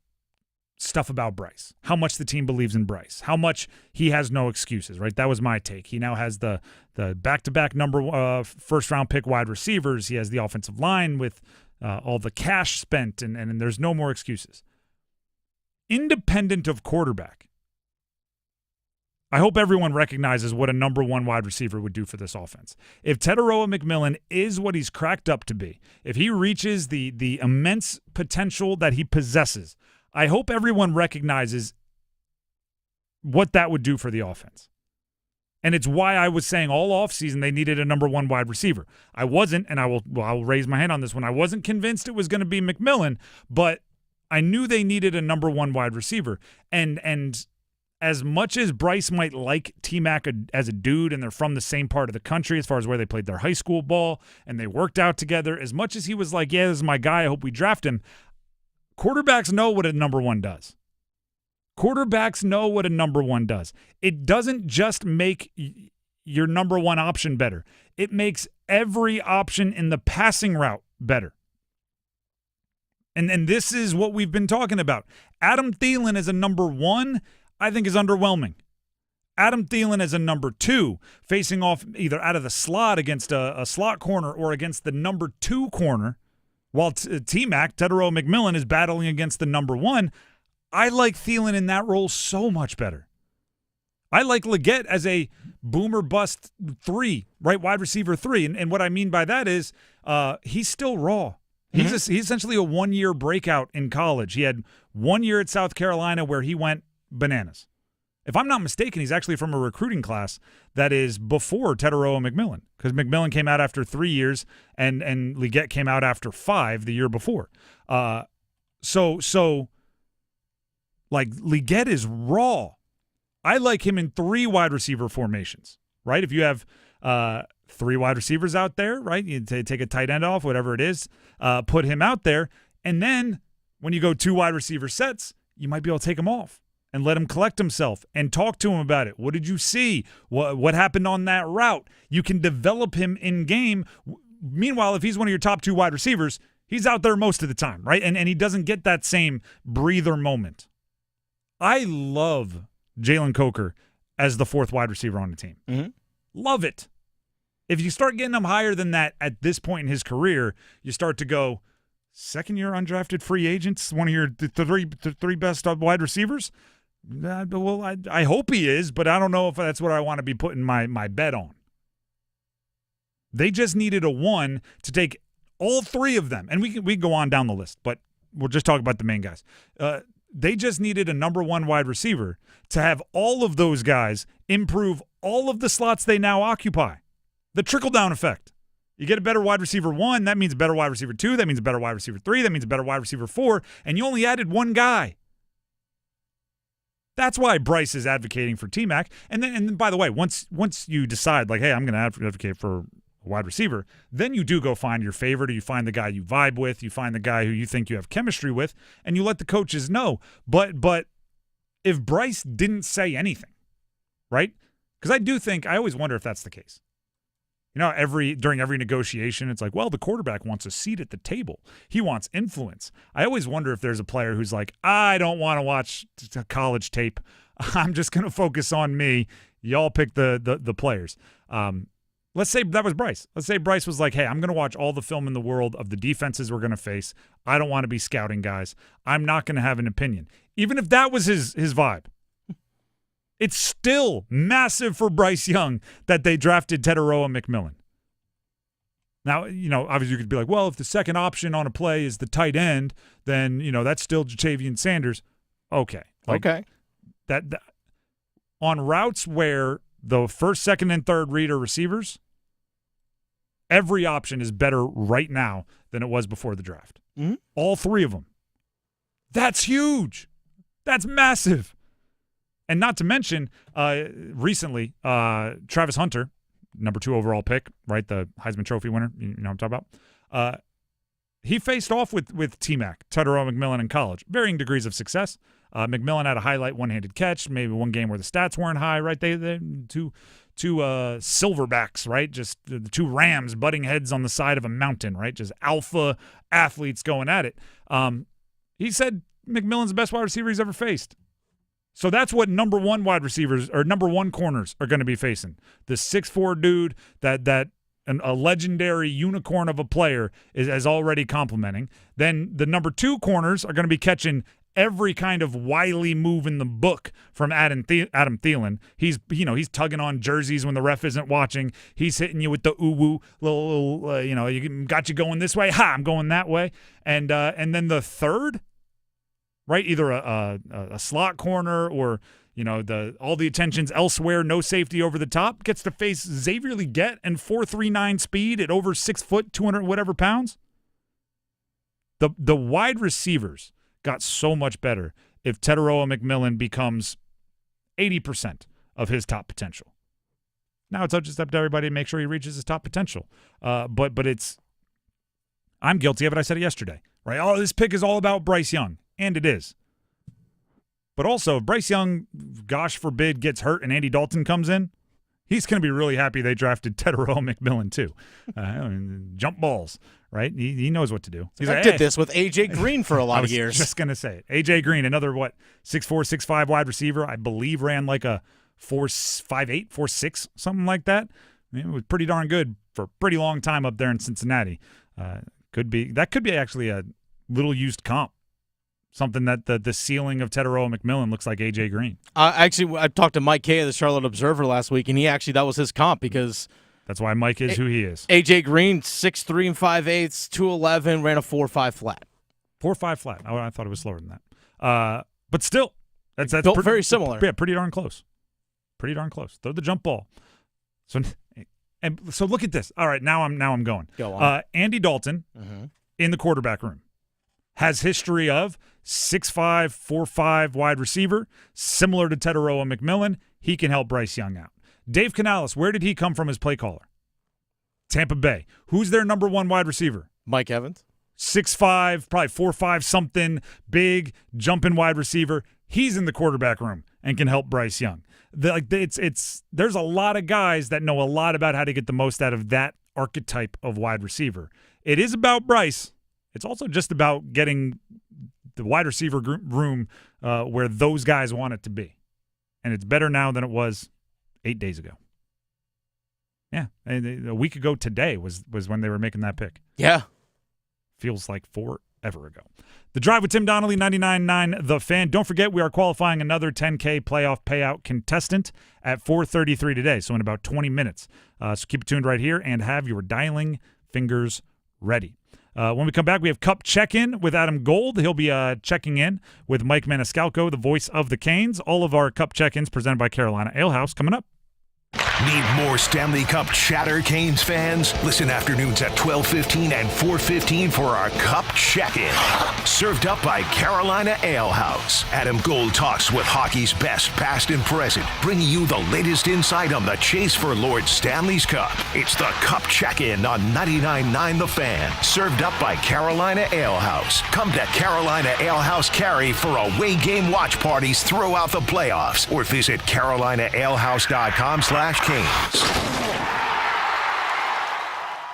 stuff about Bryce, how much the team believes in Bryce, how much he has no excuses, right? That was my take. He now has the back-to-back first-round pick wide receivers. He has the offensive line with all the cash spent, and there's no more excuses. Independent of quarterback, I hope everyone recognizes what a number one wide receiver would do for this offense. If Teteroa McMillan is what he's cracked up to be, if he reaches the immense potential that he possesses, I hope everyone recognizes what that would do for the offense. And it's why I was saying all offseason they needed a number one wide receiver. I wasn't, and I'll raise my hand on this one. I wasn't convinced it was going to be McMillan, but I knew they needed a number one wide receiver. And as much as Bryce might like T-Mac as a dude, and they're from the same part of the country as far as where they played their high school ball, and they worked out together, as much as he was like, yeah, this is my guy, I hope we draft him, quarterbacks know what a number one does. Quarterbacks know what a number one does. It doesn't just make your number one option better. It makes every option in the passing route better. And this is what we've been talking about. Adam Thielen as a number one, I think, is underwhelming. Adam Thielen as a number two, facing off either out of the slot against a slot corner or against the number two corner, while T-Mac, Teteroa McMillan, is battling against the number one. I like Thielen in that role so much better. I like Leggett as a boomer bust 3, right, wide receiver 3. And what I mean by that is he's still raw. He's essentially a one-year breakout in college. He had 1 year at South Carolina where he went bananas. If I'm not mistaken, he's actually from a recruiting class that is before Teteroa McMillan, because McMillan came out after 3 years and Leggett came out after 5 the year before. So Leggett is raw. I like him in 3 wide receiver formations, right? If you have 3 wide receivers out there, right? You take a tight end off, whatever it is, put him out there, and then when you go 2 wide receiver sets, you might be able to take him off and let him collect himself and talk to him about it. What did you see? What happened on that route? You can develop him in game. Meanwhile, if he's one of your top 2 wide receivers, he's out there most of the time, right? And he doesn't get that same breather moment. I love Jalen Coker as the 4th wide receiver on the team. Mm-hmm. Love it. If you start getting him higher than that at this point in his career, you start to go, second-year undrafted free agents, one of your three best wide receivers? Well, I hope he is, but I don't know if that's what I want to be putting my bet on. They just needed a 1 to take all 3 of them. And we can go on down the list, but we'll just talk about the main guys. They just needed a number 1 wide receiver to have all of those guys improve all of the slots they now occupy. The trickle-down effect. You get a better wide receiver 1, that means a better wide receiver 2, that means a better wide receiver 3, that means a better wide receiver 4, and you only added 1 guy. That's why Bryce is advocating for T-Mac. And then by the way, once you decide, like, hey, I'm going to advocate for a wide receiver, then you do go find your favorite, or you find the guy you vibe with, you find the guy who you think you have chemistry with, and you let the coaches know. But if Bryce didn't say anything, right? Because I always wonder if that's the case. You know, during every negotiation, it's like, well, the quarterback wants a seat at the table. He wants influence. I always wonder if there's a player who's like, I don't want to watch college tape. I'm just going to focus on me. Y'all pick the players. Let's say that was Bryce. Let's say Bryce was like, hey, I'm going to watch all the film in the world of the defenses we're going to face. I don't want to be scouting guys. I'm not going to have an opinion. Even if that was his vibe. It's still massive for Bryce Young that they drafted Teteroa McMillan. Now, you know, obviously you could be like, well, if the second option on a play is the tight end, then, you know, that's still Ja'Tavion Sanders. Okay. Okay. That on routes where the first, second, and third read are receivers, every option is better right now than it was before the draft. Mm-hmm. All 3 of them. That's huge. That's massive. And not to mention, recently, Travis Hunter, number 2 overall pick, right, the Heisman Trophy winner, you know what I'm talking about? He faced off with T-Mac, Teteroa McMillan in college. Varying degrees of success. McMillan had a highlight one-handed catch, maybe one game where the stats weren't high, right? They two silverbacks, right? Just the 2 Rams butting heads on the side of a mountain, right? Just alpha athletes going at it. He said McMillan's the best wide receiver he's ever faced. So that's what number 1 wide receivers or number 1 corners are going to be facing. The 6'4" dude that a legendary unicorn of a player is already complimenting. Then the number 2 corners are going to be catching every kind of wily move in the book from Adam Thielen. He's tugging on jerseys when the ref isn't watching. He's hitting you with the ooh-woo, little you got you going this way. Ha, I'm going that way. And then the third, right? Either a slot corner or, you know, all the attention's elsewhere, no safety over the top, gets to face Xavier Legette and 4.39 speed at over 6 foot, 200 whatever pounds. The wide receivers got so much better if Teteroa McMillan becomes 80% of his top potential. Now it's just up to everybody to make sure he reaches his top potential. But I'm guilty of it. I said it yesterday, right? Oh, this pick is all about Bryce Young. And it is. But also, if Bryce Young, gosh forbid, gets hurt and Andy Dalton comes in, he's going to be really happy they drafted Teteroa McMillan too. Jump balls, right? He knows what to do. I did this with A.J. Green for a lot of years. I was just going to say it. A.J. Green, another, 6'4", 6'5" wide receiver, I believe ran like a 4.58, 4.6, something like that. I mean, it was pretty darn good for a pretty long time up there in Cincinnati. That could be actually a little used comp. Something that the ceiling of Teteroa McMillan looks like A.J. Green. I talked to Mike Kay of the Charlotte Observer last week, and that was his comp because that's why Mike is who he is. A.J. Green, 6'3" 5/8", 211, ran a 4.5 flat. 4.5 flat. Oh, I thought it was slower than that. But still, that's built very similar. Yeah, pretty darn close. Pretty darn close. Throw the jump ball. So look at this. All right, now I'm going. Go on. Andy Dalton in the quarterback room has history of 6'5", 4'5" wide receiver, similar to Teteroa McMillan. He can help Bryce Young out. Dave Canales, where did he come from as play caller? Tampa Bay. Who's their number 1 wide receiver? Mike Evans. 6'5", probably 4'5", something, big, jumping wide receiver. He's in the quarterback room and can help Bryce Young. There's a lot of guys that know a lot about how to get the most out of that archetype of wide receiver. It is about Bryce. It's also just about getting the wide receiver room where those guys want it to be. And it's better now than it was 8 days ago. Yeah, and a week ago today was when they were making that pick. Yeah. Feels like forever ago. The Drive with Tim Donnelly, 99.9 The Fan. Don't forget, we are qualifying another 10K playoff payout contestant at 4:33 today, so in about 20 minutes. So keep it tuned right here and have your dialing fingers ready. When we come back, we have Cup Check-In with Adam Gold. He'll be checking in with Mike Maniscalco, the voice of the Canes. All of our Cup Check-Ins presented by Carolina Ale House coming up. Need more Stanley Cup chatter, Canes fans? Listen afternoons at 12:15 and 4:15 for our Cup Check-In. Served up by Carolina Ale House. Adam Gold talks with hockey's best, past and present, bringing you the latest insight on the chase for Lord Stanley's Cup. It's the Cup Check-In on 99.9 The Fan. Served up by Carolina Ale House. Come to Carolina Ale House Cary for away game watch parties throughout the playoffs, or visit CarolinaAleHouse.com/Canes.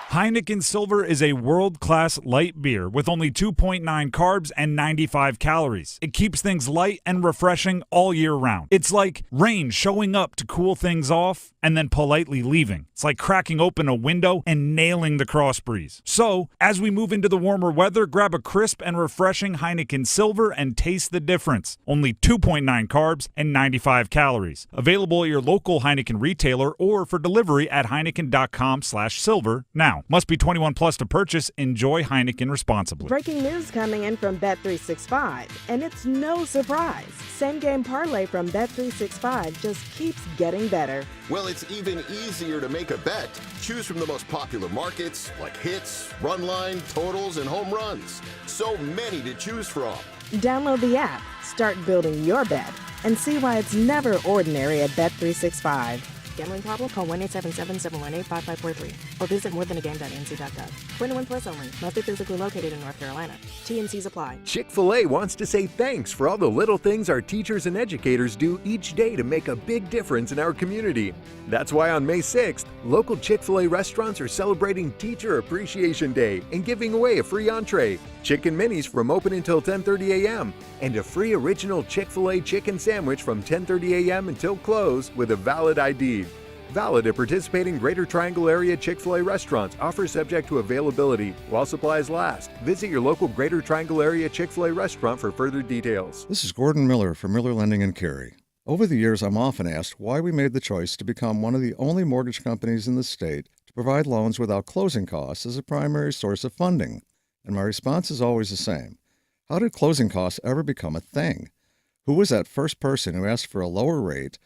Heineken Silver is a world-class light beer with only 2.9 carbs and 95 calories. It keeps things light and refreshing all year round. It's like rain showing up to cool things off and then politely leaving. It's like cracking open a window and nailing the cross breeze. So, as we move into the warmer weather, grab a crisp and refreshing Heineken Silver and taste the difference. Only 2.9 carbs and 95 calories. Available at your local Heineken retailer or for delivery at Heineken.com/silver now. Must be 21 plus to purchase. Enjoy Heineken responsibly. Breaking news coming in from Bet365, and it's no surprise. Same game parlay from Bet365 just keeps getting better. Well, it's even easier to make a bet. Choose from the most popular markets like hits, run line, totals, and home runs. So many to choose from. Download the app, start building your bet, and see why it's never ordinary at Bet365. Gambling problem? Call 1-877-718-5543 or visit morethanagame.nc.gov. 21 plus only. Must be physically located in North Carolina. T&Cs apply. Chick-fil-A wants to say thanks for all the little things our teachers and educators do each day to make a big difference in our community. That's why on May 6th, local Chick-fil-A restaurants are celebrating Teacher Appreciation Day and giving away a free entree, chicken minis from open until 10:30 a.m., and a free original Chick-fil-A chicken sandwich from 10:30 a.m. until close with a valid ID. Valid at participating Greater Triangle Area Chick-fil-A restaurants. Offer subject to availability while supplies last. Visit your local Greater Triangle Area Chick-fil-A restaurant for further details. This is Gordon Miller from Miller Lending in Cary. Over the years, I'm often asked why we made the choice to become one of the only mortgage companies in the state to provide loans without closing costs as a primary source of funding. And my response is always the same. How did closing costs ever become a thing? Who was that first person who asked for a lower rate,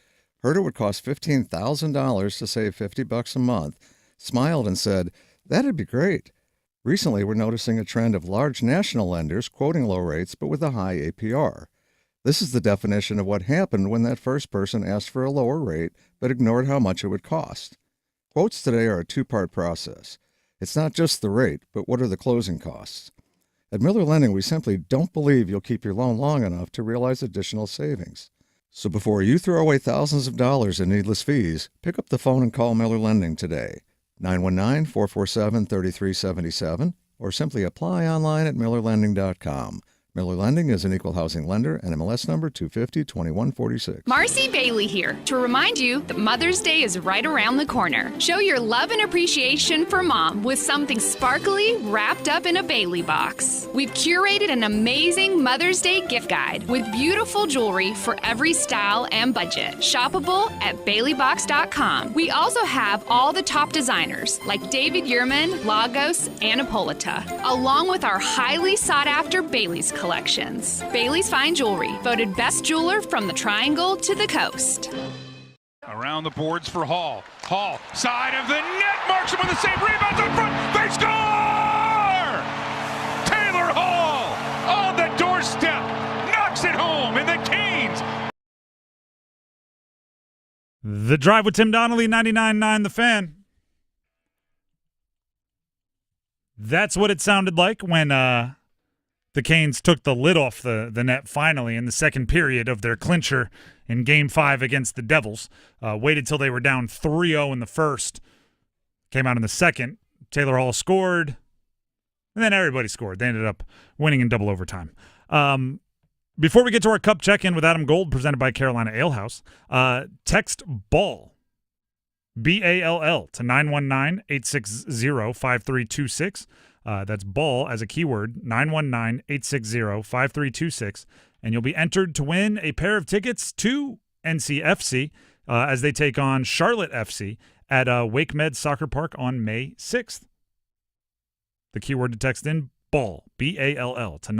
heard it would cost $15,000 to save $50 a month, smiled and said, "That'd be great"? Recently, we're noticing a trend of large national lenders quoting low rates but with a high APR. This is the definition of what happened when that first person asked for a lower rate but ignored how much it would cost. Quotes today are a two-part process. It's not just the rate, but what are the closing costs? At Miller Lending, we simply don't believe you'll keep your loan long enough to realize additional savings. So before you throw away thousands of dollars in needless fees, pick up the phone and call Miller Lending today, 919-447-3377, or simply apply online at millerlending.com. Miller Lending is an equal housing lender and MLS number 250-2146. Marcy Bailey here to remind you that Mother's Day is right around the corner. Show your love and appreciation for Mom with something sparkly wrapped up in a Bailey box. We've curated an amazing Mother's Day gift guide with beautiful jewelry for every style and budget. Shoppable at baileybox.com. We also have all the top designers like David Yurman, Lagos, and Hippolyta, along with our highly sought-after Bailey's collections. Bailey's Fine Jewelry, voted best jeweler from the Triangle to the coast. Around the boards for Hall. Hall, side of the net, marks him with the same rebounds on front. They score! Taylor Hall on the doorstep, knocks it home, and the Canes. The Drive with Tim Donnelly, 99.9 The Fan. That's what it sounded like when the Canes took the lid off the net finally in the second period of their clincher in Game 5 against the Devils. Waited till they were down 3-0 in the first. Came out in the second. Taylor Hall scored. And then everybody scored. They ended up winning in double overtime. Before we get to our Cup check-in with Adam Gold, presented by Carolina Ale House, text BALL, B-A-L-L, to 919-860-5326. That's BALL as a keyword, 919-860-5326. And you'll be entered to win a pair of tickets to NCFC as they take on Charlotte FC at Wake Med Soccer Park on May 6th. The keyword to text in, BALL, B-A-L-L, to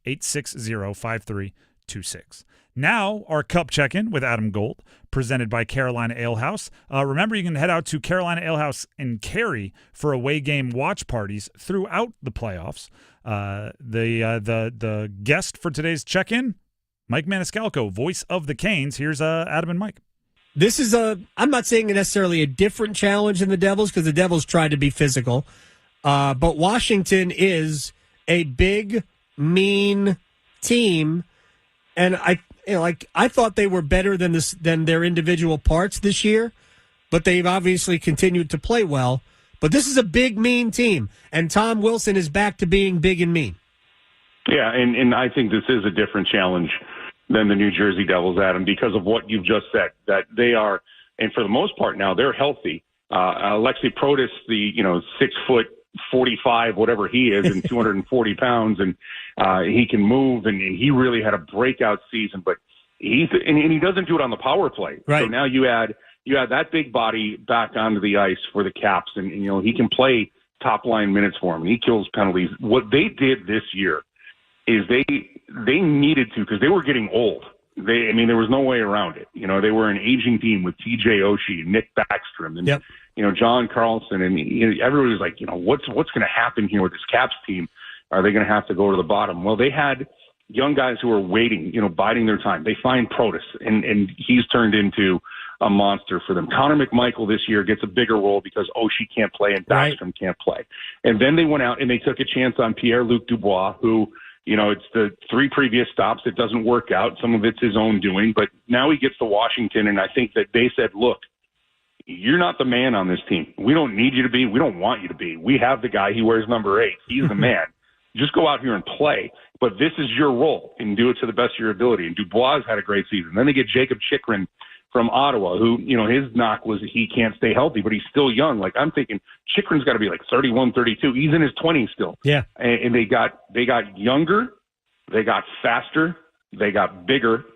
919-860-5326. Now, our Cup check-in with Adam Gold, presented by Carolina Ale House. Remember, you can head out to Carolina Ale House in Cary for away game watch parties throughout the playoffs. The guest for today's check-in, Mike Maniscalco, voice of the Canes. Here's Adam and Mike. This is I'm not saying necessarily a different challenge than the Devils, because the Devils tried to be physical. But Washington is a big, mean team, and I thought they were better than their individual parts this year, but they've obviously continued to play well. But this is a big, mean team, and Tom Wilson is back to being big and mean. Yeah, and I think this is a different challenge than the New Jersey Devils, Adam, because of what you've just said, that they are, and for the most part now, they're healthy. Alexei Protas, the 6'45", whatever he is, and 240 pounds, and he can move, and he really had a breakout season. But he doesn't do it on the power play. Right. So now you add that big body back onto the ice for the Caps, and he can play top line minutes for him, and he kills penalties. What they did this year is they needed to, because they were getting old. There was no way around it. They were an aging team with TJ Oshie, Nick Backstrom, and John Carlson, and everybody was like, what's going to happen here with this Caps team? Are they going to have to go to the bottom? Well, they had young guys who are waiting, biding their time. They find Protas, and he's turned into a monster for them. Connor McMichael this year gets a bigger role because Oshie can't play and Backstrom can't play. And then they went out and they took a chance on Pierre-Luc Dubois, who, it's the 3 previous stops. It doesn't work out. Some of it's his own doing, but now he gets to Washington, and I think that they said, look, you're not the man on this team. We don't need you to be. We don't want you to be. We have the guy. He wears number 8. He's the man. Just go out here and play. But this is your role, and do it to the best of your ability. And Dubois had a great season. Then they get Jacob Chikrin from Ottawa, who, his knock was he can't stay healthy, but he's still young. Like, I'm thinking Chikrin's got to be like 31, 32. He's in his 20s still. Yeah. And they got younger, they got faster, they got bigger,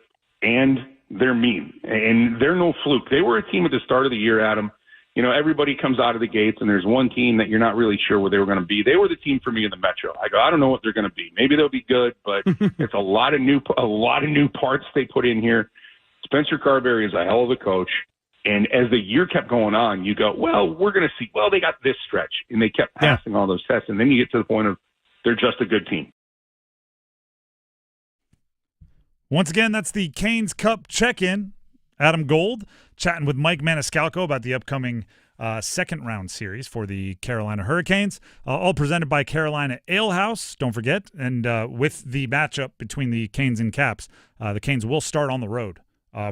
and they're mean. And they're no fluke. They were a team at the start of the year, Adam. Everybody comes out of the gates, and there's one team that you're not really sure where they were going to be. They were the team for me in the Metro. I go, I don't know what they're going to be. Maybe they'll be good, but it's a lot of new parts they put in here. Spencer Carberry is a hell of a coach. And as the year kept going on, you go, well, we're going to see. Well, they got this stretch, and they kept passing all those tests. And then you get to the point of they're just a good team. Once again, that's the Canes Cup check-in. Adam Gold chatting with Mike Maniscalco about the upcoming second-round series for the Carolina Hurricanes, all presented by Carolina Ale House, don't forget. And with the matchup between the Canes and Caps, the Canes will start on the road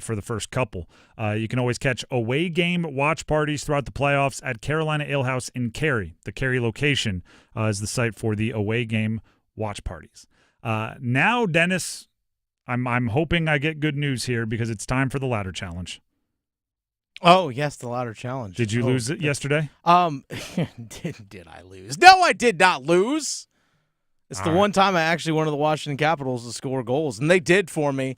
for the first couple. You can always catch away game watch parties throughout the playoffs at Carolina Ale House in Cary. The Cary location is the site for the away game watch parties. Now, Dennis, I'm hoping I get good news here because it's time for the ladder challenge. Oh, yes, the ladder challenge. Did you lose it yesterday? Did I lose? No, I did not lose. It's the one time I actually wanted the Washington Capitals to score goals, and they did for me.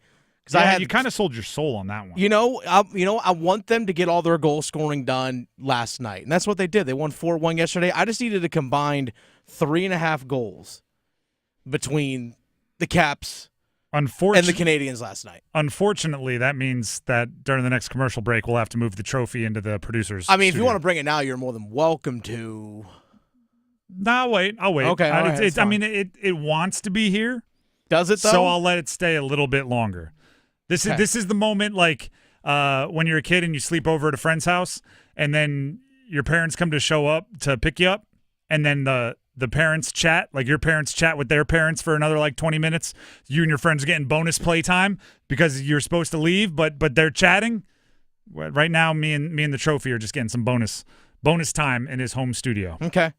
You kind of sold your soul on that one. I want them to get all their goal scoring done last night, and that's what they did. They won 4-1 yesterday. I just needed a combined 3.5 goals between the Caps and the Canadians last night. Unfortunately, that means that during the next commercial break, we'll have to move the trophy into the producers' if studio. you want to bring it now, you're more than welcome to. No, I'll wait. Okay, all right, it wants to be here. Does it, though? So I'll let it stay a little bit longer. This is the moment, like when you're a kid and you sleep over at a friend's house, and then your parents come to show up to pick you up, and then the parents chat, like your parents chat with their parents for another like 20 minutes. You and your friends are getting bonus play time because you're supposed to leave, but they're chatting. Right now, me and the trophy are just getting some bonus time in his home studio. Okay.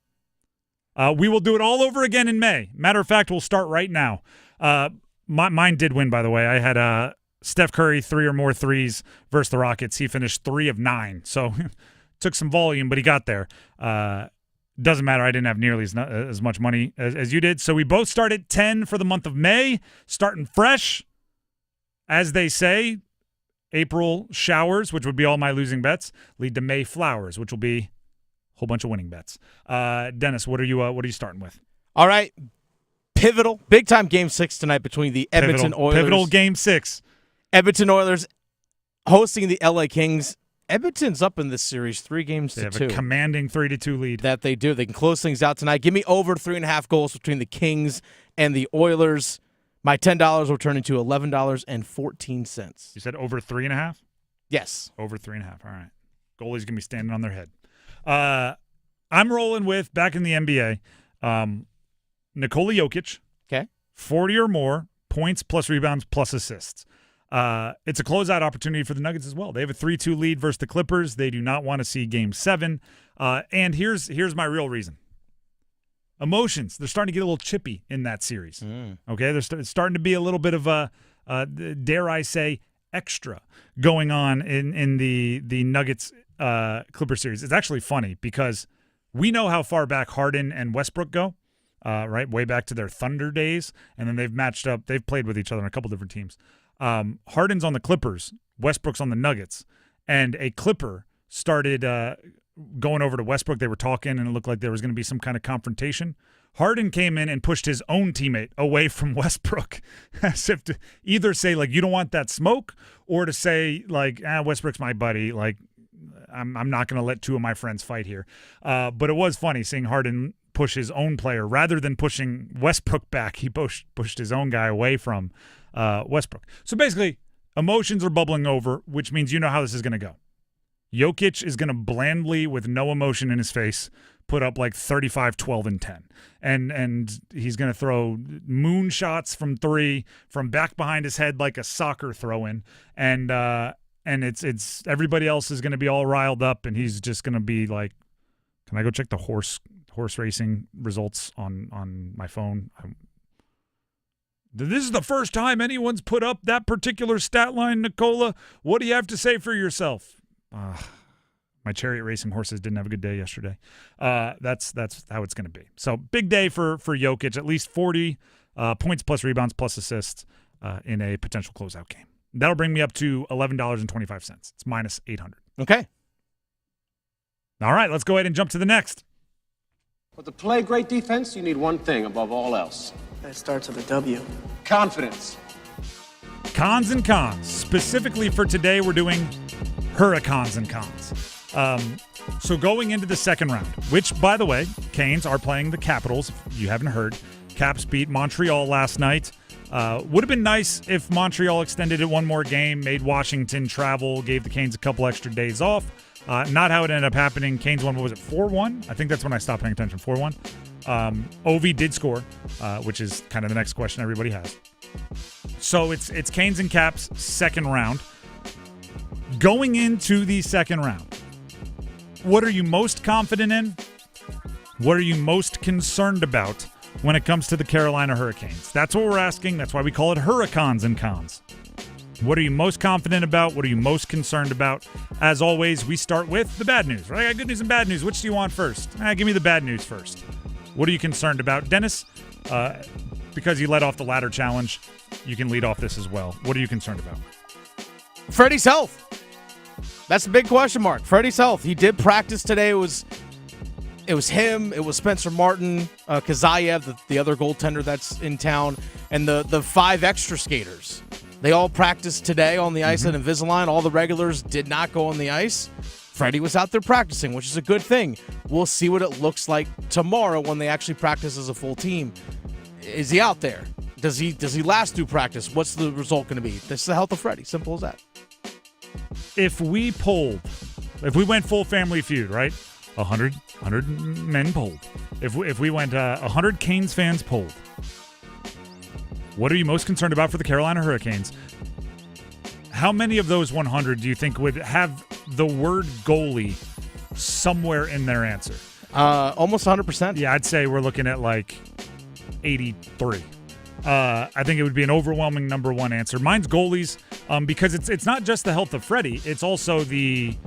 We will do it all over again in May. Matter of fact, we'll start right now. Mine did win, by the way. I had Steph Curry 3 or more threes versus the Rockets. He finished 3 of 9, so took some volume, but he got there. Doesn't matter. I didn't have nearly as much money as you did. So we both start at 10 for the month of May, starting fresh. As they say, April showers, which would be all my losing bets, lead to May flowers, which will be a whole bunch of winning bets. Dennis, what are you starting with? All right. Pivotal, big-time Game 6 tonight between the Edmonton Oilers. Pivotal Game 6. Edmonton Oilers hosting the LA Kings. Edmonton's up in this series 3-2. They have a commanding 3-2 lead. That they do. They can close things out tonight. Give me over 3.5 goals between the Kings and the Oilers. My $10 will turn into $11.14. You said over 3.5? Yes. Over 3.5. All right. Goalie's going to be standing on their head. I'm rolling with, back in the NBA, Nikola Jokic. Okay. 40 or more points plus rebounds plus assists. It's a closeout opportunity for the Nuggets as well. They have a 3-2 lead versus the Clippers. They do not want to see Game 7. And here's my real reason. Emotions. They're starting to get a little chippy in that series. Okay, there's starting to be a little bit of a, dare I say, extra going on in the Nuggets Clippers series. It's actually funny because we know how far back Harden and Westbrook go. Right, way back to their Thunder days, and then they've matched up. They've played with each other on a couple different teams. Harden's on the Clippers, Westbrook's on the Nuggets, and a Clipper started going over to Westbrook. They were talking, and it looked like there was going to be some kind of confrontation. Harden came in and pushed his own teammate away from Westbrook, as if to either say, like, you don't want that smoke, or to say, like, Westbrook's my buddy, like, I'm not going to let two of my friends fight here. But it was funny seeing Harden push his own player rather than pushing Westbrook back. He pushed his own guy away from Westbrook. So basically, emotions are bubbling over, which means you know how this is going to go. Jokic is going to blandly, with no emotion in his face, put up like 35, 12, and 10. And he's going to throw moon shots from 3 from back behind his head like a soccer throw-in. And it's everybody else is going to be all riled up, and he's just going to be like, can I go check the horse racing results on my phone? This is the first time anyone's put up that particular stat line, Nikola. What do you have to say for yourself? My chariot racing horses didn't have a good day yesterday. That's how it's going to be. So big day for Jokic, at least 40 points plus rebounds plus assists in a potential closeout game. That'll bring me up to $11.25. It's minus 800. Okay. All right, let's go ahead and jump to the next. But to play great defense, you need one thing above all else. That starts with a W. Confidence. Cons and Cons. Specifically for today, we're doing Hurri-Cons Cons. So going into the second round, which, by the way, Canes are playing the Capitals. If you haven't heard, Caps beat Montreal last night. Would have been nice if Montreal extended it one more game, made Washington travel, gave the Canes a couple extra days off. Not how it ended up happening. Canes won, what was it, 4-1? I think that's when I stopped paying attention, 4-1. Ovi did score, which is kind of the next question everybody has. So it's Canes and Caps second round. Going into the second round, what are you most confident in? What are you most concerned about when it comes to the Carolina Hurricanes? That's what we're asking. That's why we call it Hurri-Cons Cons. What are you most confident about? What are you most concerned about? As always, we start with the bad news. Right? I got good news and bad news. Which do you want first? Give me the bad news first. What are you concerned about? Dennis, because you led off the ladder challenge, you can lead off this as well. What are you concerned about? Freddie's health. That's a big question mark. Freddie's health. He did practice today. It was him. It was Spencer Martin, Kazayev, the other goaltender that's in town, and the 5 extra skaters. They all practiced today on the ice at Invisalign. All the regulars did not go on the ice. Freddie was out there practicing, which is a good thing. We'll see what it looks like tomorrow when they actually practice as a full team. Is he out there? Does he last through practice? What's the result going to be? This is the health of Freddie. Simple as that. If we went full Family Feud, right? 100, 100 men polled. If we went 100 Canes fans polled, what are you most concerned about for the Carolina Hurricanes? How many of those 100 do you think would have the word goalie somewhere in their answer? Almost 100%. Yeah, I'd say we're looking at like 83. I think it would be an overwhelming number one answer. Mine's goalies, because it's not just the health of Freddie. It's also the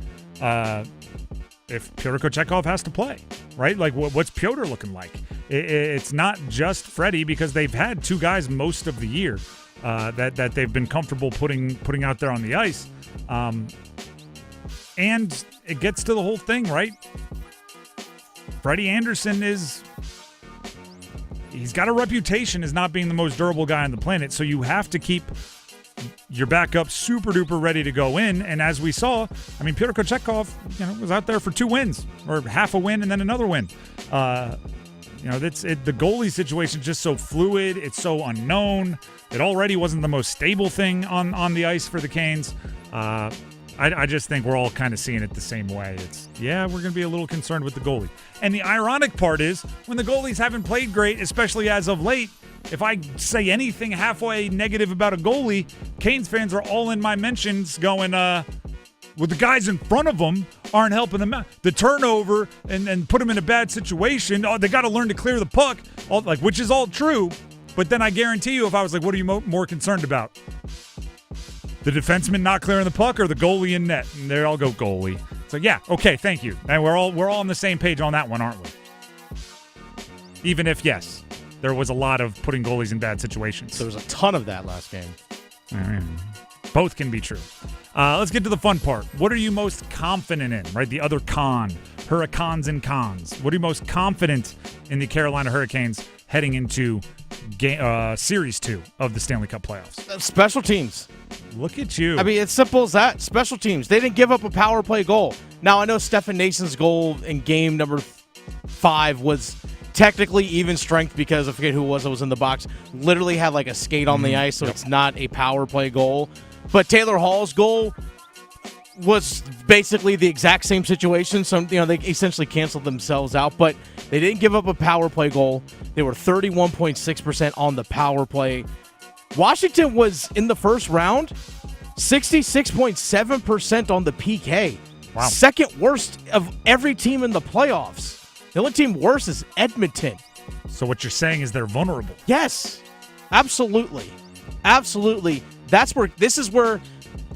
if Pyotr Kochetkov has to play, right? Like, what's Pyotr looking like? It's not just Freddie, because they've had two guys most of the year that they've been comfortable putting out there on the ice. And it gets to the whole thing, right? Freddie Anderson he's got a reputation as not being the most durable guy on the planet, so you have to keep your backup super duper ready to go in. And as we saw, I mean, Pyotr Kochetkov, was out there for 2 wins, or half a win and then another win. The goalie situation is just so fluid. It's so unknown. It already wasn't the most stable thing on the ice for the Canes. I just think we're all kind of seeing it the same way. We're going to be a little concerned with the goalie. And the ironic part is, when the goalies haven't played great, especially as of late, if I say anything halfway negative about a goalie, Canes fans are all in my mentions going, well, the guys in front of them aren't helping them out. The turnover and put them in a bad situation. Oh, they got to learn to clear the puck, which is all true. But then I guarantee you, if I was like, what are you more concerned about? The defenseman not clearing the puck or the goalie in net? And there I'll go goalie. So yeah, okay, thank you. And we're all on the same page on that one, aren't we? Even if, yes, there was a lot of putting goalies in bad situations. There was a ton of that last game. Both can be true. Let's get to the fun part. What are you most confident in, right? The other con, Hurri-Cons Cons. What are you most confident in the Carolina Hurricanes heading into Series 2 of the Stanley Cup playoffs? Special teams. Look at you. I mean, it's simple as that. Special teams. They didn't give up a power play goal. Now, I know Stefan Nason's goal in game number 5 was technically even strength, because I forget who it was that was in the box. Literally had like a skate on the ice, so it's not a power play goal. But Taylor Hall's goal was basically the exact same situation. So, they essentially canceled themselves out, but they didn't give up a power play goal. They were 31.6% on the power play. Washington was, in the first round, 66.7% on the PK. Wow. Second worst of every team in the playoffs. The only team worse is Edmonton. So what you're saying is they're vulnerable? Yes, absolutely. Absolutely. This is where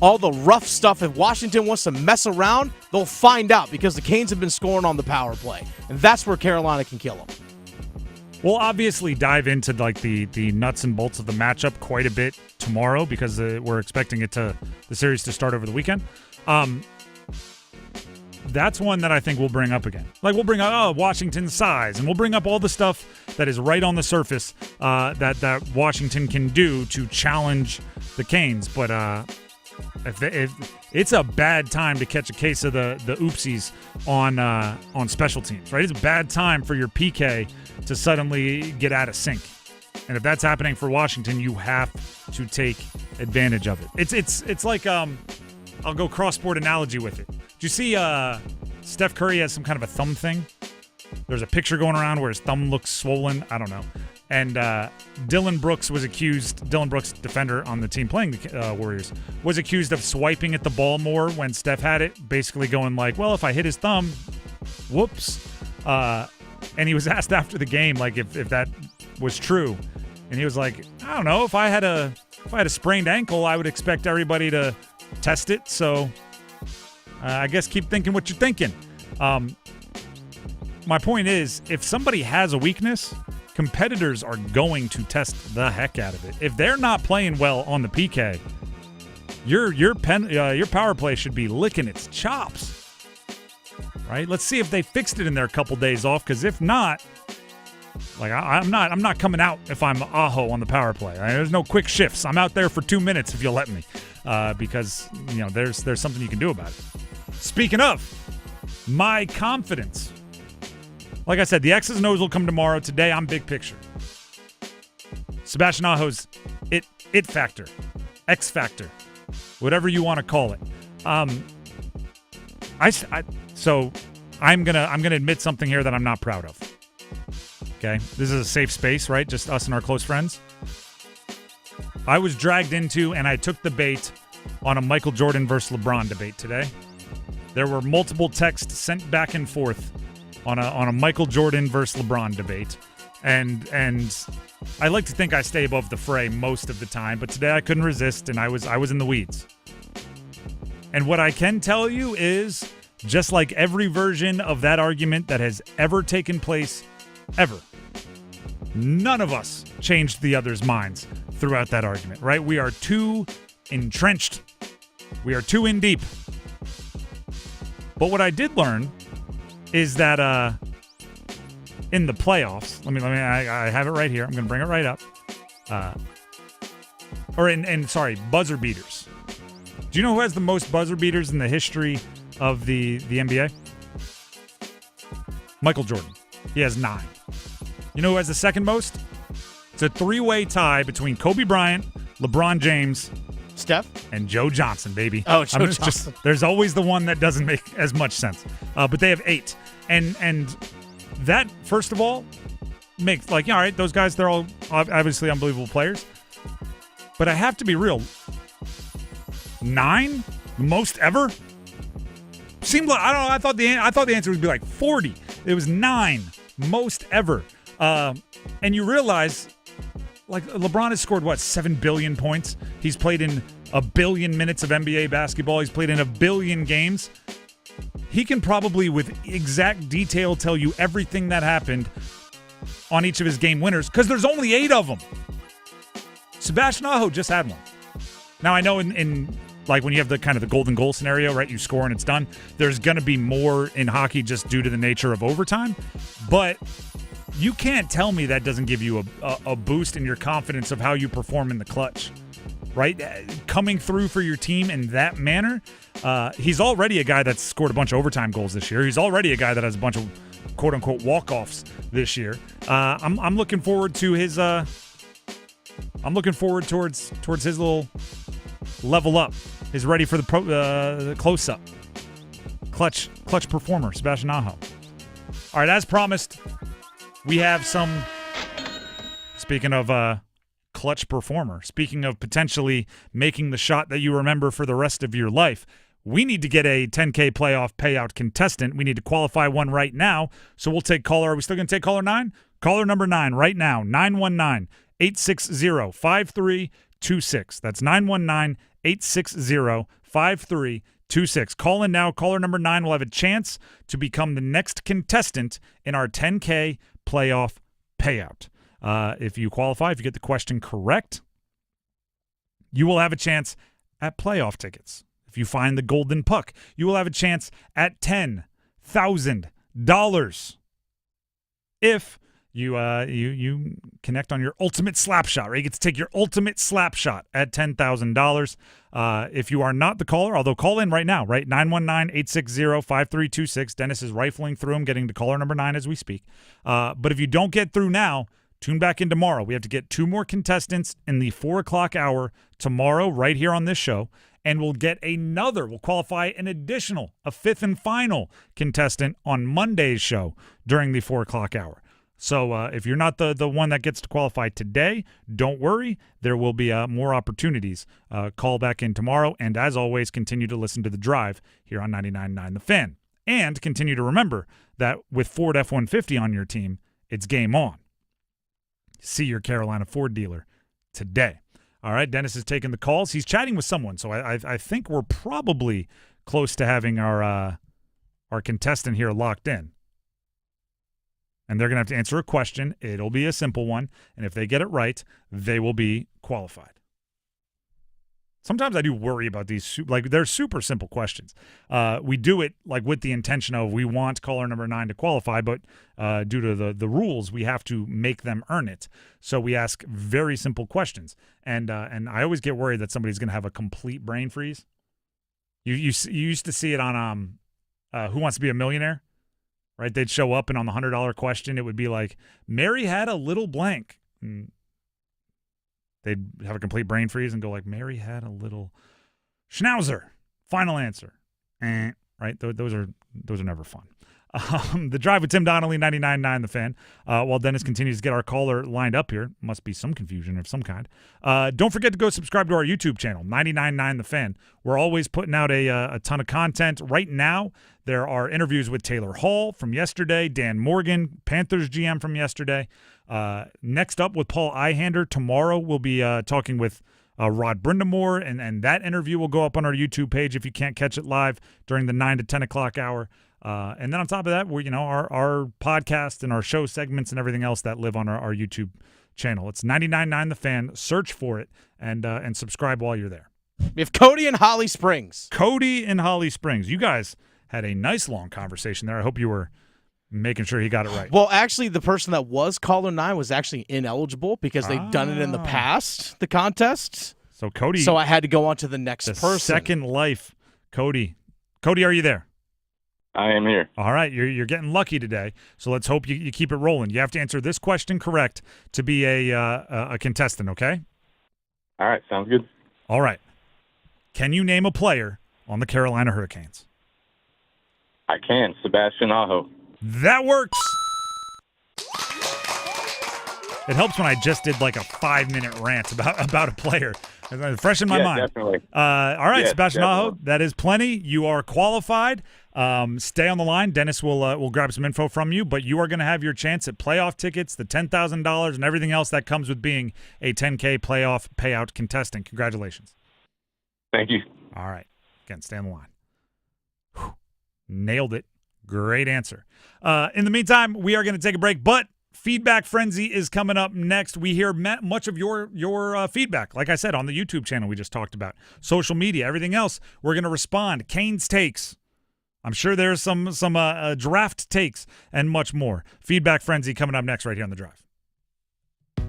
all the rough stuff, if Washington wants to mess around, they'll find out, because the Canes have been scoring on the power play. And that's where Carolina can kill them. We'll obviously dive into the nuts and bolts of the matchup quite a bit tomorrow, because we're expecting the series to start over the weekend. That's one that I think we'll bring up again. Like, we'll bring up Washington's size, and we'll bring up all the stuff that is right on the surface that Washington can do to challenge the Canes. But if it's a bad time to catch a case of the oopsies on special teams, right? It's a bad time for your PK to suddenly get out of sync. And if that's happening for Washington, you have to take advantage of it. It's like I'll go cross-sport analogy with it. Do you see Steph Curry has some kind of a thumb thing? There's a picture going around where his thumb looks swollen. I don't know. And Dylan Brooks, defender on the team playing the Warriors, was accused of swiping at the ball more when Steph had it, basically going like, well, if I hit his thumb, whoops. And he was asked after the game, like, if that was true. And he was like, I don't know, if I had a sprained ankle, I would expect everybody to test it. So I guess keep thinking what you're thinking. My point is, if somebody has a weakness, competitors are going to test the heck out of it. If they're not playing well on the PK, your power play should be licking its chops. Right? Let's see if they fixed it in their couple days off, because if not, like, I'm not coming out if I'm Aho on the power play. There's no quick shifts. I'm out there for 2 minutes if you'll let me, because there's something you can do about it. Speaking of my confidence, like I said, the X's and O's will come tomorrow. Today, I'm big picture. Sebastian Aho's it factor, X factor, whatever you want to call it. So I'm gonna admit something here that I'm not proud of. Okay, this is a safe space, right? Just us and our close friends. I was dragged into and I took the bait on a Michael Jordan versus LeBron debate today. There were multiple texts sent back and forth on a Michael Jordan versus LeBron debate, and I like to think I stay above the fray most of the time, but today I couldn't resist and I was in the weeds. And what I can tell you is, just like every version of that argument that has ever taken place, ever, none of us changed the other's minds throughout that argument, right? We are too entrenched. We are too in deep. But what I did learn is that in the playoffs, I have it right here. I'm going to bring it right up. Buzzer beaters. Do you know who has the most buzzer beaters in the history of the NBA? Michael Jordan. He has 9. You know who has the second most? It's a 3-way tie between Kobe Bryant, LeBron James, Steph, and Joe Johnson, baby. Oh, Joe Johnson. There's always the one that doesn't make as much sense. But they have 8. And that, first of all, makes, all right, those guys, they're all obviously unbelievable players. But I have to be real. 9? Most ever? Seemed like, I don't know, I thought the answer would be like 40. It was 9. Most ever. And you realize, LeBron has scored, 7 billion points? He's played in 1 billion minutes of NBA basketball. He's played in 1 billion games. He can probably, with exact detail, tell you everything that happened on each of his game winners, because there's only 8 of them. Sebastian Aho just had one. Now, I know in when you have the kind of the golden goal scenario, right? You score and it's done. There's going to be more in hockey just due to the nature of overtime. But you can't tell me that doesn't give you a boost in your confidence of how you perform in the clutch, right? Coming through for your team in that manner. He's already a guy that's scored a bunch of overtime goals this year. He's already a guy that has a bunch of quote-unquote walk-offs this year. I'm looking forward to his I'm looking forward towards his little level up. He's ready for the close-up. Clutch performer, Sebastian Aho. All right, as promised, we have some, speaking of clutch performer, speaking of potentially making the shot that you remember for the rest of your life, we need to get a 10K playoff payout contestant. We need to qualify one right now. So we'll take caller. Are we still going to take caller 9? Caller number 9 right now, 919-860-5326. That's 919-860-5326. Call in now. Caller number 9 will have a chance to become the next contestant in our 10K playoff payout. If you qualify, if you get the question correct, you will have a chance at playoff tickets. If you find the golden puck, you will have a chance at $10,000. If you connect on your ultimate slap shot, right? You get to take your ultimate slap shot at $10,000. If you are not the caller, although call in right now, right? 919-860-5326. Dennis is rifling through them, getting to caller number 9 as we speak. But if you don't get through now, tune back in tomorrow. We have to get 2 more contestants in the 4 o'clock hour tomorrow right here on this show. And we'll qualify an additional, a 5th and final contestant on Monday's show during the 4 o'clock hour. So if you're not the one that gets to qualify today, don't worry. There will be more opportunities. Call back in tomorrow. And as always, continue to listen to The Drive here on 99.9 The Fan. And continue to remember that with Ford F-150 on your team, it's game on. See your Carolina Ford dealer today. All right, Dennis is taking the calls. He's chatting with someone, so I think we're probably close to having our contestant here locked in. And they're going to have to answer a question. It'll be a simple one, and if they get it right, they will be qualified. Sometimes I do worry about these, they're super simple questions. We do it with the intention of we want caller number 9 to qualify, but due to the rules, we have to make them earn it. So we ask very simple questions, and I always get worried that somebody's going to have a complete brain freeze. You used to see it on Who Wants to Be a Millionaire, right? They'd show up, and on the $100 question, it would be like, Mary had a little blank. And they'd have a complete brain freeze and go like, Mary had a little schnauzer. Final answer. Right? Those are never fun. The Drive with Tim Donnelly, 99.9 The Fan. While Dennis continues to get our caller lined up here. Must be some confusion of some kind. Don't forget to go subscribe to our YouTube channel, 99.9 The Fan. We're always putting out a ton of content. Right now, there are interviews with Taylor Hall from yesterday, Dan Morgan, Panthers GM from yesterday. Next up with Paul Ihander. Tomorrow we'll be talking with Rod Brindamore, and that interview will go up on our YouTube page if you can't catch it live during the 9 to 10 o'clock hour. And then on top of that, we our podcast and our show segments and everything else that live on our YouTube channel. It's 99.9 The Fan. Search for it and subscribe while you're there. We have Cody in Holly Springs. Cody in Holly Springs. You guys had a nice long conversation there. I hope you were making sure he got it right. Well, actually, the person that was caller 9 was actually ineligible because they'd done it in the past, the contest. So Cody. So I had to go on to the next person. Second life, Cody. Cody, are you there? I am here. All right, you're getting lucky today, so let's hope you keep it rolling. You have to answer this question correct to be a contestant, okay? All right, sounds good. All right. Can you name a player on the Carolina Hurricanes? I can. Sebastian Aho. That works. It helps when I just did like a 5-minute rant about a player. Fresh in my mind. Definitely. All right, Yes, Sebastian definitely. Aho, that is plenty. You are qualified. Stay on the line. Dennis will grab some info from you, but you are going to have your chance at playoff tickets, the $10,000, and everything else that comes with being a 10K playoff payout contestant. Congratulations. Thank you. All right. Again, stay on the line. Whew. Nailed it. Great answer. In the meantime, we are going to take a break, but Feedback Frenzy is coming up next. We hear much of your feedback, like I said, on the YouTube channel we just talked about, social media, everything else. We're going to respond. Canes takes. I'm sure there's some draft takes and much more. Feedback Frenzy coming up next right here on The Drive.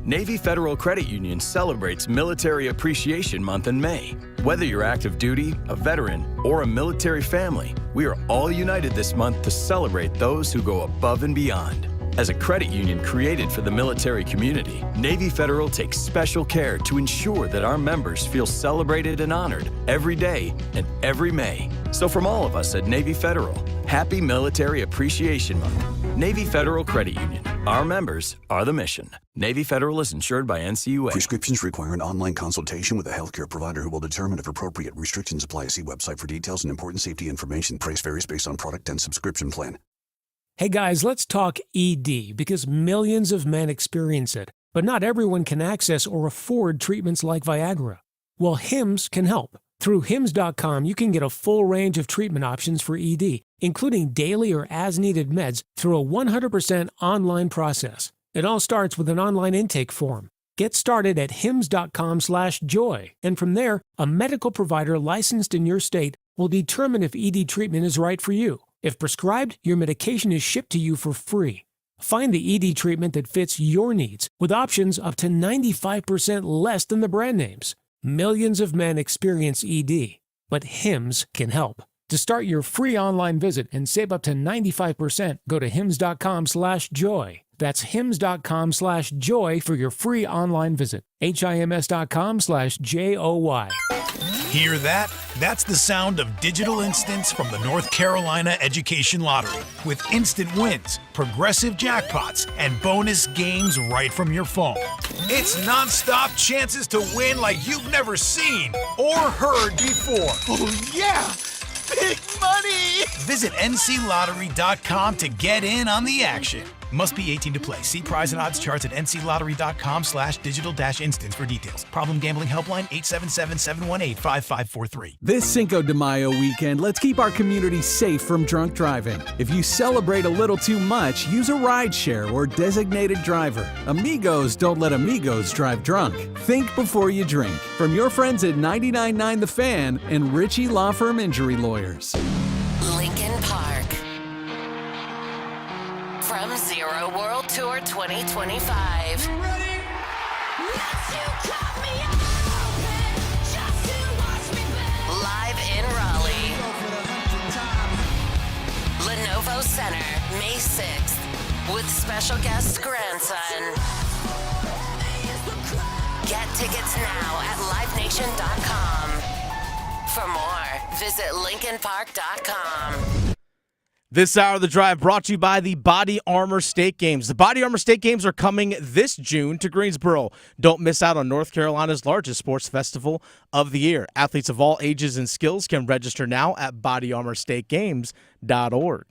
Navy Federal Credit Union celebrates Military Appreciation Month in May. Whether you're active duty, a veteran, or a military family, we are all united this month to celebrate those who go above and beyond. As a credit union created for the military community, Navy Federal takes special care to ensure that our members feel celebrated and honored every day and every May. So from all of us at Navy Federal, happy Military Appreciation Month. Navy Federal Credit Union. Our members are the mission. Navy Federal is insured by NCUA. Prescriptions require an online consultation with a healthcare provider who will determine if appropriate. Restrictions apply. See website for details and important safety information. Price varies based on product and subscription plan. Hey guys, let's talk ED because millions of men experience it, but not everyone can access or afford treatments like Viagra. Well, Hims can help. Through Hims.com, you can get a full range of treatment options for ED, including daily or as-needed meds through a 100% online process. It all starts with an online intake form. Get started at Hims.com/joy, and from there, a medical provider licensed in your state will determine if ED treatment is right for you. If prescribed, your medication is shipped to you for free. Find the ED treatment that fits your needs with options up to 95% less than the brand names. Millions of men experience ED, but Hims can help. To start your free online visit and save up to 95%, go to Hims.com/joy. That's Hims.com/joy for your free online visit. HIMS.com/JOY. Hear that? That's the sound of digital instants from the North Carolina Education Lottery. With instant wins, progressive jackpots, and bonus games right from your phone. It's nonstop chances to win like you've never seen or heard before. Oh, yeah! Big money! Visit nclottery.com to get in on the action. Must be 18 to play. See prize and odds charts at nclottery.com/digital-instants for details. Problem gambling helpline 877-718-5543. This Cinco de Mayo weekend, let's keep our community safe from drunk driving. If you celebrate a little too much, use a rideshare or designated driver. Amigos don't let amigos drive drunk. Think before you drink. From your friends at 99.9 The Fan and Ritchie Law Firm Injury Lawyers. Lincoln Park. From Zero World Tour 2025. Live in Raleigh. Lenovo Center, May 6th. With special guest grandson. Get tickets now at livenation.com. For more, visit lincolnpark.com. This hour of the drive brought to you by the Body Armor State Games. The Body Armor State Games are coming this June to Greensboro. Don't miss out on North Carolina's largest sports festival of the year. Athletes of all ages and skills can register now at bodyarmorstategames.org.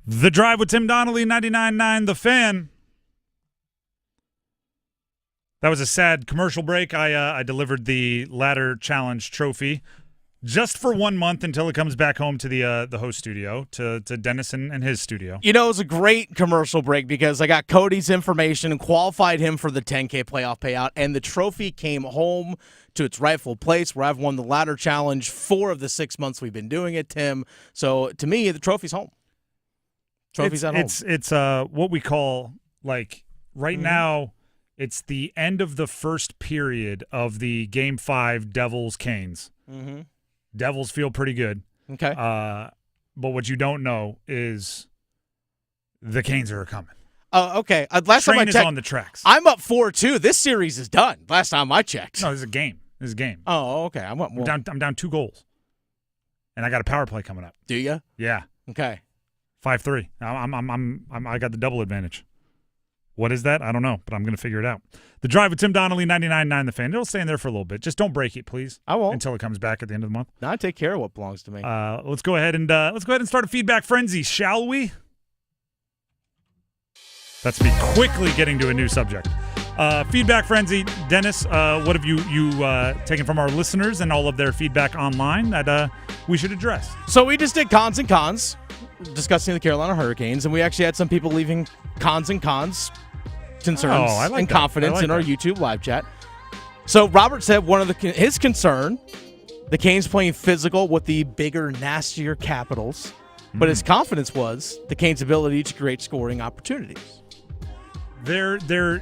The Drive with Tim Donnelly, 99.9 The Fan. That was a sad commercial break. I delivered the Ladder Challenge trophy just for 1 month until it comes back home to the host studio, to Dennis and his studio. You know, it was a great commercial break because I got Cody's information and qualified him for the 10K playoff payout, and the trophy came home to its rightful place where I've won the Ladder Challenge 4 of the 6 months we've been doing it, Tim. So to me, the trophy's home. Trophy's at home. It's what we call, like, right now, it's the end of the first period of the Game 5 Devils-Canes. Mm-hmm. Devils feel pretty good. Okay. But what you don't know is the Canes are coming. Oh, okay. Last time I Train is checked, on the tracks. I'm up 4-2. This series is done. Last time I checked. No, this is a game. This is a game. Oh, okay. I'm down 2 goals. And I got a power play coming up. Do you? Yeah. Okay. 5-3. I got the double advantage. What is that? I don't know, but I'm going to figure it out. The Drive with Tim Donnelly, 99.9 The Fan. It'll stay in there for a little bit. Just don't break it, please. I won't. Until it comes back at the end of the month. No, I take care of what belongs to me. Let's go ahead and start a feedback frenzy, shall we? That's me quickly getting to a new subject. Feedback frenzy. Dennis, what have you taken from our listeners and all of their feedback online that we should address? So we just did cons and cons, discussing the Carolina Hurricanes, and we actually had some people leaving cons and cons concerns and confidence in our YouTube live chat. So Robert said his concern, the Canes playing physical with the bigger, nastier Capitals, but his confidence was the Canes' ability to create scoring opportunities. There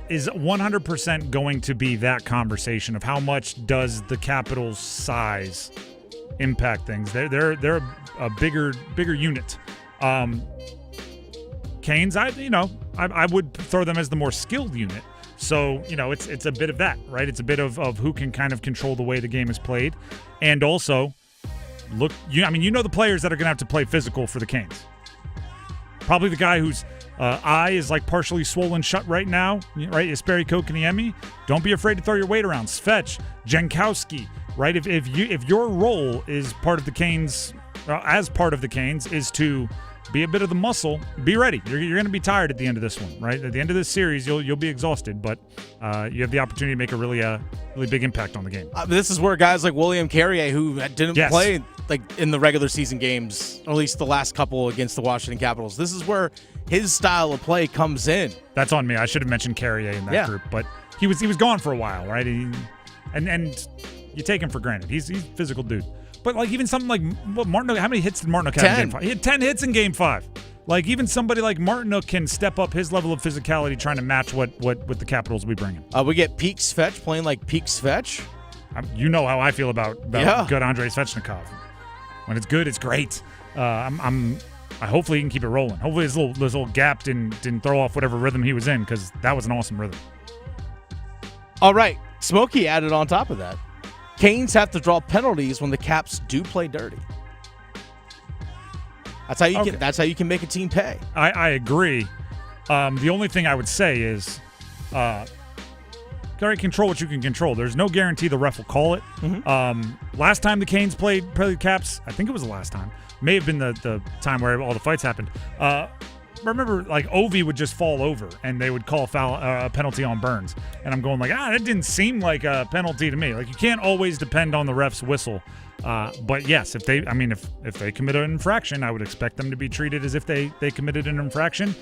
is 100% going to be that conversation of how much does the Capitals' size impact things. They're a bigger unit. Canes, I would throw them as the more skilled unit. So, it's a bit of that, right? It's a bit of who can kind of control the way the game is played. And also, the players that are going to have to play physical for the Canes. Probably the guy whose eye is like partially swollen shut right now, right? Jesperi Kotkaniemi. Don't be afraid to throw your weight around. Svech, Jankowski, right? If your role is part of the Canes, as part of the Canes, is to be a bit of the muscle, be ready. You're going to be tired at the end of this one, right? At the end of this series, you'll be exhausted, but you have the opportunity to make a really big impact on the game. This is where guys like William Carrier, who didn't play like in the regular season games, or at least the last couple against the Washington Capitals, this is where his style of play comes in. That's on me. I should have mentioned Carrier in that group, but he was gone for a while, right? And you take him for granted. He's a physical dude. But like even something like Martinook, how many hits did Martinook have in Game 5? He had 10 hits in Game 5. Like even somebody like Martinook can step up his level of physicality trying to match what the Capitals we bring him. We get Peak Svech playing like Peak Svech. You know how I feel about good Andrei Svechnikov. When it's good, it's great. Hopefully he can keep it rolling. Hopefully this little gap didn't throw off whatever rhythm he was in, because that was an awesome rhythm. All right, Smokey added on top of that. Canes have to draw penalties when the Caps do play dirty. That's how you can make a team pay. I agree. The only thing I would say is, gotta control what you can control. There's no guarantee the ref will call it. Mm-hmm. Last time the Canes played the Caps, I think it was the last time. May have been the time where all the fights happened. Remember, like Ovi would just fall over and they would call a penalty on Burns, and I'm going like, that didn't seem like a penalty to me. Like you can't always depend on the ref's whistle. But yes, if they commit an infraction, I would expect them to be treated as if they committed an infraction.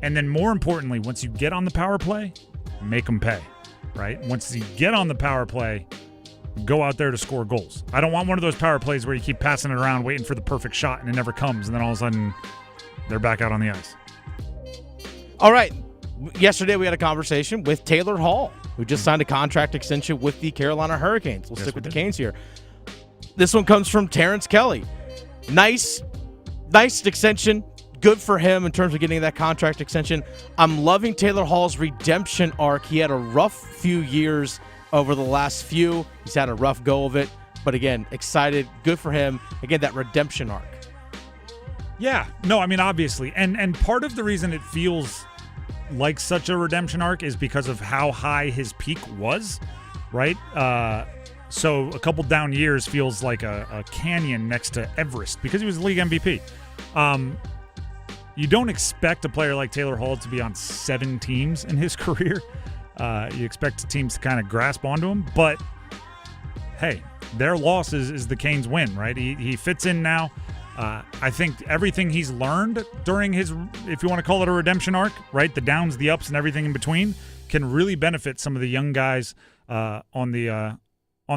And then more importantly, once you get on the power play, make them pay. Right? Once you get on the power play, go out there to score goals. I don't want one of those power plays where you keep passing it around, waiting for the perfect shot, and it never comes, and then all of a sudden they're back out on the ice. All right. Yesterday we had a conversation with Taylor Hall, who just signed a contract extension with the Carolina Hurricanes. We'll stick with the Canes here. This one comes from Terrence Kelly. Nice extension. Good for him in terms of getting that contract extension. I'm loving Taylor Hall's redemption arc. He had a rough few years over the last few. He's had a rough go of it. But again, excited. Good for him. Again, that redemption arc. Yeah. No, I mean, obviously. And part of the reason it feels like such a redemption arc is because of how high his peak was, right? So a couple down years feels like a canyon next to Everest because he was the league MVP. You don't expect a player like Taylor Hall to be on 7 teams in his career. You expect teams to kind of grasp onto him. But, hey, their loss is the Canes' win, right? He fits in now. I think everything he's learned during his, if you want to call it a redemption arc, right, the downs, the ups, and everything in between, can really benefit some of the young guys on the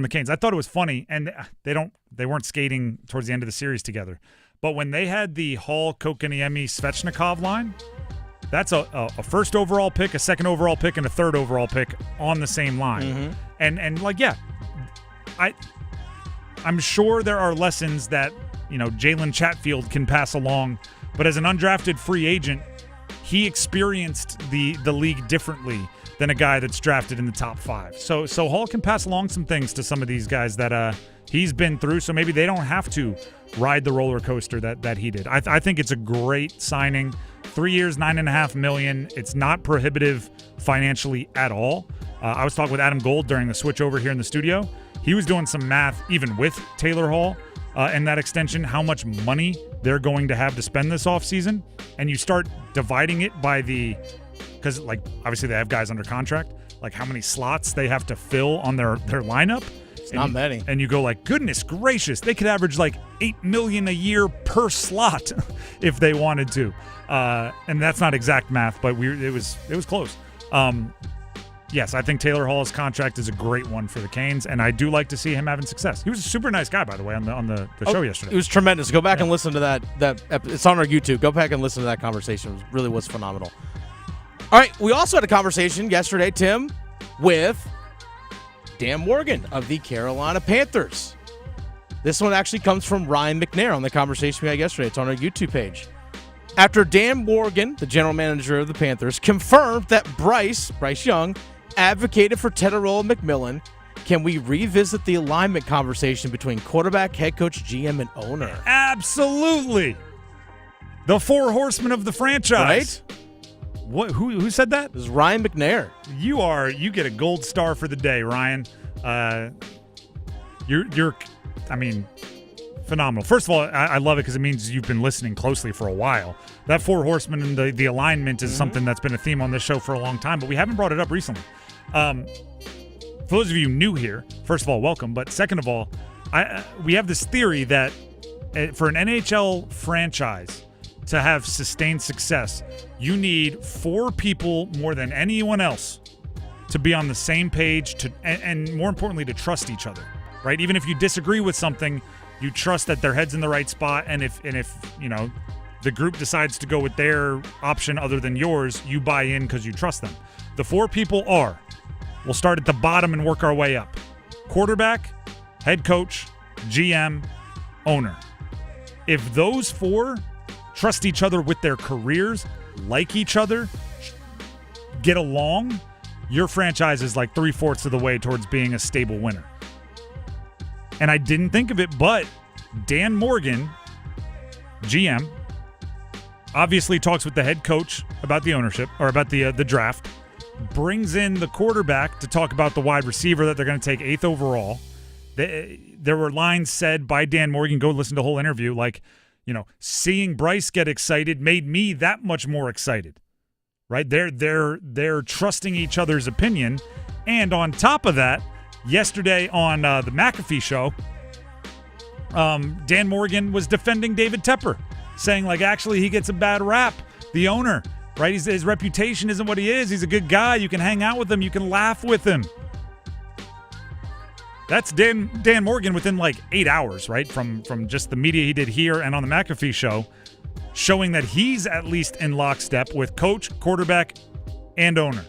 Canes. I thought it was funny, and they weren't skating towards the end of the series together. But when they had the Hall, Kokaniemi, Svechnikov line, that's a first overall pick, a second overall pick, and a third overall pick on the same line. Mm-hmm. And like, yeah, I'm sure there are lessons that, Jalen Chatfield can pass along, but as an undrafted free agent, he experienced the league differently than a guy that's drafted in the top 5. So Hall can pass along some things to some of these guys that he's been through, so maybe they don't have to ride the roller coaster that he did. I think it's a great signing. 3 years, $9.5 million. It's not prohibitive financially at all. I was talking with Adam Gold during the switch over here in the studio. He was doing some math, even with Taylor Hall and that extension, how much money they're going to have to spend this offseason. And you start dividing it by because obviously they have guys under contract, like how many slots they have to fill on their lineup. It's not many. And you go like, goodness gracious, they could average like $8 million a year per slot if they wanted to. And that's not exact math, but it was close. Yes, I think Taylor Hall's contract is a great one for the Canes, and I do like to see him having success. He was a super nice guy, by the way, on the show yesterday. It was tremendous. Go back and listen to that. It's on our YouTube. Go back and listen to that conversation. It really was phenomenal. All right, we also had a conversation yesterday, Tim, with Dan Morgan of the Carolina Panthers. This one actually comes from Ryan McNair on the conversation we had yesterday. It's on our YouTube page. After Dan Morgan, the general manager of the Panthers, confirmed that Bryce Young, advocated for Teterola McMillan, can we revisit the alignment conversation between quarterback, head coach, GM, and owner? Absolutely. The 4 horsemen of the franchise. Right? What? Who said that? This is Ryan McNair. You get a gold star for the day, Ryan. You're phenomenal. First of all, I love it because it means you've been listening closely for a while. That 4 horsemen and the alignment is something that's been a theme on this show for a long time, but we haven't brought it up recently. For those of you new here, first of all, welcome. But second of all, we have this theory that for an NHL franchise to have sustained success, you need 4 people more than anyone else to be on the same page and more importantly, to trust each other, right? Even if you disagree with something, you trust that their head's in the right spot, and if the group decides to go with their option other than yours, you buy in because you trust them. The 4 people we'll start at the bottom and work our way up. Quarterback, head coach, GM, owner. If those 4 trust each other with their careers, like each other, get along, your franchise is like 3/4 of the way towards being a stable winner. And I didn't think of it, but Dan Morgan, GM, obviously talks with the head coach about the ownership or about the draft, brings in the quarterback to talk about the wide receiver that they're going to take 8th overall. There were lines said by Dan Morgan, go listen to the whole interview, like, seeing Bryce get excited made me that much more excited, right? They're trusting each other's opinion. And on top of that, yesterday on the McAfee show, Dan Morgan was defending David Tepper, saying, actually he gets a bad rap, the owner, right? His reputation isn't what he is. He's a good guy. You can hang out with him. You can laugh with him. That's Dan Morgan within 8 hours, right? From just the media he did here and on the McAfee show, showing that he's at least in lockstep with coach, quarterback, and owner.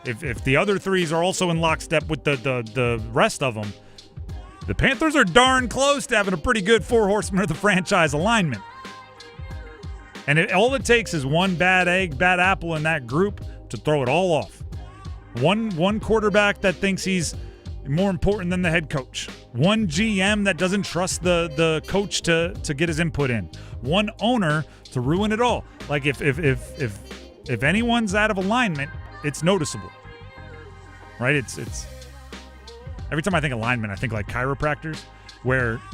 If the other 3s are also in lockstep with the rest of them, The Panthers are darn close to having a pretty good four horsemen of the franchise alignment. And all it takes is one bad egg, bad apple in that group to throw it all off. One quarterback that thinks he's more important than the head coach. One GM that doesn't trust the coach to get his input in. One owner to ruin it all. Like if anyone's out of alignment, it's noticeable. Right? It's every time I think alignment, I think like chiropractors,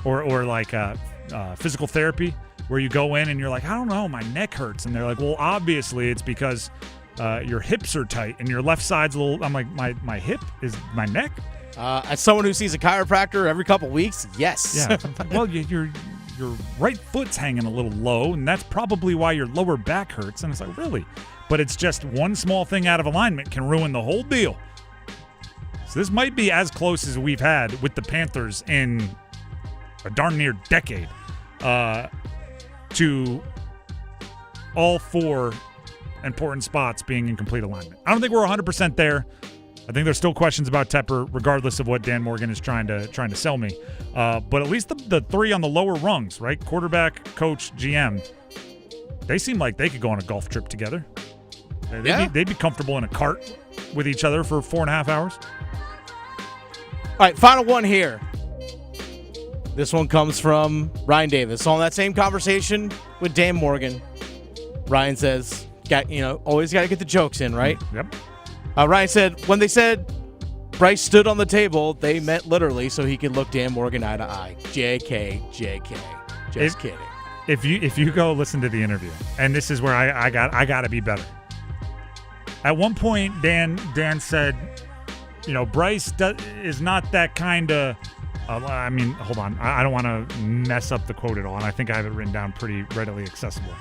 or like physical therapy, where you go in and you're like, I don't know, my neck hurts, and they're like, well, obviously it's because your hips are tight and your left side's a little. I'm like, my hip is my neck. As someone who sees a chiropractor every couple weeks, yes. Yeah. Well, your right foot's hanging a little low, and that's probably why your lower back hurts. And it's like, really? But it's just one small thing out of alignment can ruin the whole deal. So this might be as close as we've had with the Panthers in a darn near decade to all four important spots being in complete alignment. I don't think we're 100% there. I think there's still questions about Tepper, regardless of what Dan Morgan is trying to sell me. But at least the three on the lower rungs, right? Quarterback, coach, GM, they seem like they could go on a golf trip together. They'd be comfortable in a cart with each other for 4.5 hours. All right, final one here. This one comes from Ryan Davis. On that same conversation with Dan Morgan, Ryan says, always got to get the jokes in, right? Yep. Ryan said, when they said Bryce stood on the table, they meant literally so he could look Dan Morgan eye to eye. JK. Just kidding. If you go listen to the interview, and this is where I got to be better. At one point, Dan said, Bryce is not that kind of. Hold on. I don't want to mess up the quote at all, and I think I have it written down pretty readily accessible.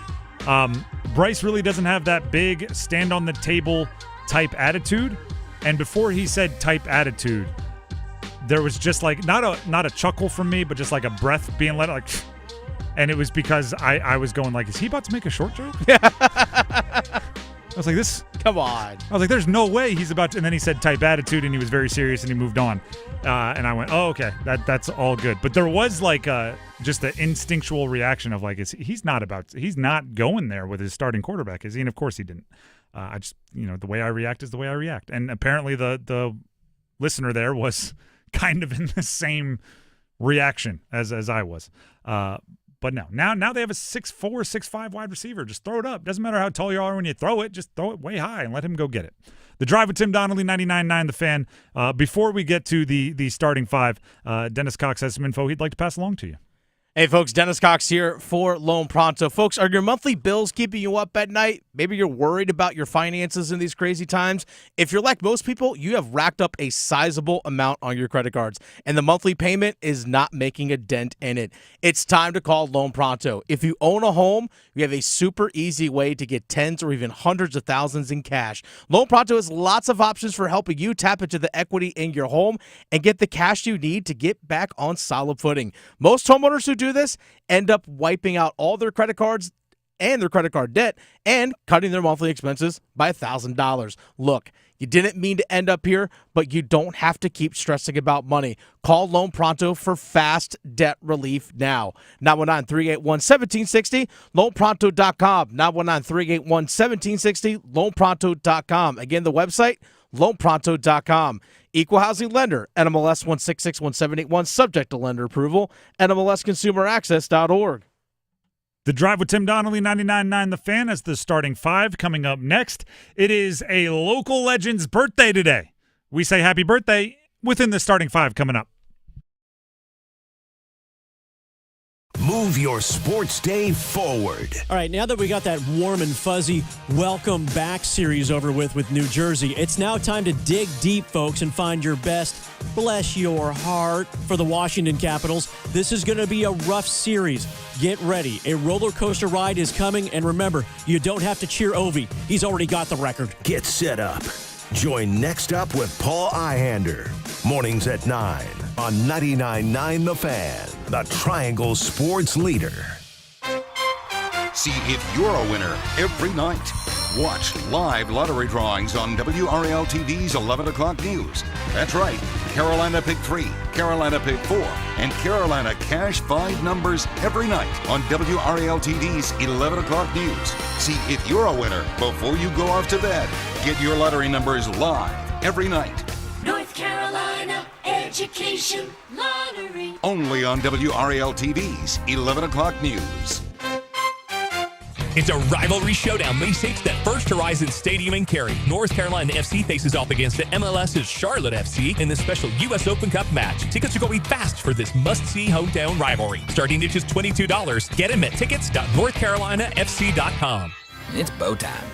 Bryce really doesn't have that big stand on the table type attitude, and before he said type attitude, there was just like not a chuckle from me, but just like a breath being let out, like, and it was because I was going like, is he about to make a short joke? I was like, this. Come on. I was like, there's no way he's about to. And then he said type attitude, and he was very serious, and he moved on. And I went, oh, okay, that's all good. But there was like just the instinctual reaction of like, he's not going there with his starting quarterback, is he? And of course he didn't. I just, the way I react is the way I react. And apparently the listener there was kind of in the same reaction as I was. But no, now they have a 6'4", 6'5" wide receiver. Just throw it up. Doesn't matter how tall you are when you throw it. Just throw it way high and let him go get it. The Drive with Tim Donnelly, 99.9 The Fan. Before we get to the starting five, Dennis Cox has some info he'd like to pass along to you. Hey, folks, Dennis Cox here for Loan Pronto. Folks, are your monthly bills keeping you up at night? Maybe you're worried about your finances in these crazy times. If you're like most people, you have racked up a sizable amount on your credit cards, and the monthly payment is not making a dent in it. It's time to call Loan Pronto. If you own a home, you have a super easy way to get tens or even hundreds of thousands in cash. Loan Pronto has lots of options for helping you tap into the equity in your home and get the cash you need to get back on solid footing. Most homeowners who do this end up wiping out all their credit cards and their credit card debt and cutting their monthly expenses by $1,000. Look, you didn't mean to end up here, but you don't have to keep stressing about money. Call Loan Pronto for fast debt relief now. 919-381-1760, loanpronto.com. 919-381-1760, loanpronto.com. Again, the website, loanpronto.com. Equal housing lender, NMLS 1661781, subject to lender approval, NMLSconsumeraccess.org. The Drive with Tim Donnelly, 99.9 The Fan, as the starting five. Coming up next, it is a local legend's birthday today. We say happy birthday within the starting five coming up. Move your sports day forward. All right, now that we got that warm and fuzzy welcome back series over with New Jersey, it's now time to dig deep, folks, and find your best, bless your heart, for the Washington Capitals. This is going to be a rough series. Get ready. A roller coaster ride is coming, and remember, you don't have to cheer Ovi. He's already got the record. Get set up. Join Next Up with Paul Ihander. Mornings at 9 on 99.9 The Fan, the Triangle Sports Leader. See if you're a winner every night. Watch live lottery drawings on WRAL TV's 11 o'clock news. That's right. Carolina Pick 3, Carolina Pick 4, and Carolina Cash 5 numbers every night on WRAL-TV's 11 o'clock news. See if you're a winner before you go off to bed. Get your lottery numbers live every night. North Carolina Education Lottery. Only on WRAL-TV's 11 o'clock news. It's a rivalry showdown May 6th at First Horizon Stadium in Cary. North Carolina FC faces off against the MLS's Charlotte FC in the special U.S. Open Cup match. Tickets are going fast for this must-see hometown rivalry. Starting at just $22. Get them at tickets.northcarolinafc.com. It's bow time.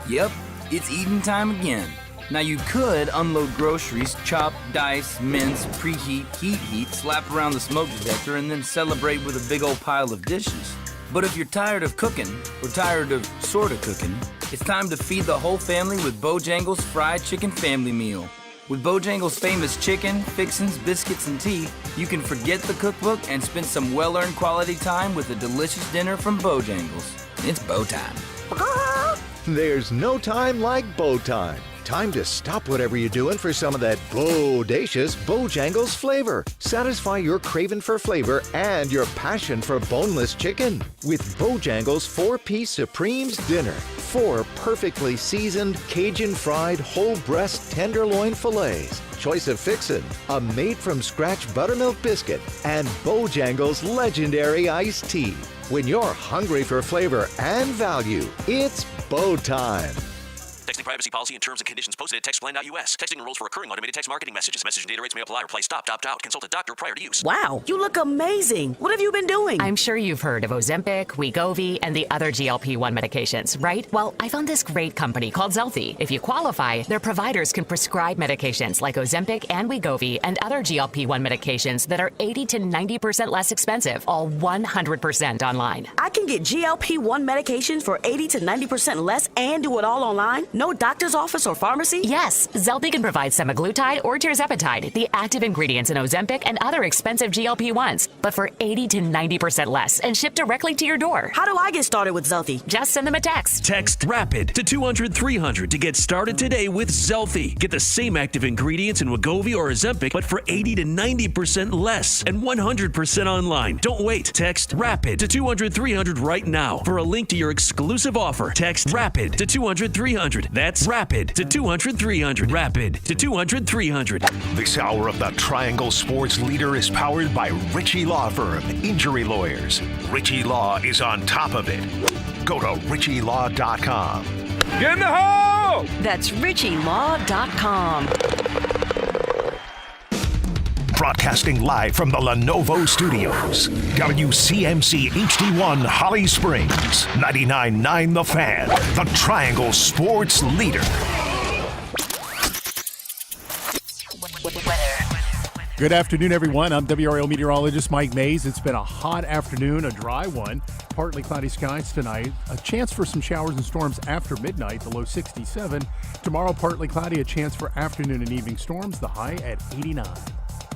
Yep, it's eating time again. Now you could unload groceries, chop, dice, mince, preheat, heat, slap around the smoke detector, and then celebrate with a big old pile of dishes. But if you're tired of cooking, or tired of sorta cooking, it's time to feed the whole family with Bojangles Fried Chicken Family Meal. With Bojangles' famous chicken, fixins, biscuits, and tea, you can forget the cookbook and spend some well-earned quality time with a delicious dinner from Bojangles. It's bow time. There's no time like bow time. Time to stop whatever you're doing for some of that bodacious Bojangles flavor. Satisfy your craving for flavor and your passion for boneless chicken with Bojangles 4-piece Supremes Dinner. 4 perfectly seasoned Cajun fried whole breast tenderloin fillets. Choice of fixin', a made-from-scratch buttermilk biscuit, and Bojangles legendary iced tea. When you're hungry for flavor and value, it's bow time. Texting privacy policy and terms and conditions posted at textplan.us. Texting enrolls for recurring automated text marketing messages. Message and data rates may apply. Reply stop, opt out. Consult a doctor prior to use. Wow, you look amazing. What have you been doing? I'm sure you've heard of Ozempic, Wegovy, and the other GLP-1 medications, right? Well, I found this great company called Zelfie. If you qualify, their providers can prescribe medications like Ozempic and Wegovy and other GLP-1 medications that are 80 to 90% less expensive, all 100% online. I can get GLP-1 medications for 80 to 90% less and do it all online? No doctor's office or pharmacy? Yes, Zelfie can provide semaglutide or tirzepatide, the active ingredients in Ozempic and other expensive GLP-1s, but for 80 to 90% less and shipped directly to your door. How do I get started with Zelfie? Just send them a text. Text RAPID to 200-300 to get started today with Zelfie. Get the same active ingredients in Wegovy or Ozempic, but for 80 to 90% less and 100% online. Don't wait. Text RAPID to 200-300 right now for a link to your exclusive offer. Text RAPID to 200-300. That's RAPID to 200-300. RAPID to 200-300. This hour of the Triangle Sports Leader is powered by Ritchie Law Firm, Injury Lawyers. Ritchie Law is on top of it. Go to ritchielaw.com. Get in the hole! That's ritchielaw.com. Broadcasting live from the Lenovo Studios. WCMC HD1 Holly Springs. 99.9 The Fan. The Triangle Sports Leader. Good afternoon, everyone. I'm WRAL meteorologist Mike Mays. It's been a hot afternoon, a dry one. Partly cloudy skies tonight. A chance for some showers and storms after midnight, the low 67. Tomorrow, partly cloudy, a chance for afternoon and evening storms, the high at 89.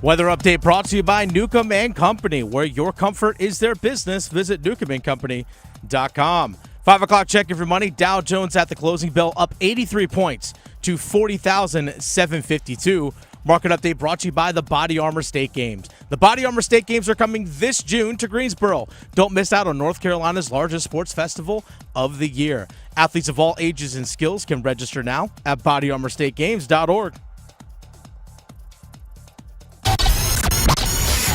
Weather update brought to you by Newcomb & Company, where your comfort is their business. Visit newcombandcompany.com. 5 o'clock check of your money. Dow Jones at the closing bell up 83 points to 40,752. Market update brought to you by the Body Armor State Games. The Body Armor State Games are coming this June to Greensboro. Don't miss out on North Carolina's largest sports festival of the year. Athletes of all ages and skills can register now at bodyarmorstategames.org.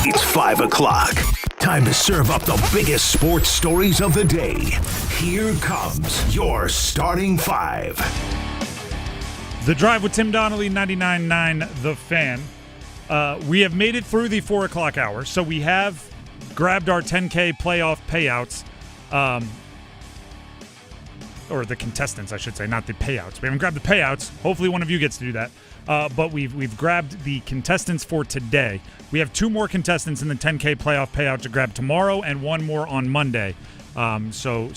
It's 5 o'clock. Time to serve up the biggest sports stories of the day. Here comes your starting 5. The Drive with Tim Donnelly, 99.9 The Fan. We have made it through the 4 o'clock hour, so we have grabbed our 10K playoff payouts. Or the contestants, I should say, not the payouts. We haven't grabbed the payouts. Hopefully one of you gets to do that. But we've grabbed the contestants for today. We have 2 more contestants in the 10K playoff payout to grab tomorrow and 1 more on Monday. So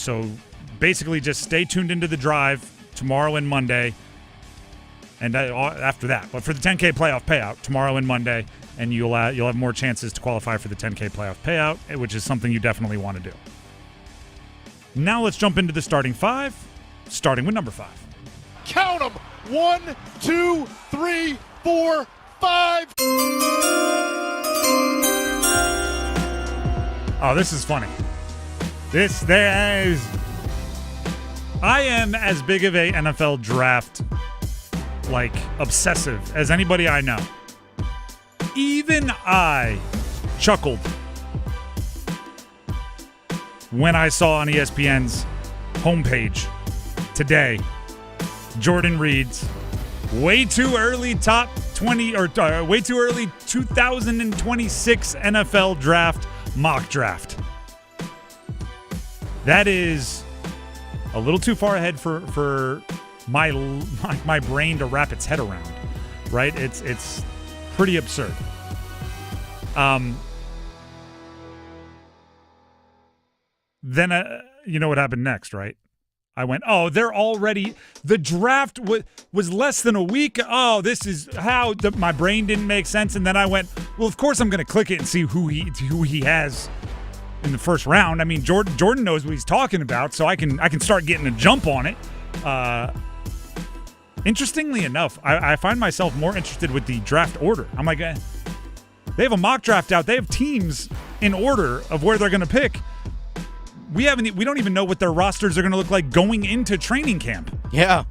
basically just stay tuned into the Drive tomorrow and Monday. And after that, but for the 10K playoff payout tomorrow and Monday, and you'll have more chances to qualify for the 10K playoff payout, which is something you definitely want to do. Now let's jump into the starting 5, starting with number 5. Count them. 1, 2, 3, 4, 5. Oh, this is funny. I am as big of a NFL draft, obsessive as anybody I know. Even I chuckled when I saw on ESPN's homepage today, Jordan Reed's way too early top 20 or way too early 2026 NFL draft mock draft. That is a little too far ahead for my brain to wrap its head around, right? It's pretty absurd. Then you know what happened next, right? I went, oh, they're already – the draft was less than a week. Oh, this is how my brain didn't make sense. And then I went, well, of course I'm going to click it and see who he has in the first round. I mean, Jordan knows what he's talking about, so I can start getting a jump on it. Interestingly enough, I find myself more interested with the draft order. I'm like, they have a mock draft out. They have teams in order of where they're going to pick. We don't even know what their rosters are going to look like going into training camp. Yeah.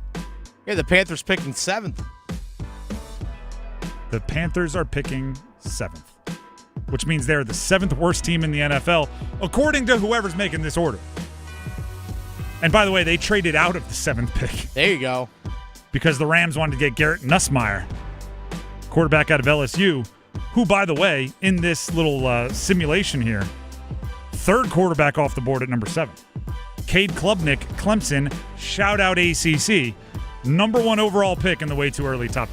Yeah, the Panthers picking 7th. The Panthers are picking 7th, which means they're the 7th worst team in the NFL, according to whoever's making this order. And by the way, they traded out of the 7th pick. There you go. Because the Rams wanted to get Garrett Nussmeier, quarterback out of LSU, who, by the way, in this little simulation here, 3rd quarterback off the board at number 7. Cade Klubnik, Clemson, shout out ACC, number 1 overall pick in the way too early top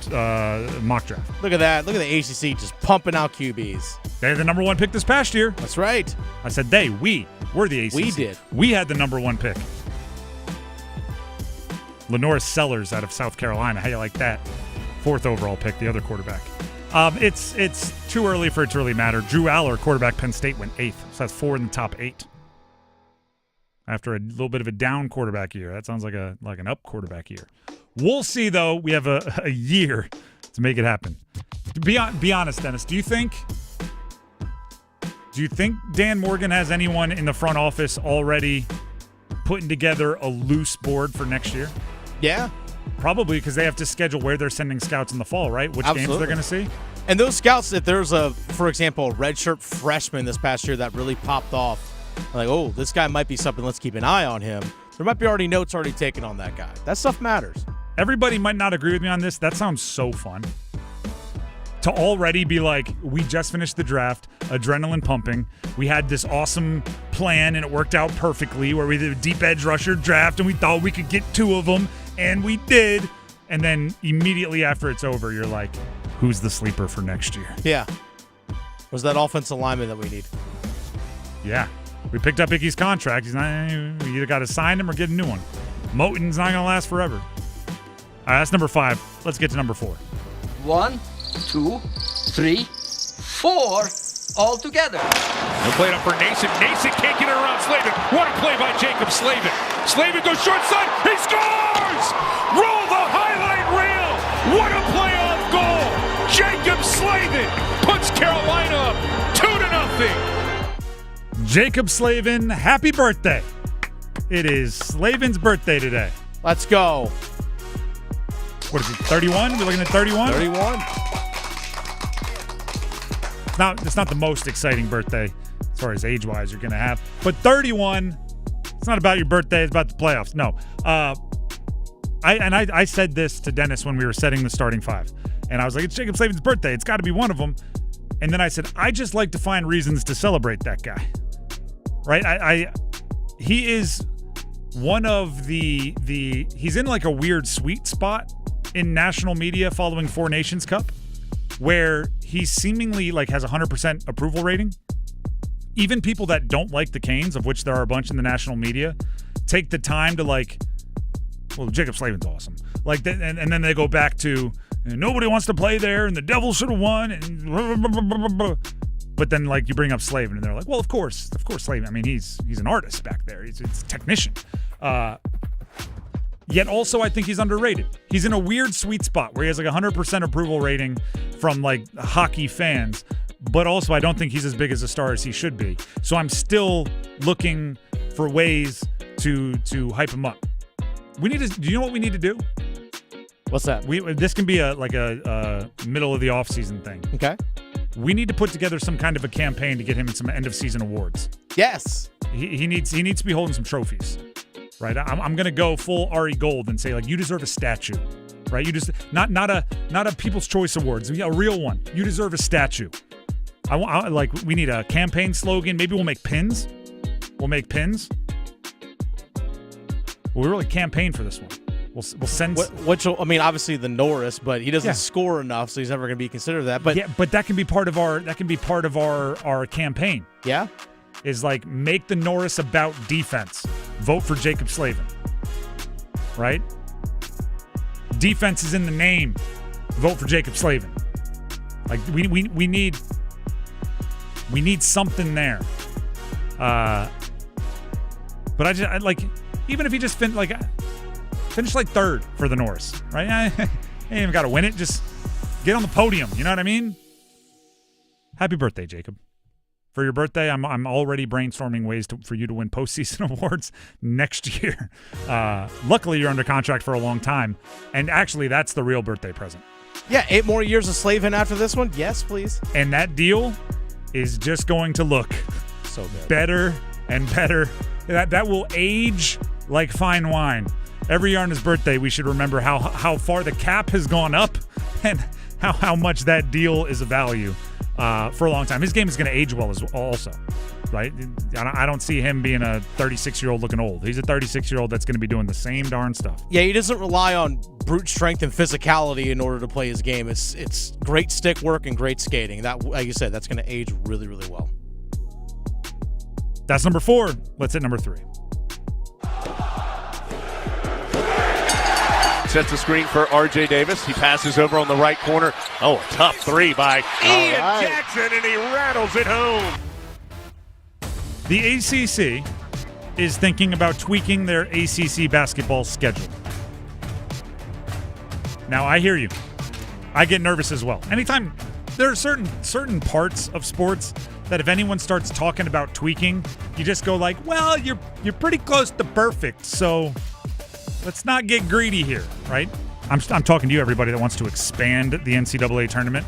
mock draft. Look at that. Look at the ACC just pumping out QBs. They're the number 1 pick this past year. That's right. I said we're the ACC. We did. We had the number 1 pick. Lenore Sellers out of South Carolina. How you like that? 4th overall pick, the other quarterback. It's too early for it to really matter. Drew Aller, quarterback, Penn State, went 8th. So that's 4 in the top 8. After a little bit of a down quarterback year. That sounds like an up quarterback year. We'll see, though. We have a year to make it happen. Be honest, Dennis. Do you think Dan Morgan has anyone in the front office already putting together a loose board for next year? Yeah. Probably because they have to schedule where they're sending scouts in the fall, right? Which games they're going to see. And those scouts, if there's for example, a redshirt freshman this past year that really popped off, like, oh, this guy might be something, let's keep an eye on him. There might be already notes taken on that guy. That stuff matters. Everybody might not agree with me on this. That sounds so fun. To already be like, we just finished the draft, adrenaline pumping. We had this awesome plan, and it worked out perfectly where we did a deep edge rusher draft, and we thought we could get 2 of them. And we did. And then immediately after it's over, you're like, who's the sleeper for next year? Yeah. Was that offensive lineman that we need? Yeah. We picked up Icky's contract. We either got to sign him or get a new one. Moten's not going to last forever. All right, that's number 5. Let's get to number 4. 1, 2, 3, 4 all together. They'll play it up for Nason. Nason can't get it around Slavin. What a play by Jaccob Slavin. Slavin goes short side. He scores! Roll the highlight reel. What a playoff goal. Jaccob Slavin puts Carolina up 2-0. Jaccob Slavin, happy birthday. It is Slavin's birthday today. Let's go. What is it, 31? We're looking at 31? 31. It's not the most exciting birthday as far as age-wise you're going to have. But 31, it's not about your birthday. It's about the playoffs. No. I said this to Dennis when we were setting the starting 5. And I was like, it's Jaccob Slavin's birthday. It's got to be one of them. And then I said, I just like to find reasons to celebrate that guy. Right? He is one of the he's in like a weird sweet spot in national media following 4 Nations Cup, where he seemingly has 100% approval rating. Even people that don't like the Canes, of which there are a bunch in the national media, take the time to well, Jaccob Slavin's awesome. And then they go back to, nobody wants to play there, and the Devils should have won, and blah, blah, blah, blah, blah. But then you bring up Slavin, and they're like, well, of course Slavin. I mean, he's an artist back there. He's a technician. Yet also, I think he's underrated. He's in a weird sweet spot where he has like 100% approval rating from like hockey fans, but also I don't think he's as big as a star as he should be. So I'm still looking for ways to hype him up. We need to. Do you know what we need to do? What's that? This can be a middle of the offseason thing. Okay. We need to put together some kind of a campaign to get him some end of season awards. Yes. He needs to be holding some trophies, right? I'm gonna go full Ari Gold and say like you deserve a statue, right? You just not a People's Choice Awards, a real one. You deserve a statue. We need a campaign slogan. Maybe we'll make pins. We'll really campaign for this one. We'll send. Obviously the Norris, but he doesn't score enough, so he's never going to be considered that. But but that can be part of our campaign. Yeah, is like make the Norris about defense. Vote for Jaccob Slavin. Right. Defense is in the name. Vote for Jaccob Slavin. Like we need something there. But I like even if he just finish like third for the Norris, right? I ain't even got to win it. Just get on the podium. You know what I mean? Happy birthday, Jaccob. For your birthday, I'm already brainstorming ways for you to win postseason awards next year. Luckily, you're under contract for a long time, and actually, that's the real birthday present. Yeah, 8 more years of Slavin after this one. Yes, please. And that deal is just going to look so good. Better and better. That will age like fine wine. Every year on his birthday, we should remember how far the cap has gone up and how much that deal is of value for a long time. His game is going to age well also, right? I don't see him being a 36-year-old looking old. He's a 36-year-old that's going to be doing the same darn stuff. Yeah, he doesn't rely on brute strength and physicality in order to play his game. It's great stick work and great skating. That, like you said, that's going to age really, really well. That's number 4. Let's hit number 3. Sets the screen for R.J. Davis. He passes over on the right corner. Oh, a tough 3 by Ian Jackson, and he rattles it home. The ACC is thinking about tweaking their ACC basketball schedule. Now, I hear you. I get nervous as well. Anytime there are certain parts of sports that if anyone starts talking about tweaking, you just go like, well, you're pretty close to perfect, so let's not get greedy here, right? I'm talking to you, everybody that wants to expand the NCAA tournament.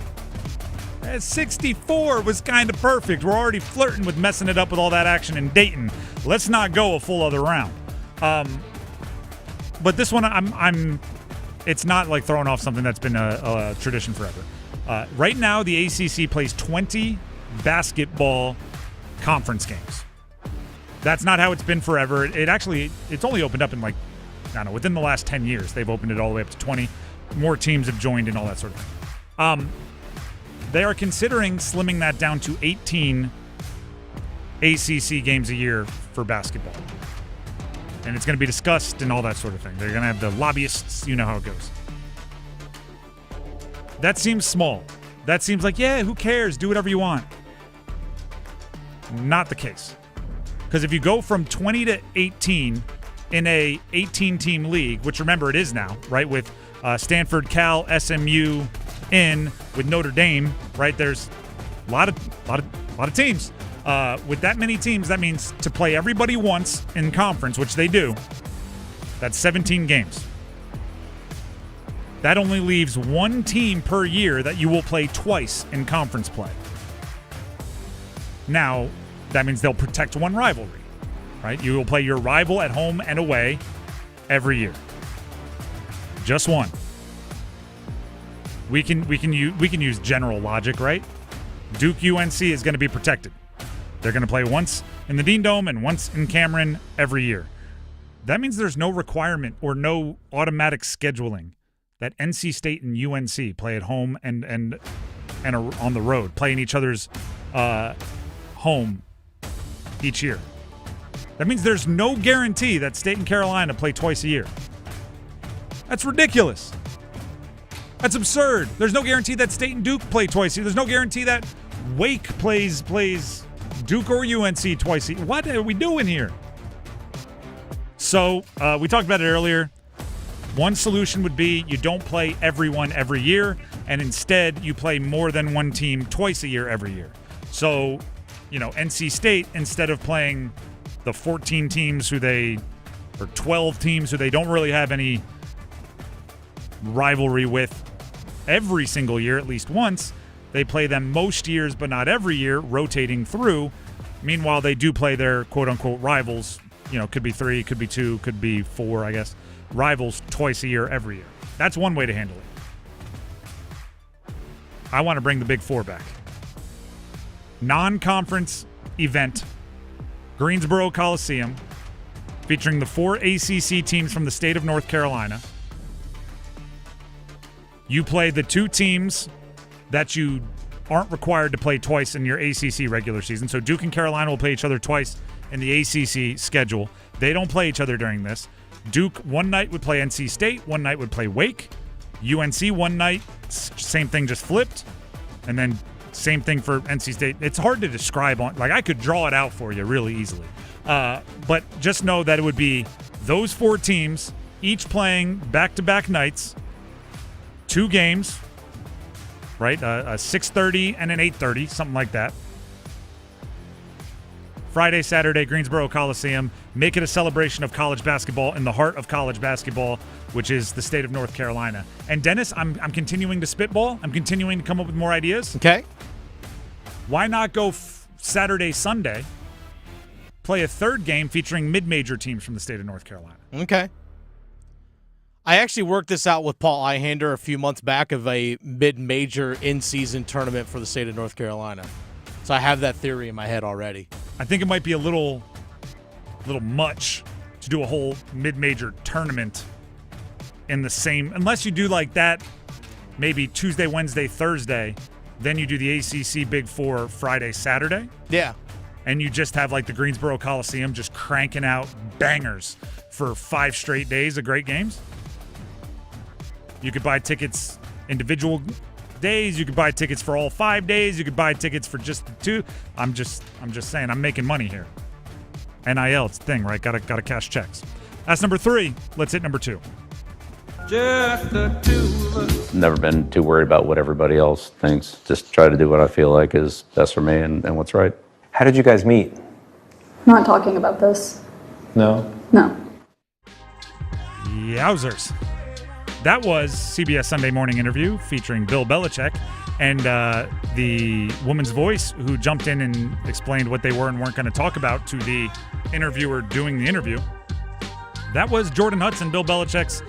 64 was kind of perfect. We're already flirting with messing it up with all that action in Dayton. Let's not go a full other round. But this one, it's not like throwing off something that's been a tradition forever. Right now, the ACC plays 20 basketball conference games. That's not how it's been forever. It's only opened up in within the last 10 years, they've opened it all the way up to 20. More teams have joined and all that sort of thing. They are considering slimming that down to 18 ACC games a year for basketball. And it's going to be discussed and all that sort of thing. They're going to have the lobbyists. You know how it goes. That seems small. That seems like, yeah, who cares? Do whatever you want. Not the case. Because if you go from 20 to 18 in a 18-team league, which remember it is now, right, with Stanford, Cal, SMU in, with Notre Dame, right, there's a lot of teams. With that many teams, that means to play everybody once in conference, which they do, that's 17 games. That only leaves one team per year that you will play twice in conference play. Now, that means they'll protect one rivalry. Right? You will play your rival at home and away every year. Just one. We can use general logic, right? Duke UNC is going to be protected. They're going to play once in the Dean Dome and once in Cameron every year. That means there's no requirement or no automatic scheduling that NC State and UNC play at home and on the road, playing each other's home each year. That means there's no guarantee that State and Carolina play twice a year. That's ridiculous. That's absurd. There's no guarantee that State and Duke play twice a year. There's no guarantee that Wake plays Duke or UNC twice a year. What are we doing here? So we talked about it earlier. One solution would be you don't play everyone every year, and instead you play more than one team twice a year every year. So, NC State, instead of playing the 14 teams or 12 teams who they don't really have any rivalry with every single year, at least once, they play them most years but not every year, rotating through. Meanwhile, they do play their quote-unquote rivals, could be 3, could be 2, could be 4, I guess, rivals twice a year every year. That's one way to handle it. I want to bring the Big Four back. Non-conference event, Greensboro Coliseum, featuring the 4 ACC teams from the state of North Carolina. You play the 2 teams that you aren't required to play twice in your ACC regular season. So Duke and Carolina will play each other twice in the ACC schedule. They don't play each other during this. Duke one night would play NC State, one night would play Wake. UNC one night, same thing, just flipped. And then same thing for NC State. It's hard to describe. I could draw it out for you really easily. But just know that it would be those 4 teams, each playing back-to-back nights, 2 games, right? A 6:30 and an 8:30, something like that. Friday, Saturday, Greensboro Coliseum. Make it a celebration of college basketball in the heart of college basketball, which is the state of North Carolina. And Dennis, I'm continuing to spitball. I'm continuing to come up with more ideas. Okay. Why not go Saturday, Sunday, play a 3rd game featuring mid-major teams from the state of North Carolina? Okay. I actually worked this out with Paul Ihander a few months back of a mid-major in-season tournament for the state of North Carolina. So I have that theory in my head already. I think it might be a little much to do a whole mid-major tournament in the same, unless you do like that, maybe Tuesday, Wednesday, Thursday, then you do the ACC Big Four Friday, Saturday. Yeah. And you just have like the Greensboro Coliseum just cranking out bangers for 5 straight days of great games. You could buy tickets individual days. You could buy tickets for all 5 days. You could buy tickets for just the 2. I'm just saying, I'm making money here. NIL, it's a thing, right? Gotta cash checks. That's number 3. Let's hit number 2. Just the 2 of us. Never been too worried about what everybody else thinks. Just try to do what I feel like is best for me and what's right. How did you guys meet? Not talking about this. No? No. Yowzers. That was CBS Sunday Morning Interview featuring Bill Belichick and the woman's voice who jumped in and explained what they were and weren't going to talk about to the interviewer doing the interview. That was Jordan Hudson, Bill Belichick's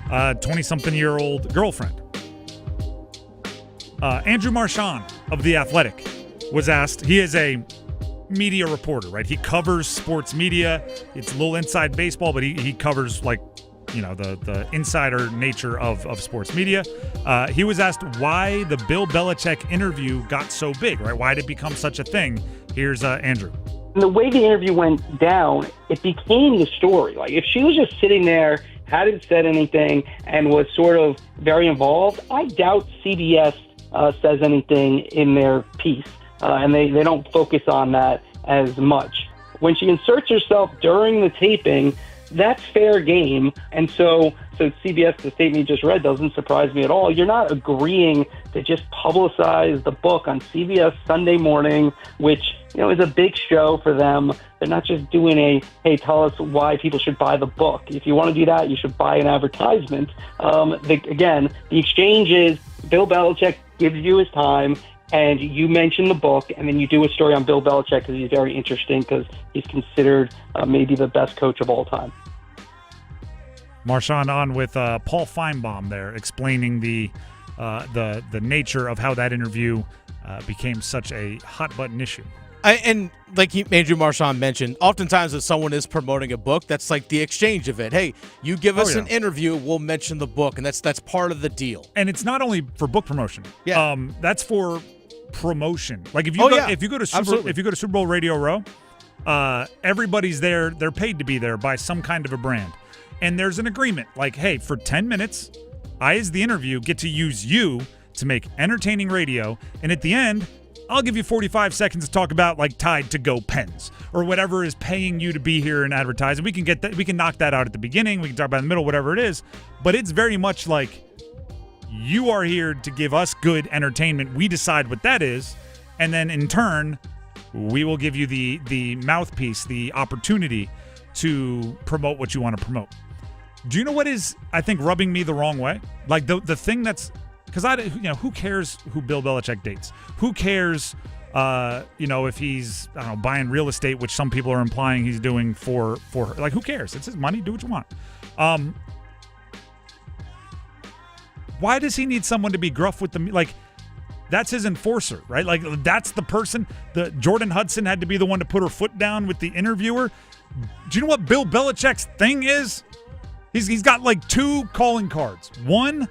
20-something-year-old girlfriend. Andrew Marchand of The Athletic was asked. He is a media reporter, right? He covers sports media. It's a little inside baseball, but he covers the insider nature of sports media. He was asked why the Bill Belichick interview got so big, right? Why did it become such a thing? Here's Andrew. The way the interview went down, it became the story. Like, if she was just sitting there, hadn't said anything, and was sort of very involved, I doubt CBS says anything in their piece, and they don't focus on that as much. When she inserts herself during the taping, that's fair game. And so CBS, the statement you just read, doesn't surprise me at all. You're not agreeing to just publicize the book on CBS Sunday morning, which, is a big show for them. They're not just doing hey, tell us why people should buy the book. If you want to do that, you should buy an advertisement. The exchange is Bill Belichick gives you his time, and you mention the book, and then you do a story on Bill Belichick because he's very interesting because he's considered maybe the best coach of all time. Marchand on with Paul Feinbaum there, explaining the nature of how that interview became such a hot-button issue. And like Andrew Marchand mentioned, oftentimes if someone is promoting a book, that's like the exchange of it. Hey, you give us an interview, we'll mention the book, and that's part of the deal. And it's not only for book promotion. Yeah. That's for promotion. Like if you go to Super Bowl Radio Row, everybody's there. They're paid to be there by some kind of a brand, and there's an agreement. Like, hey, for 10 minutes, I as the interview get to use you to make entertaining radio, and at the end, I'll give you 45 seconds to talk about like Tide to Go pens or whatever is paying you to be here and advertise. And we can get that. We can knock that out at the beginning. We can talk about in the middle, whatever it is. But it's very much like you are here to give us good entertainment. We decide what that is, and then in turn, we will give you the mouthpiece, the opportunity to promote what you want to promote. Do you know what is, I think, rubbing me the wrong way? Like the thing that's, because who cares who Bill Belichick dates? Who cares, if he's, buying real estate, which some people are implying he's doing for her. Like, who cares? It's his money. Do what you want. Why does he need someone to be gruff with the, like, that's his enforcer, right? Like, that's the person. Jordan Hudson had to be the one to put her foot down with the interviewer. Do you know what Bill Belichick's thing is? He's got like 2 calling cards. 1,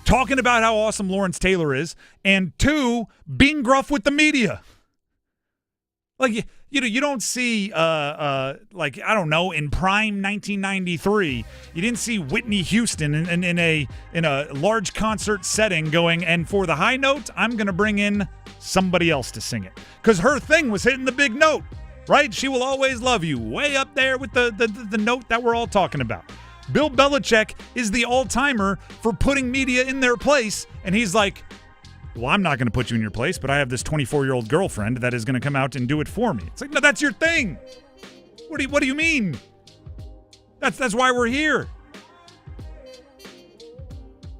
talking about how awesome Lawrence Taylor is, and 2, being gruff with the media. Like, you don't see, in prime 1993, you didn't see Whitney Houston in a large concert setting going, and for the high note, I'm going to bring in somebody else to sing it. Because her thing was hitting the big note, right? She will always love you, way up there with the note that we're all talking about. Bill Belichick is the all-timer for putting media in their place, and he's like, well, I'm not going to put you in your place, but I have this 24-year-old girlfriend that is going to come out and do it for me. It's like, no, that's your thing. What do you mean? That's why we're here.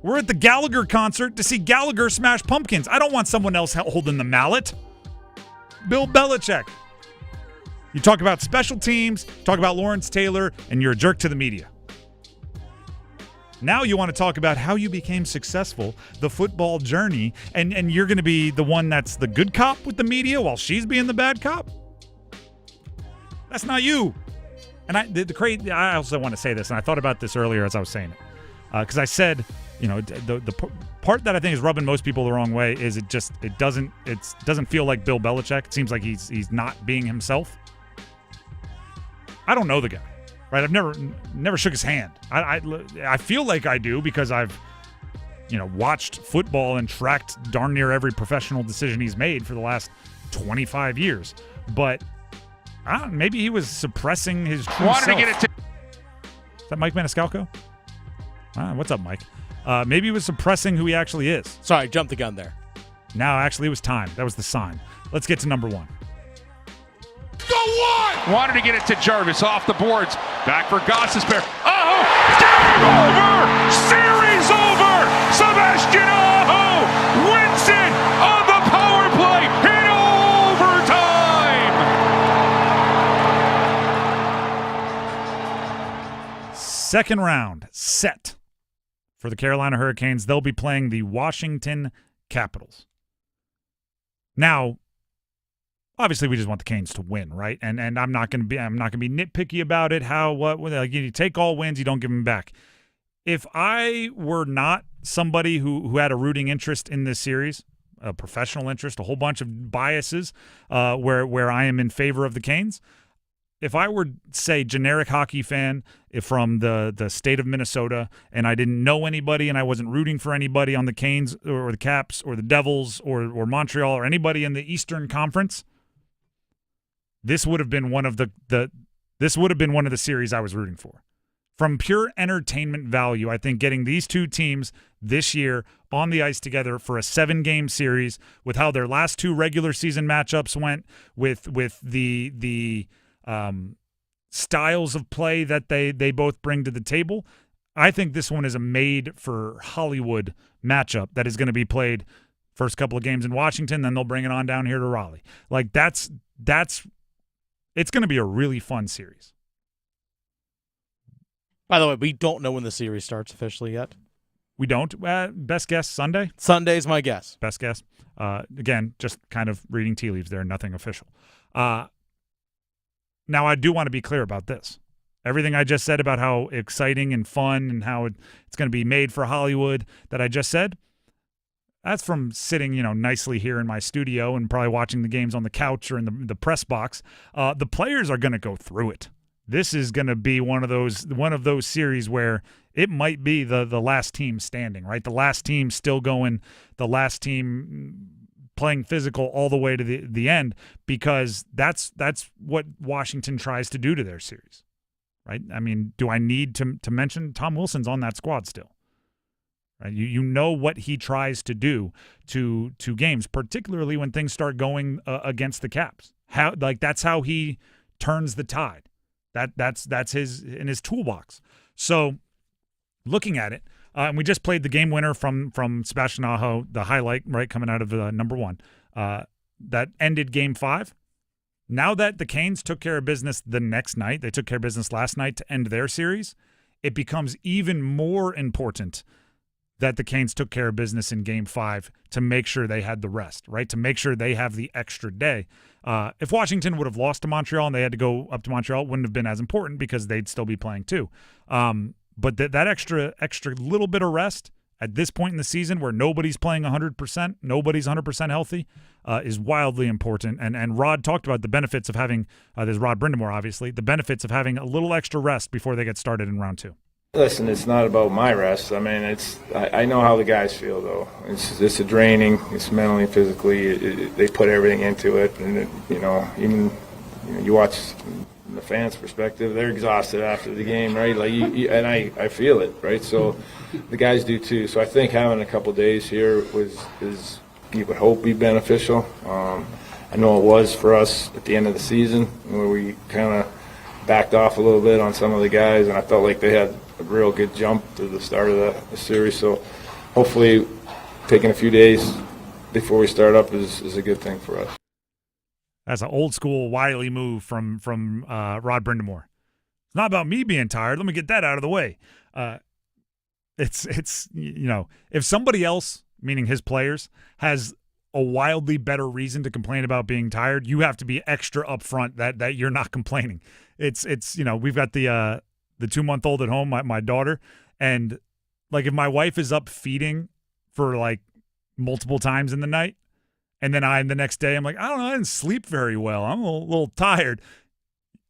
We're at the Gallagher concert to see Gallagher smash pumpkins. I don't want someone else holding the mallet. Bill Belichick. You talk about special teams, talk about Lawrence Taylor, and you're a jerk to the media. Now you want to talk about how you became successful, the football journey, and you're going to be the one that's the good cop with the media while she's being the bad cop? That's not you. And I also want to say this, and I thought about this earlier as I was saying it. Because I said, the part that I think is rubbing most people the wrong way is it doesn't feel like Bill Belichick. It seems like he's not being himself. I don't know the guy. Right, I've never shook his hand. I feel like I do because I've, watched football and tracked darn near every professional decision he's made for the last 25 years. But maybe he was suppressing his true self. Is that Mike Maniscalco? What's up, Mike? Maybe he was suppressing who he actually is. Sorry, jumped the gun there. No, actually, it was time. That was the sign. Let's get to number 1. Go one! Wanted to get it to Jarvis off the boards. Back for Gossesbear. Oh! Game over! Series over! Sebastian Aho wins it on the power play in overtime! Second round set for the Carolina Hurricanes. They'll be playing the Washington Capitals. Now, obviously, we just want the Canes to win, right? And I'm not going to be nitpicky about it. You take all wins, you don't give them back. If I were not somebody who had a rooting interest in this series, a professional interest, a whole bunch of biases, where I am in favor of the Canes, if I were, say, generic hockey fan from the state of Minnesota, and I didn't know anybody and I wasn't rooting for anybody on the Canes or the Caps or the Devils or Montreal or anybody in the Eastern Conference, this would have been one of the series I was rooting for. From pure entertainment value, I think getting these two teams this year on the ice together for a 7-game series with how their last 2 regular season matchups went, with the styles of play that they both bring to the table, I think this one is a made for Hollywood matchup that is going to be played first couple of games in Washington, then they'll bring it on down here to Raleigh. Like that's it's going to be a really fun series. By the way, we don't know when the series starts officially yet. We don't. Best guess, Sunday? Sunday's my guess. Best guess. Again, just kind of reading tea leaves there, nothing official. Now, I do want to be clear about this. Everything I just said about how exciting and fun and how it's going to be made for Hollywood that I just said, that's from sitting, nicely here in my studio and probably watching the games on the couch or in the press box. The players are going to go through it. This is going to be one of those series where it might be the last team standing, right? The last team still going, the last team playing physical all the way to the end, because that's what Washington tries to do to their series, right? I mean, do I need to mention Tom Wilson's on that squad still? Right? You know what he tries to do to games, particularly when things start going against the Caps. That's how he turns the tide. That's in his toolbox. So looking at it, and we just played the game winner from Sebastian Aho, the highlight, right, coming out of number 1, that ended Game 5. Now that the Canes took care of business the next night, they took care of business last night to end their series, it becomes even more important that the Canes took care of business in Game 5 to make sure they had the rest, right, to make sure they have the extra day. If Washington would have lost to Montreal and they had to go up to Montreal, it wouldn't have been as important because they'd still be playing too. But that extra little bit of rest at this point in the season where nobody's playing 100%, nobody's 100% healthy, is wildly important. And Rod talked about the benefits of having, there's Rod Brindamore, obviously, the benefits of having a little extra rest before they get started in round 2. Listen, it's not about my rest. I mean, I know how the guys feel, though. It's a draining. It's mentally and physically. They put everything into it, and you watch from the fans' perspective, they're exhausted after the game, right? Like, and I feel it, right? So the guys do too. So I think having a couple days here you would hope be beneficial. I know it was for us at the end of the season where we kind of backed off a little bit on some of the guys, and I felt like they had a real good jump to the start of the series. So hopefully taking a few days before we start up is a good thing for us. That's an old school wily move from Rod Brindamore. It's not about me being tired. Let me get that out of the way. It's if somebody else, meaning his players, has a wildly better reason to complain about being tired, you have to be extra upfront that you're not complaining. It's we've got the 2-month-old at home, my daughter, and like if my wife is up feeding for like multiple times in the night, and then the next day I'm like, I don't know, I didn't sleep very well, I'm a little tired.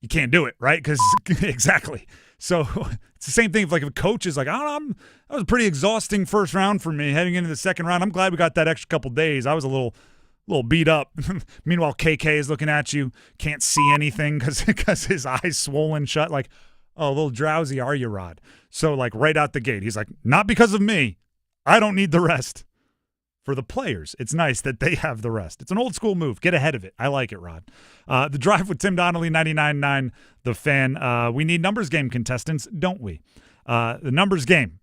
You can't do it, right? Because exactly. So it's the same thing if like if a coach is like, I don't know, that was a pretty exhausting first round for me heading into the second round. I'm glad we got that extra couple days. I was a little beat up. Meanwhile, KK is looking at you, can't see anything because his eyes swollen shut. Like, oh, a little drowsy, are you, Rod? So like right out the gate, he's like, not because of me. I don't need the rest. For the players, it's nice that they have the rest. It's an old school move. Get ahead of it. I like it, Rod. The Drive with Tim Donnelly, 99.9 The Fan. We need numbers game contestants, don't we? The numbers game.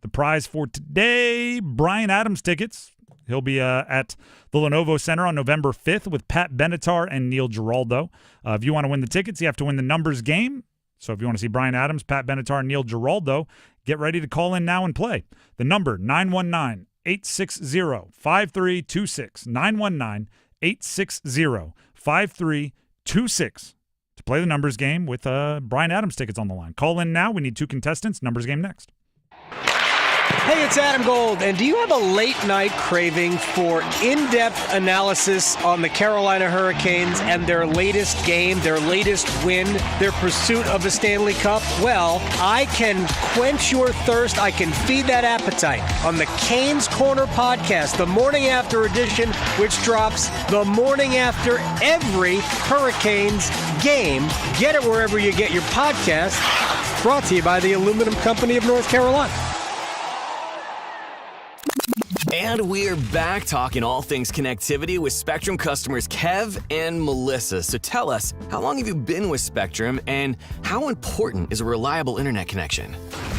The prize for today, Bryan Adams tickets. He'll be at the Lenovo Center on November 5th with Pat Benatar and Neil Giraldo. If you want to win the tickets, you have to win the numbers game. So if you want to see Bryan Adams, Pat Benatar, and Neil Giraldo, get ready to call in now and play. The number, 919-860-5326. 919-860-5326 to play the numbers game with Bryan Adams tickets on the line. Call in now. We need 2 contestants. Numbers game next. Hey, it's Adam Gold, and do you have a late-night craving for in-depth analysis on the Carolina Hurricanes and their latest game, their latest win, their pursuit of the Stanley Cup? Well, I can quench your thirst. I can feed that appetite on the Canes Corner podcast, the morning after edition, which drops the morning after every Hurricanes game. Get it wherever you get your podcast. Brought to you by the Aluminum Company of North Carolina. And we're back talking all things connectivity with Spectrum customers Kev and Melissa. So tell us, how long have you been with Spectrum and how important is a reliable internet connection?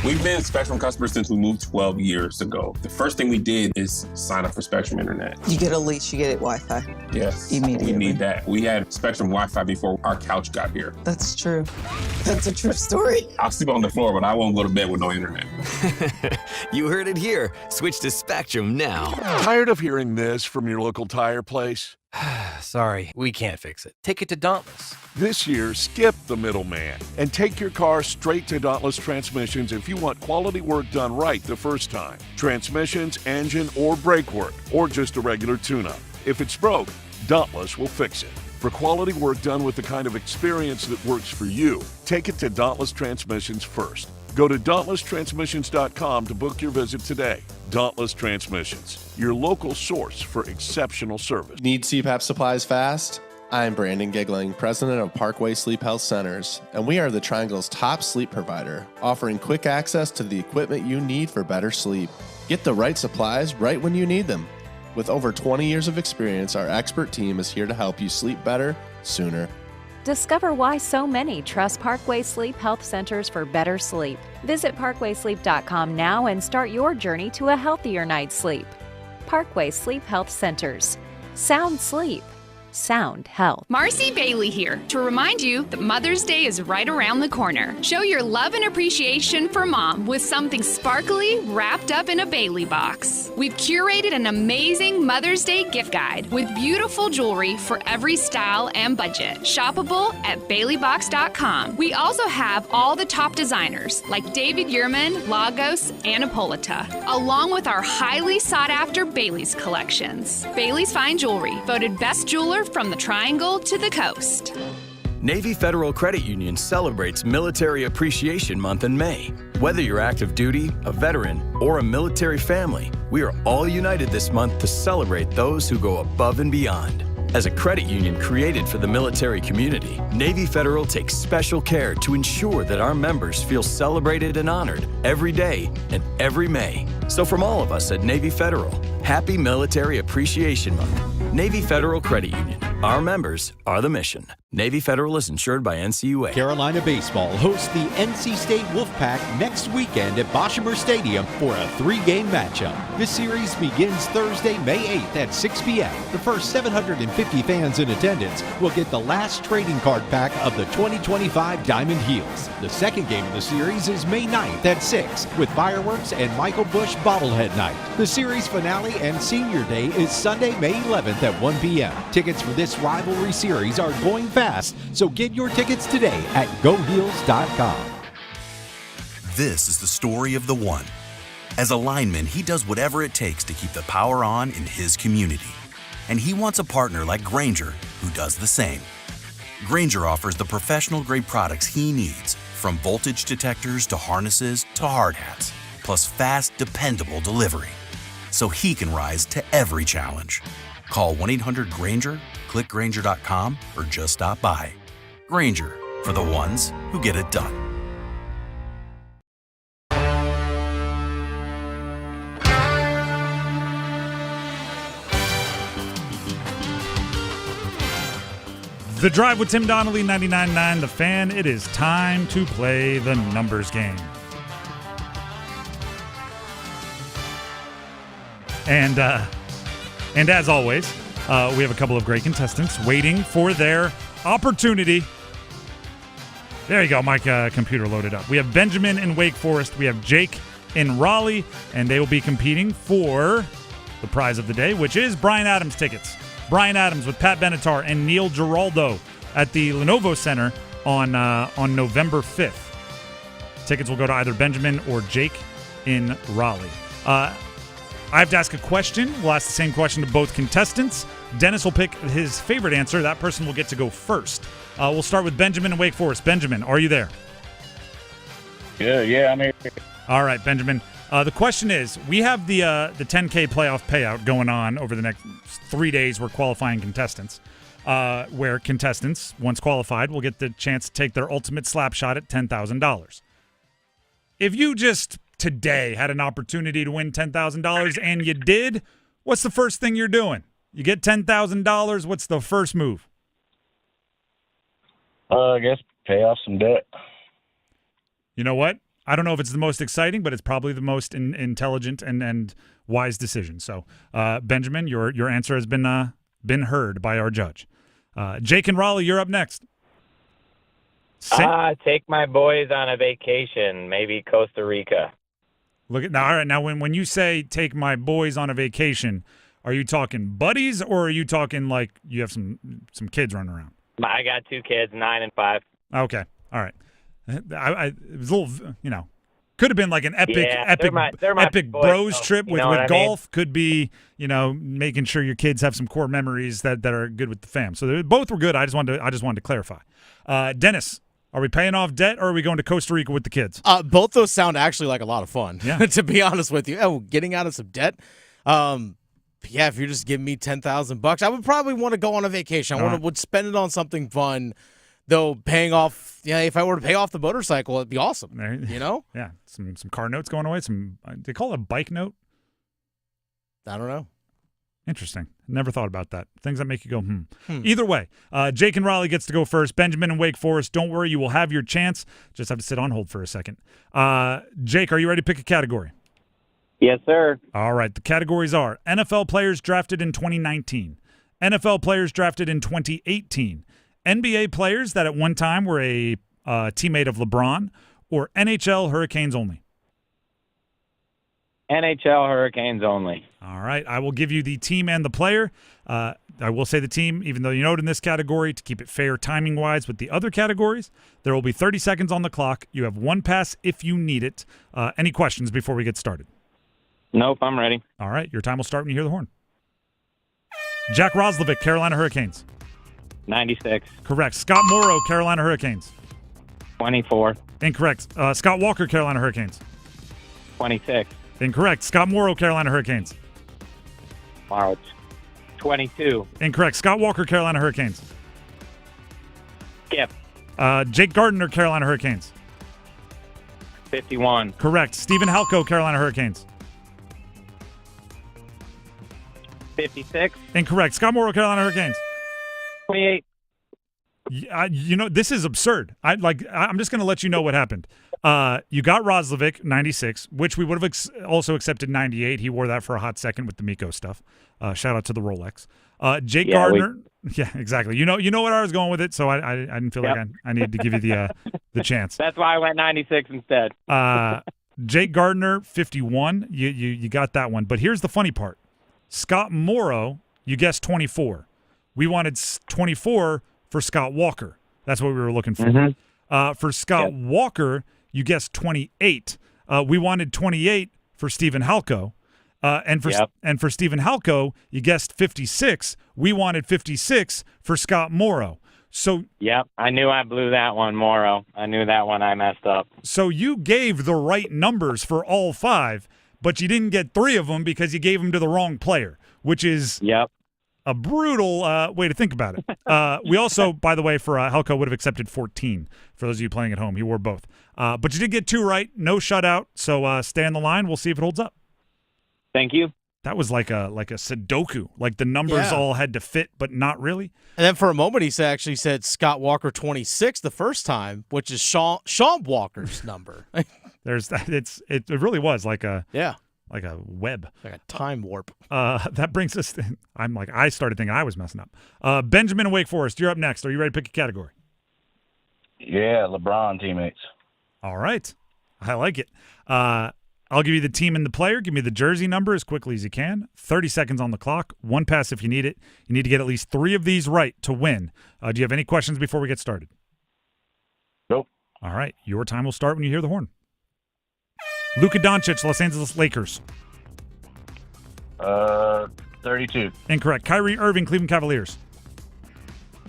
We've been Spectrum customers since we moved 12 years ago. The first thing we did is sign up for Spectrum Internet. You get a lease, you get Wi-Fi. Yes, immediately. We need that. We had Spectrum Wi-Fi before our couch got here. That's true. That's a true story. I'll sleep on the floor, but I won't go to bed with no internet. You heard it here. Switch to Spectrum now. Tired of hearing this from your local tire place? Sorry, we can't fix it. Take it to Dauntless. This year, skip the middleman and take your car straight to Dauntless Transmissions if you want quality work done right the first time. Transmissions, engine, or brake work, or just a regular tune-up. If it's broke, Dauntless will fix it. For quality work done with the kind of experience that works for you, take it to Dauntless Transmissions first. Go to DauntlessTransmissions.com to book your visit today. Dauntless Transmissions, your local source for exceptional service. Need CPAP supplies fast? I'm Brandon Giggling, president of Parkway Sleep Health Centers, and we are the Triangle's top sleep provider, offering quick access to the equipment you need for better sleep. Get the right supplies right when you need them. With over 20 years of experience, our expert team is here to help you sleep better, sooner. Discover why so many trust Parkway Sleep Health Centers for better sleep. Visit parkwaysleep.com now and start your journey to a healthier night's sleep. Parkway Sleep Health Centers. Sound sleep. Sound health. Marcy Bailey here to remind you that Mother's Day is right around the corner. Show your love and appreciation for Mom with something sparkly wrapped up in a Bailey box. We've curated an amazing Mother's Day gift guide with beautiful jewelry for every style and budget. Shoppable at baileybox.com. We also have all the top designers like David Yurman, Lagos, and Hippolyta, along with our highly sought after Bailey's collections. Bailey's Fine Jewelry, voted best jeweler from the Triangle to the coast. Navy Federal Credit Union celebrates Military Appreciation Month in May. Whether you're active duty, a veteran, or a military family, we are all united this month to celebrate those who go above and beyond. As a credit union created for the military community, Navy Federal takes special care to ensure that our members feel celebrated and honored every day and every May. So from all of us at Navy Federal, happy Military Appreciation Month. Navy Federal Credit Union. Our members are the mission. Navy Federal is insured by NCUA. Carolina Baseball hosts the NC State Wolfpack next weekend at Boshamer Stadium for a 3-game matchup. This series begins Thursday, May 8th at 6 p.m. The first 750 fans in attendance will get the last trading card pack of the 2025 Diamond Heels. The second game of the series is May 9th at 6 with fireworks and Michael Busch bobblehead night. The series finale and senior day is Sunday, May 11th at 1 p.m. Tickets for this rivalry series are going fast, so get your tickets today at GoHeels.com. This is the story of the one. As a lineman, he does whatever it takes to keep the power on in his community. And he wants a partner like Grainger who does the same. Grainger offers the professional-grade products he needs, from voltage detectors to harnesses to hard hats, plus fast, dependable delivery, so he can rise to every challenge. Call 1-800-GRAINGER, click Grainger.com, or just stop by. Grainger, for the ones who get it done. The Drive with Tim Donnelly, 99.9 The Fan. It is time to play the numbers game. And as always, we have a couple of great contestants waiting for their opportunity. There you go. My computer loaded up. We have Benjamin in Wake Forest. We have Jake in Raleigh, and they will be competing for the prize of the day, which is Bryan Adams tickets. Bryan Adams with Pat Benatar and Neil Giraldo at the Lenovo Center on November 5th. Tickets will go to either Benjamin or Jake in Raleigh. I have to ask a question. We'll ask the same question to both contestants. Dennis will pick his favorite answer. That person will get to go first. We'll start with Benjamin in Wake Forest. Benjamin, are you there? Yeah, I'm here. All right, Benjamin. The question is, we have the 10K playoff payout going on over the next 3 days. We're qualifying contestants, where contestants, once qualified, will get the chance to take their ultimate slap shot at $10,000. If you just today had an opportunity to win $10,000 and you did, what's the first thing you're doing? You get $10,000, what's the first move? I guess pay off some debt. You know what? I don't know if it's the most exciting, but it's probably the most intelligent and wise decision. So, Benjamin, your answer has been heard by our judge. Jake and Raleigh, you're up next. Take my boys on a vacation, maybe Costa Rica. Look at now. All right, now when you say take my boys on a vacation, are you talking buddies or are you talking like you have some kids running around? I got 2 kids, 9 and 5. Okay, all right. It was a little, could have been like an epic epic bros trip with golf. Could be, making sure your kids have some core memories that are good with the fam. So both were good. I just wanted to clarify. Dennis, Are we paying off debt, or are we going to Costa Rica with the kids? Both those sound actually like a lot of fun, Yeah. to be honest with you. Oh, getting out of some debt. Yeah, if you're just giving me $10,000, I would probably want to go on a vacation. I would spend it on something fun, though. Paying off, if I were to pay off the motorcycle, it'd be awesome. You know? Yeah, some car notes going away. They call it a bike note. I don't know. Interesting. Never thought about that. Things that make you go, Either way, Jake and Raleigh gets to go first. Benjamin and Wake Forest, don't worry, you will have your chance. Just have to sit on hold for a second. Jake, are you ready to pick a category? Yes, sir. All right. The categories are NFL players drafted in 2019, NFL players drafted in 2018, NBA players that at one time were a teammate of LeBron, or NHL Hurricanes only. NHL Hurricanes only. All right. I will give you the team and the player. I will say the team, even though you know it in this category, to keep it fair timing-wise with the other categories. There will be 30 seconds on the clock. You have one pass if you need it. Any questions before we get started? Nope, I'm ready. All right. Your time will start when you hear the horn. Jack Roslovic, Carolina Hurricanes. 96. Correct. Scott Morrow, Carolina Hurricanes. 24. Incorrect. Scott Walker, Carolina Hurricanes. 26. Incorrect. Scott Morrow, Carolina Hurricanes. Wow, 22. Incorrect. Scott Walker, Carolina Hurricanes. Skip. Jake Gardner, Carolina Hurricanes. 51. Correct. Stephen Halko, Carolina Hurricanes. 56. Incorrect. Scott Morrow, Carolina Hurricanes. 28. This is absurd. I'm just going to let you know what happened. You got Roslovic, 96, which we would have also accepted 98. He wore that for a hot second with the Miko stuff. Shout out to the Rolex. Jake Gardner. Yeah, exactly. You know what I was going with it, so I didn't feel like I needed to give you the chance. That's why I went 96 instead. Jake Gardner, 51. You got that one. But here's the funny part. Scott Morrow, you guessed 24. We wanted 24 for Scott Walker. That's what we were looking for. Mm-hmm. For Scott Walker, you guessed 28. We wanted 28 for Stephen Halko. And for Stephen Halko, you guessed 56. We wanted 56 for Scott Morrow. So yep, I knew I blew that one, Morrow. I knew that one I messed up. So you gave the right numbers for all five, but you didn't get three of them because you gave them to the wrong player, which is a brutal way to think about it. We also, by the way, for Halko would have accepted 14 for those of you playing at home. He wore both. But you did get two right, no shutout, so stay on the line. We'll see if it holds up. Thank you. That was like a Sudoku. Like the numbers all had to fit, but not really. And then for a moment, he actually said Scott Walker 26 the first time, which is Sean Walker's number. There's that. It really was like a like a web, like a time warp. That brings us. I started thinking I was messing up. Benjamin and Wake Forest, you're up next. Are you ready to pick a category? Yeah, LeBron teammates. All right, I like it. I'll give you the team and the player. Give me the jersey number as quickly as you can. 30 seconds on the clock. One pass if you need it. You need to get at least three of these right to win. Do you have any questions before we get started? Nope. All right. Your time will start when you hear the horn. Luka Doncic, Los Angeles Lakers. 32. Incorrect. Kyrie Irving, Cleveland Cavaliers.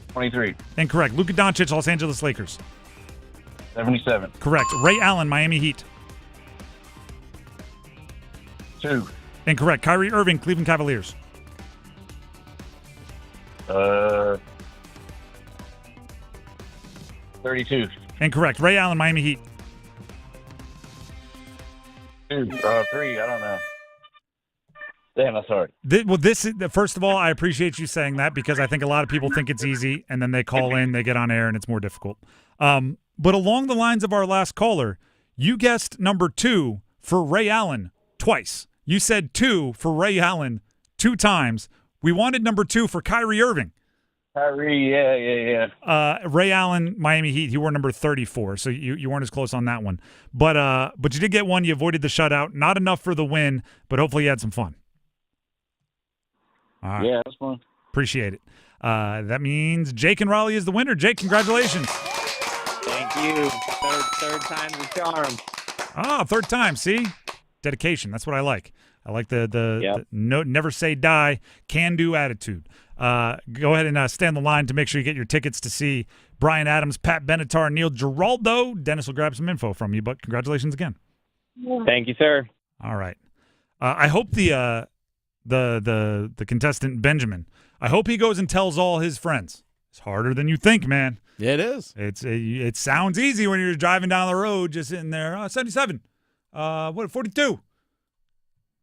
23. Incorrect. Luka Doncic, Los Angeles Lakers. 77. Correct. Ray Allen, Miami Heat. 2. Incorrect. Kyrie Irving, Cleveland Cavaliers. 32. Incorrect. Ray Allen, Miami Heat. 3. I don't know. Damn, that's hard. First of all, I appreciate you saying that because I think a lot of people think it's easy, and then they call in, they get on air, and it's more difficult. But along the lines of our last caller, you guessed number 2 for Ray Allen twice. You said 2 for Ray Allen 2 times. We wanted number 2 for Kyrie Irving. Kyrie, yeah. Ray Allen, Miami Heat, he wore number 34, so you weren't as close on that one. But you did get one. You avoided the shutout. Not enough for the win, but hopefully you had some fun. All right. Yeah, that's fun. Appreciate it. That means Jake and Raleigh is the winner. Jake, congratulations. Thank you. Third time's the charm. Third time. See? Dedication. That's what I like. I like the no, never say die, can-do attitude. Go ahead and stay on the line to make sure you get your tickets to see Bryan Adams, Pat Benatar, Neil Giraldo. Dennis will grab some info from you, but congratulations again. Thank you, sir. All right. I hope the contestant Benjamin, I hope he goes and tells all his friends. It's harder than you think, man. It is. It sounds easy when you're driving down the road, just sitting there. 77. 42.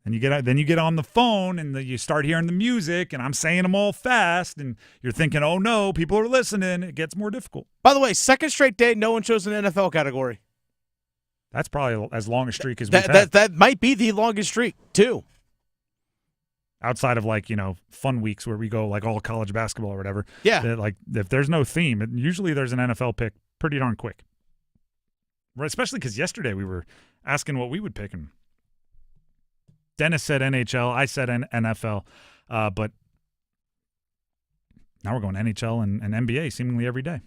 And you get on the phone and you start hearing the music, and I'm saying them all fast, and you're thinking, oh no, people are listening. It gets more difficult. By the way, second straight day, no one chose an NFL category. That's probably as long a streak as we've had. That might be the longest streak, too. Outside of fun weeks where we go like all college basketball or whatever. Yeah. Like if there's no theme, usually there's an NFL pick pretty darn quick. Right, especially because yesterday we were asking what we would pick, and Dennis said NHL, I said NFL, but now we're going NHL and NBA seemingly every day.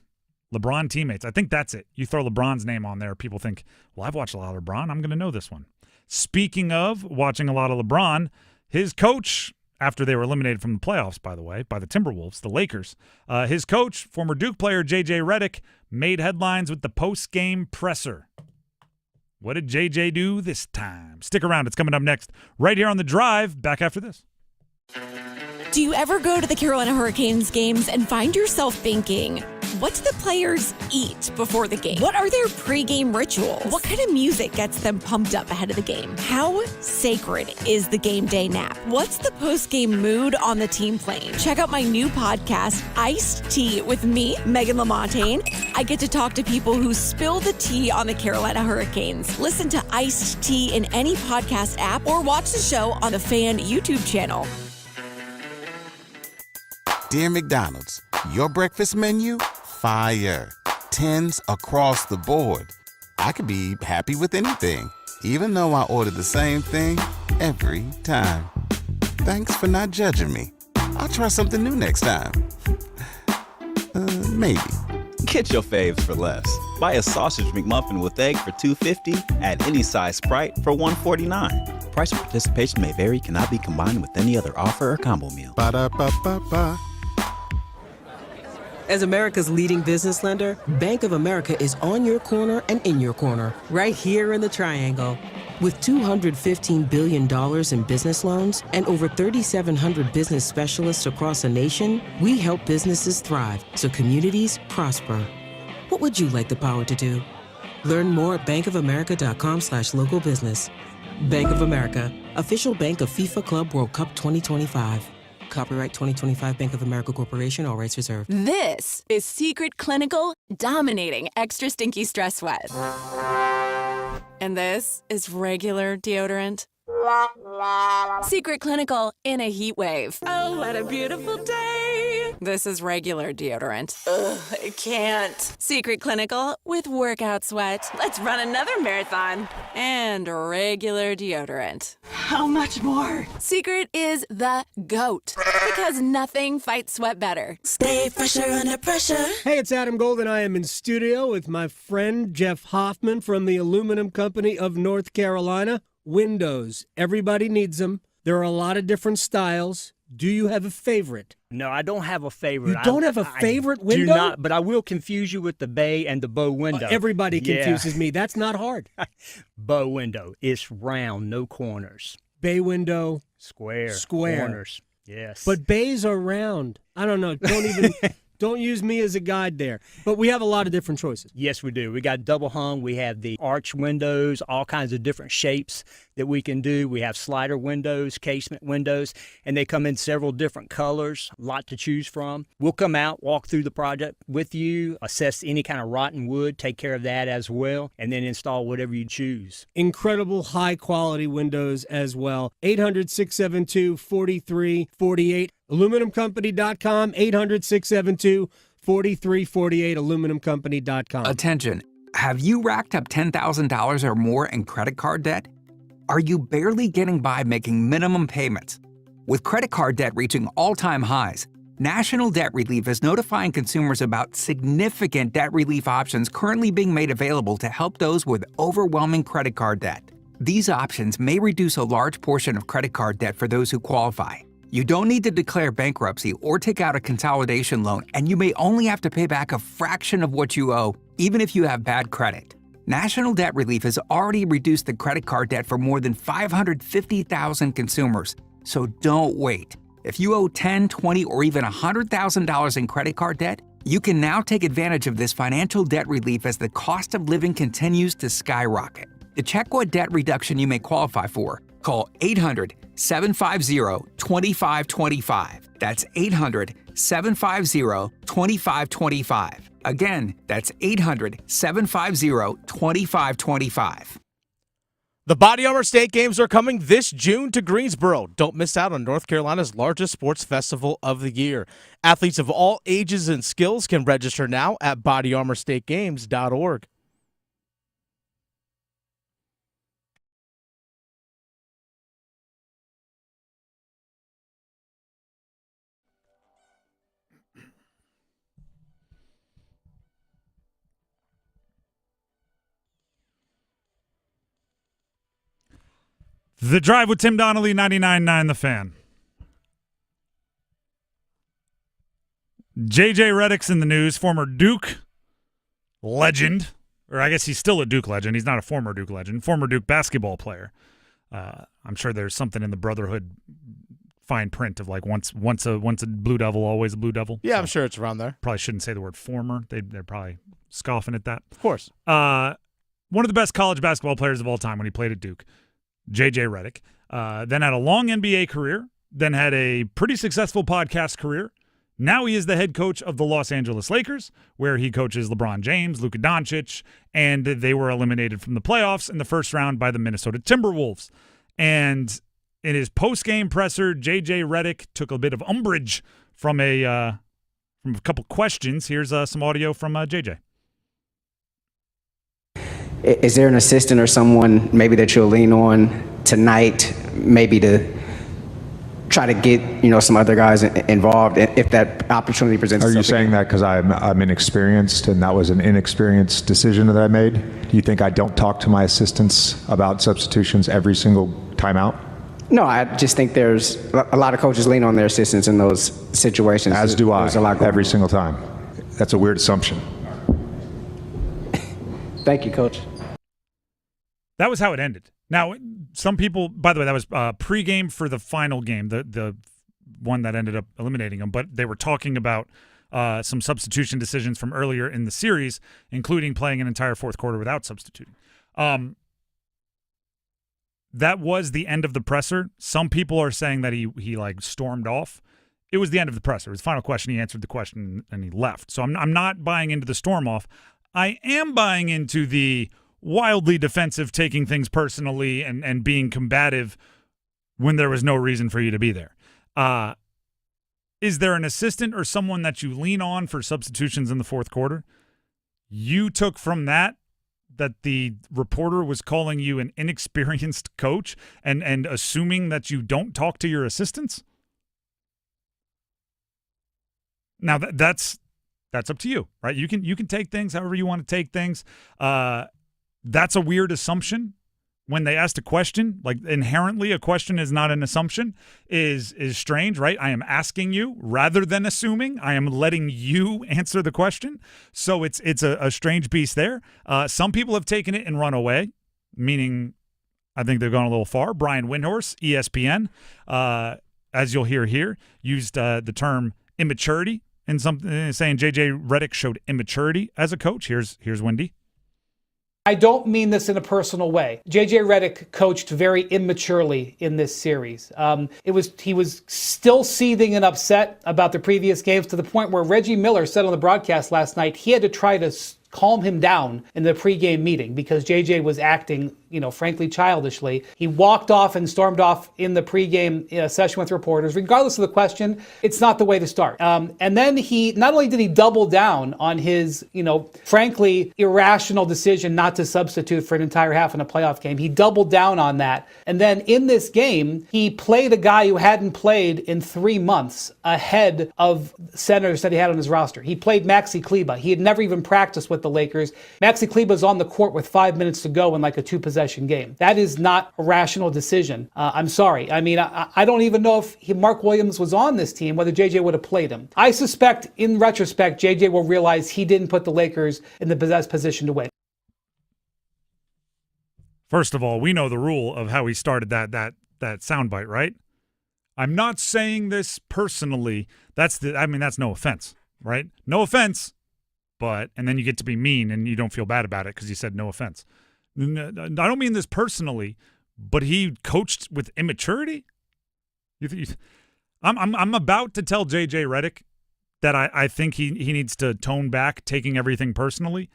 LeBron teammates, I think that's it. You throw LeBron's name on there, people think, well, I've watched a lot of LeBron, I'm going to know this one. Speaking of watching a lot of LeBron, his coach, after they were eliminated from the playoffs, by the way, by the Timberwolves, the Lakers, his coach, former Duke player JJ Redick, made headlines with the post-game presser. What did JJ do this time? Stick around. It's coming up next right here on The Drive. Back after this. Do you ever go to the Carolina Hurricanes games and find yourself thinking, what do the players eat before the game? What are their pregame rituals? What kind of music gets them pumped up ahead of the game? How sacred is the game day nap? What's the post-game mood on the team plane? Check out my new podcast, Iced Tea, with me, Megan LaMontagne. I get to talk to people who spill the tea on the Carolina Hurricanes. Listen to Iced Tea in any podcast app or watch the show on the Fan YouTube channel. Dear McDonald's, your breakfast menu? Fire. 10s across the board. I could be happy with anything, even though I order the same thing every time. Thanks for not judging me. I'll try something new next time. Maybe. Get your faves for less. Buy a sausage McMuffin with egg for $2.50 at any size Sprite for $1.49. Price and participation may vary, cannot be combined with any other offer or combo meal. Ba-da-ba-ba-ba. As America's leading business lender, Bank of America is on your corner and in your corner, right here in the Triangle. With $215 billion in business loans and over 3,700 business specialists across the nation, we help businesses thrive so communities prosper. What would you like the power to do? Learn more at bankofamerica.com/local business. Bank of America, official bank of FIFA Club World Cup 2025. Copyright 2025 Bank of America Corporation, all rights reserved. This is Secret Clinical dominating extra stinky stress sweat. And this is regular deodorant. Secret Clinical in a heat wave. Oh, what a beautiful day. This is regular deodorant. Ugh, I can't. Secret Clinical with workout sweat. Let's run another marathon. And regular deodorant. How much more? Secret is the GOAT. Because nothing fights sweat better. Stay fresher under pressure. Hey, it's Adam Gold, and I am in studio with my friend Jeff Hoffman from the Aluminum Company of North Carolina. Windows. Everybody needs them. There are a lot of different styles. Do you have a favorite? No, I don't have a favorite. You don't have a favorite window? Do not, but I will confuse you with the bay and the bow window. Everybody confuses me. That's not hard. Bow window. It's round, no corners. Bay window. Square. Corners. Yes. But bays are round. I don't know. Don't use me as a guide there. But we have a lot of different choices. Yes, we do. We got double hung. We have the arch windows, all kinds of different shapes that we can do. We have slider windows, casement windows, and they come in several different colors, a lot to choose from. We'll come out, walk through the project with you, assess any kind of rotten wood, take care of that as well, and then install whatever you choose. Incredible high-quality windows as well. 800-672-4348. AluminumCompany.com, 800-672-4348, AluminumCompany.com. Attention. Have you racked up $10,000 or more in credit card debt? Are you barely getting by making minimum payments? With credit card debt reaching all-time highs, National Debt Relief is notifying consumers about significant debt relief options currently being made available to help those with overwhelming credit card debt. These options may reduce a large portion of credit card debt for those who qualify. You don't need to declare bankruptcy or take out a consolidation loan, and you may only have to pay back a fraction of what you owe, even if you have bad credit. National Debt Relief has already reduced the credit card debt for more than 550,000 consumers, so don't wait. If you owe $10, $20, or even $100,000 in credit card debt, you can now take advantage of this financial debt relief as the cost of living continues to skyrocket. To check what debt reduction you may qualify for, call 800-750-2525. That's 800-750-2525. Again, that's 800-750-2525. The Body Armor State Games are coming this June to Greensboro. Don't miss out on North Carolina's largest sports festival of the year. Athletes of all ages and skills can register now at bodyarmorstategames.org. The Drive with Tim Donnelly, 99.9 The Fan. JJ Redick's in the news, former Duke legend, or I guess he's still a Duke legend. He's not a former Duke legend, former Duke basketball player. I'm sure there's something in the Brotherhood fine print of like once a Blue Devil, always a Blue Devil. Yeah, So I'm sure it's around there. Probably shouldn't say the word former. They're probably scoffing at that. Of course. One of the best college basketball players of all time when he played at Duke. JJ Redick, then had a long NBA career, then had a pretty successful podcast career. Now he is the head coach of the Los Angeles Lakers, where he coaches LeBron James, Luka Doncic, and they were eliminated from the playoffs in the first round by the Minnesota Timberwolves. And in his post-game presser, JJ Redick took a bit of umbrage from a couple questions. Here's some audio from JJ. Is there an assistant or someone maybe that you'll lean on tonight, maybe to try to get some other guys involved if that opportunity presents itself? Are you saying that because I'm inexperienced and that was an inexperienced decision that I made? Do you think I don't talk to my assistants about substitutions every single time out? No, I just think there's a lot of coaches lean on their assistants in those situations. As do I, There's a lot every single time. That's a weird assumption. Thank you, Coach. That was how it ended. Now, some people, by the way, that was pregame for the final game, the one that ended up eliminating them, but they were talking about some substitution decisions from earlier in the series, including playing an entire fourth quarter without substituting. That was the end of the presser. Some people are saying that he like stormed off. It was the end of the presser. It was the final question. He answered the question and he left. So I'm not buying into the storm off. I am buying into the wildly defensive, taking things personally and being combative when there was no reason for you to be there. Is there an assistant or someone that you lean on for substitutions in the fourth quarter? You took from that the reporter was calling you an inexperienced coach and assuming that you don't talk to your assistants? Now, that's up to you, right? You can take things however you want to take things. That's a weird assumption. When they asked a question, like inherently a question is not an assumption, is strange, right? I am asking you rather than assuming. I am letting you answer the question. So it's a strange beast there. Some people have taken it and run away, meaning I think they've gone a little far. Brian Windhorst, ESPN, as you'll hear here, used the term immaturity in something, saying JJ Redick showed immaturity as a coach. Here's Wendy. I don't mean this in a personal way. JJ Redick coached very immaturely in this series. He was still seething and upset about the previous games to the point where Reggie Miller said on the broadcast last night he had to try to calm him down in the pregame meeting because JJ was acting, frankly childishly. He walked off and stormed off in the pregame session with reporters. Regardless of the question, it's not the way to start. And then he, not only did he double down on his, frankly irrational decision not to substitute for an entire half in a playoff game, he doubled down on that. And then in this game, he played a guy who hadn't played in 3 months ahead of centers that he had on his roster. He played Maxi Kleba. He had never even practiced with with the Lakers. Maxi Kleber's on the court with 5 minutes to go in like a 2-possession game. That is not a rational decision. I'm sorry. I mean, I don't even know if Mark Williams was on this team, whether JJ would have played him. I suspect, in retrospect, JJ will realize he didn't put the Lakers in the best position to win. First of all, we know the rule of how he started that soundbite, right? I'm not saying this personally. That's no offense, right? No offense, but, and then you get to be mean and you don't feel bad about it because you said no offense. I don't mean this personally, but he coached with immaturity. I'm about to tell JJ Redick that I think he needs to tone back taking everything personally.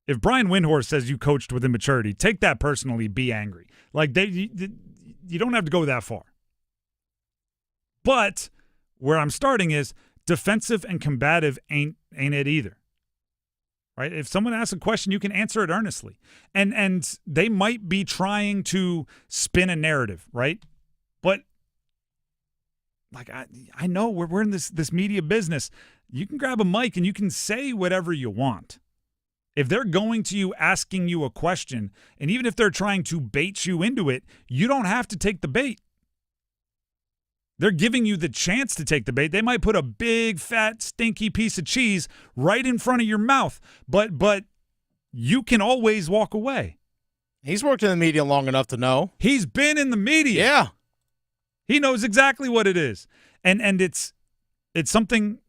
If Brian Windhorst says you coached with immaturity, take that personally, be angry. Like, you don't have to go that far. But where I'm starting is defensive and combative ain't it either. Right? If someone asks a question, you can answer it earnestly. And they might be trying to spin a narrative, right? But like I know we're in this media business. You can grab a mic and you can say whatever you want. If they're going to you asking you a question, and even if they're trying to bait you into it, you don't have to take the bait. They're giving you the chance to take the bait. They might put a big, fat, stinky piece of cheese right in front of your mouth, but you can always walk away. He's worked in the media long enough to know. He's been in the media. Yeah. He knows exactly what it is. And it's something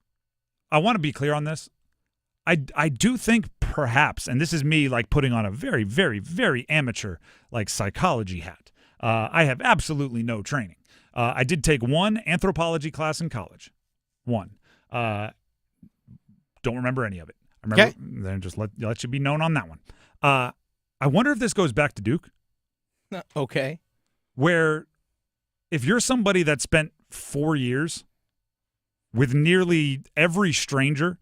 – I want to be clear on this. I do think perhaps, and this is me like putting on a very, very, very amateur like psychology hat. I have absolutely no training. I did take one anthropology class in college. One. Don't remember any of it. I remember. Then just let you be known on that one. I wonder if this goes back to Duke. Okay. Where if you're somebody that spent 4 years with nearly every stranger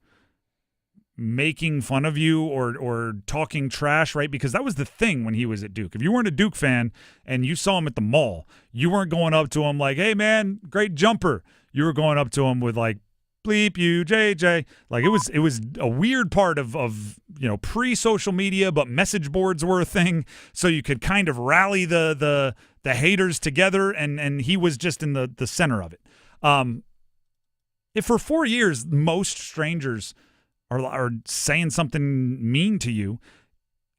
making fun of you or talking trash, right? Because that was the thing when he was at Duke. If you weren't a Duke fan and you saw him at the mall, you weren't going up to him like, hey, man, great jumper. You were going up to him with like, bleep you, JJ. Like it was a weird part of pre-social media, but message boards were a thing. So you could kind of rally the haters together, and he was just in the center of it. If for 4 years most strangers are saying something mean to you,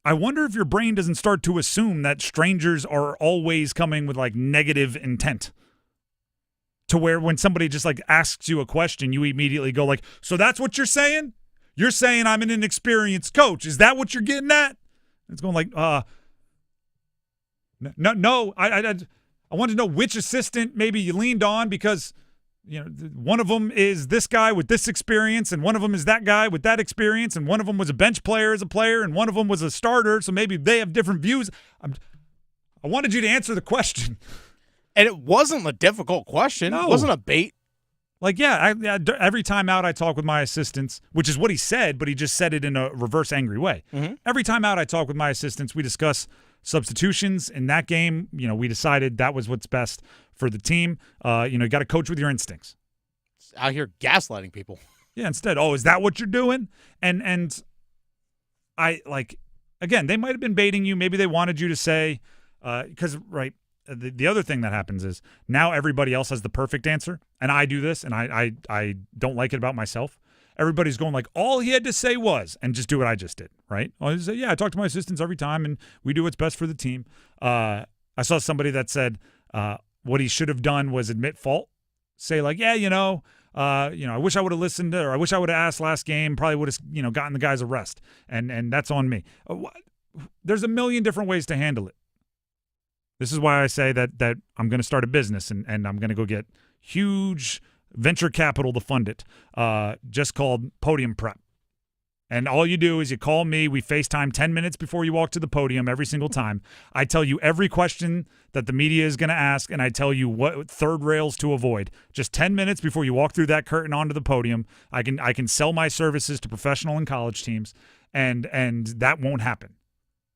I wonder if your brain doesn't start to assume that strangers are always coming with like negative intent. To where when somebody just like asks you a question, you immediately go like, so that's what you're saying? You're saying I'm an inexperienced coach. Is that what you're getting at? It's going like, no. I want to know which assistant maybe you leaned on because one of them is this guy with this experience, and one of them is that guy with that experience, and one of them was a bench player as a player, and one of them was a starter, so maybe they have different views. I wanted you to answer the question. And it wasn't a difficult question. No. It wasn't a bait. Like, every time out I talk with my assistants, which is what he said, but he just said it in a reverse angry way. Mm-hmm. Every time out I talk with my assistants, we discuss substitutions. In that game, we decided that was what's best for the team. You got to coach with your instincts. Out here gaslighting people. Yeah, instead, is that what you're doing? And I, like, again, they might have been baiting you. Maybe they wanted you to say, because, right, the other thing that happens is now everybody else has the perfect answer, and I do this, and I don't like it about myself. Everybody's going like, all he had to say was, and just do what I just did, right? I say, I talk to my assistants every time, and we do what's best for the team. I saw somebody that said what he should have done was admit fault. Say like, I wish I would have listened or I wish I would have asked last game. Probably would have, gotten the guy's arrest, and that's on me. There's a million different ways to handle it. This is why I say that I'm going to start a business and I'm going to go get huge venture capital to fund it, just called Podium Prep. And all you do is you call me. We FaceTime 10 minutes before you walk to the podium every single time. I tell you every question that the media is going to ask, and I tell you what third rails to avoid. Just 10 minutes before you walk through that curtain onto the podium, I can sell my services to professional and college teams, and that won't happen.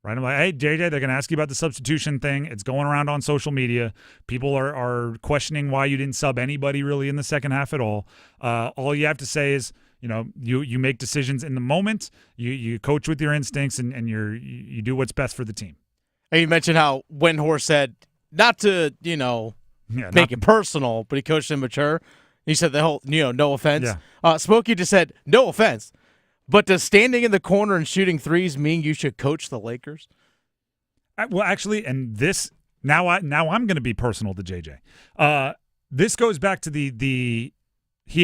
Right? I'm like, hey, JJ, they're going to ask you about the substitution thing. It's going around on social media. People are questioning why you didn't sub anybody really in the second half at all. All you have to say is, You make decisions in the moment. You coach with your instincts, and you do what's best for the team. And you mentioned how Windhorst said not to make it personal, but he coached him mature. He said the whole no offense. Yeah. Smokey just said no offense, but does standing in the corner and shooting threes mean you should coach the Lakers? Well, actually, and this now I'm going to be personal to JJ. This goes back to he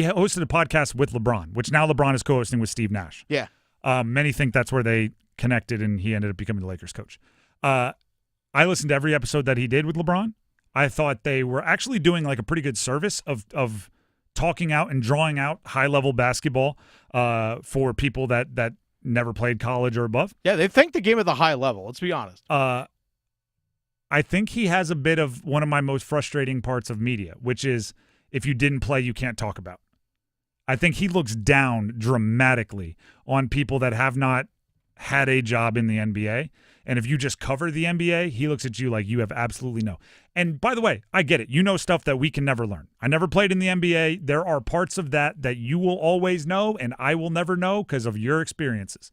hosted a podcast with LeBron, which now LeBron is co-hosting with Steve Nash. Yeah. Many think that's where they connected, and he ended up becoming the Lakers coach. I listened to every episode that he did with LeBron. I thought they were actually doing like a pretty good service of talking out and drawing out high-level basketball for people that never played college or above. Yeah, they think the game at the high level. Let's be honest. I think he has a bit of one of my most frustrating parts of media, which is if you didn't play, you can't talk about. I think he looks down dramatically on people that have not had a job in the NBA. And if you just cover the NBA, he looks at you like you have absolutely no. And by the way, I get it. You know stuff that we can never learn. I never played in the NBA. There are parts of that you will always know and I will never know because of your experiences.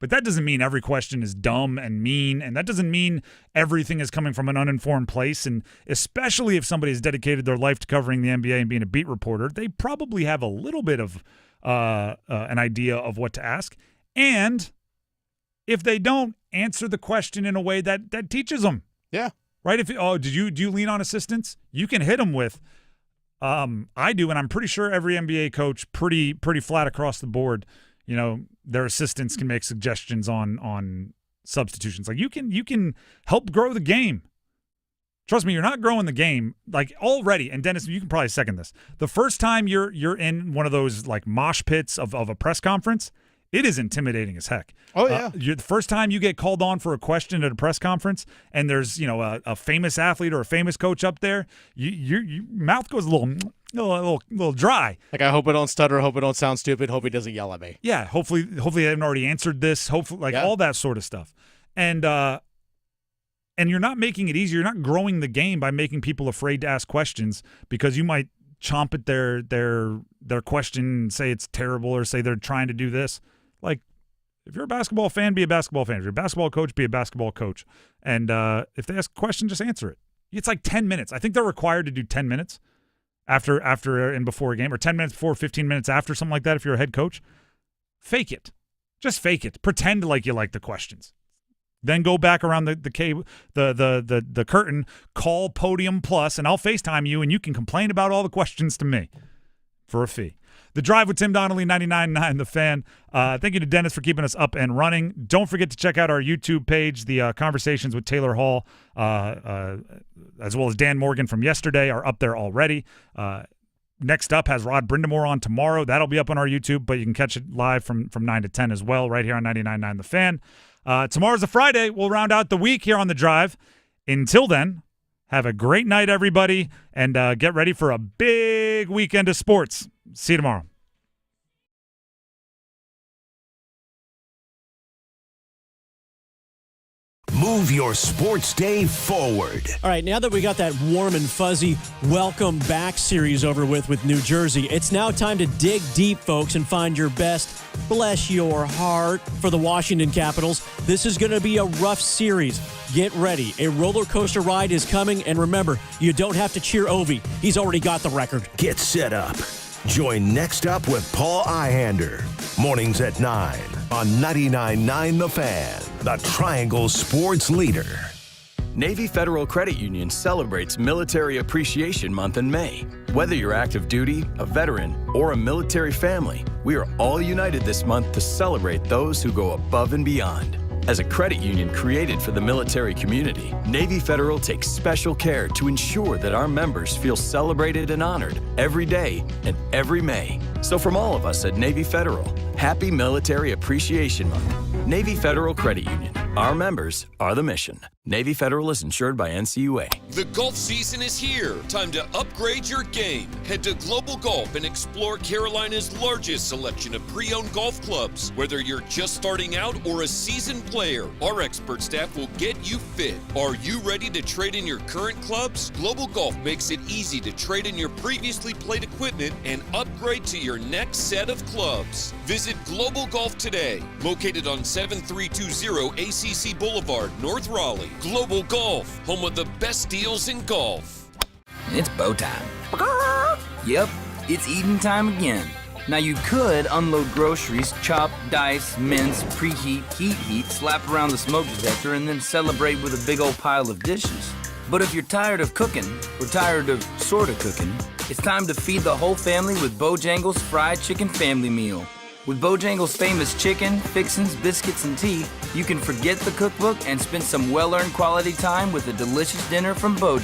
But that doesn't mean every question is dumb and mean, and that doesn't mean everything is coming from an uninformed place. And especially if somebody has dedicated their life to covering the NBA and being a beat reporter, they probably have a little bit of an idea of what to ask. And if they don't, answer the question in a way that teaches them. Yeah. Right? Do you lean on assistants? You can hit them with, I do, and I'm pretty sure every NBA coach pretty flat across the board, their assistants can make suggestions on substitutions. Like you can help grow the game. Trust me, you're not growing the game like already. And Dennis, you can probably second this. The first time you're in one of those like mosh pits of a press conference, it is intimidating as heck. Oh yeah. The first time you get called on for a question at a press conference, and there's a famous athlete or a famous coach up there, your mouth goes a little dry. Like I hope I don't stutter, hope I don't sound stupid, hope he doesn't yell at me. Yeah, hopefully they haven't already answered this. Hopefully, all that sort of stuff. And you're not making it easier. You're not growing the game by making people afraid to ask questions because you might chomp at their question and say it's terrible or say they're trying to do this. Like, if you're a basketball fan, be a basketball fan. If you're a basketball coach, be a basketball coach. And if they ask a question, just answer it. It's like 10 minutes. I think they're required to do 10 minutes after and before a game, or 10 minutes before, 15 minutes after, something like that if you're a head coach. Fake it. Just fake it. Pretend like you like the questions. Then go back around the curtain, call Podium Plus, and I'll FaceTime you, and you can complain about all the questions to me for a fee. The Drive with Tim Donnelly, 99.9 The Fan. Thank you to Dennis for keeping us up and running. Don't forget to check out our YouTube page. The conversations with Taylor Hall, as well as Dan Morgan from yesterday, are up there already. Next up has Rod Brindamore on tomorrow. That'll be up on our YouTube, but you can catch it live from 9 to 10 as well, right here on 99.9 The Fan. Tomorrow's a Friday. We'll round out the week here on The Drive. Until then, have a great night, everybody, and get ready for a big weekend of sports. See you tomorrow. Move your sports day forward. All right, now that we got that warm and fuzzy welcome back series over with New Jersey, it's now time to dig deep, folks, and find your best, bless your heart, for the Washington Capitals. This is going to be a rough series. Get ready. A roller coaster ride is coming, and remember, you don't have to cheer Ovi. He's already got the record. Get set up. Join Next Up with Paul Ihander. Mornings at 9 on 99.9 The Fan, the Triangle Sports Leader. Navy Federal Credit Union celebrates Military Appreciation Month in May. Whether you're active duty, a veteran, or a military family, we are all united this month to celebrate those who go above and beyond. As a credit union created for the military community, Navy Federal takes special care to ensure that our members feel celebrated and honored every day and every May. So from all of us at Navy Federal, happy Military Appreciation Month. Navy Federal Credit Union. Our members are the mission. Navy Federal is insured by NCUA. The golf season is here. Time to upgrade your game. Head to Global Golf and explore Carolina's largest selection of pre-owned golf clubs. Whether you're just starting out or a seasoned player, our expert staff will get you fit. Are you ready to trade in your current clubs? Global Golf makes it easy to trade in your previously played equipment and upgrade to your next set of clubs. Visit Global Golf today, located on 7320 ACC Boulevard, North Raleigh. Global Golf, home of the best deals in golf. It's bow time. Yep, it's eating time again. Now you could unload groceries, chop, dice, mince, preheat, heat, slap around the smoke detector, and then celebrate with a big old pile of dishes. But if you're tired of cooking, or tired of sorta cooking, it's time to feed the whole family with Bojangles Fried Chicken Family Meal. With Bojangles' famous chicken, fixins, biscuits, and tea, you can forget the cookbook and spend some well-earned quality time with a delicious dinner from Bojangles.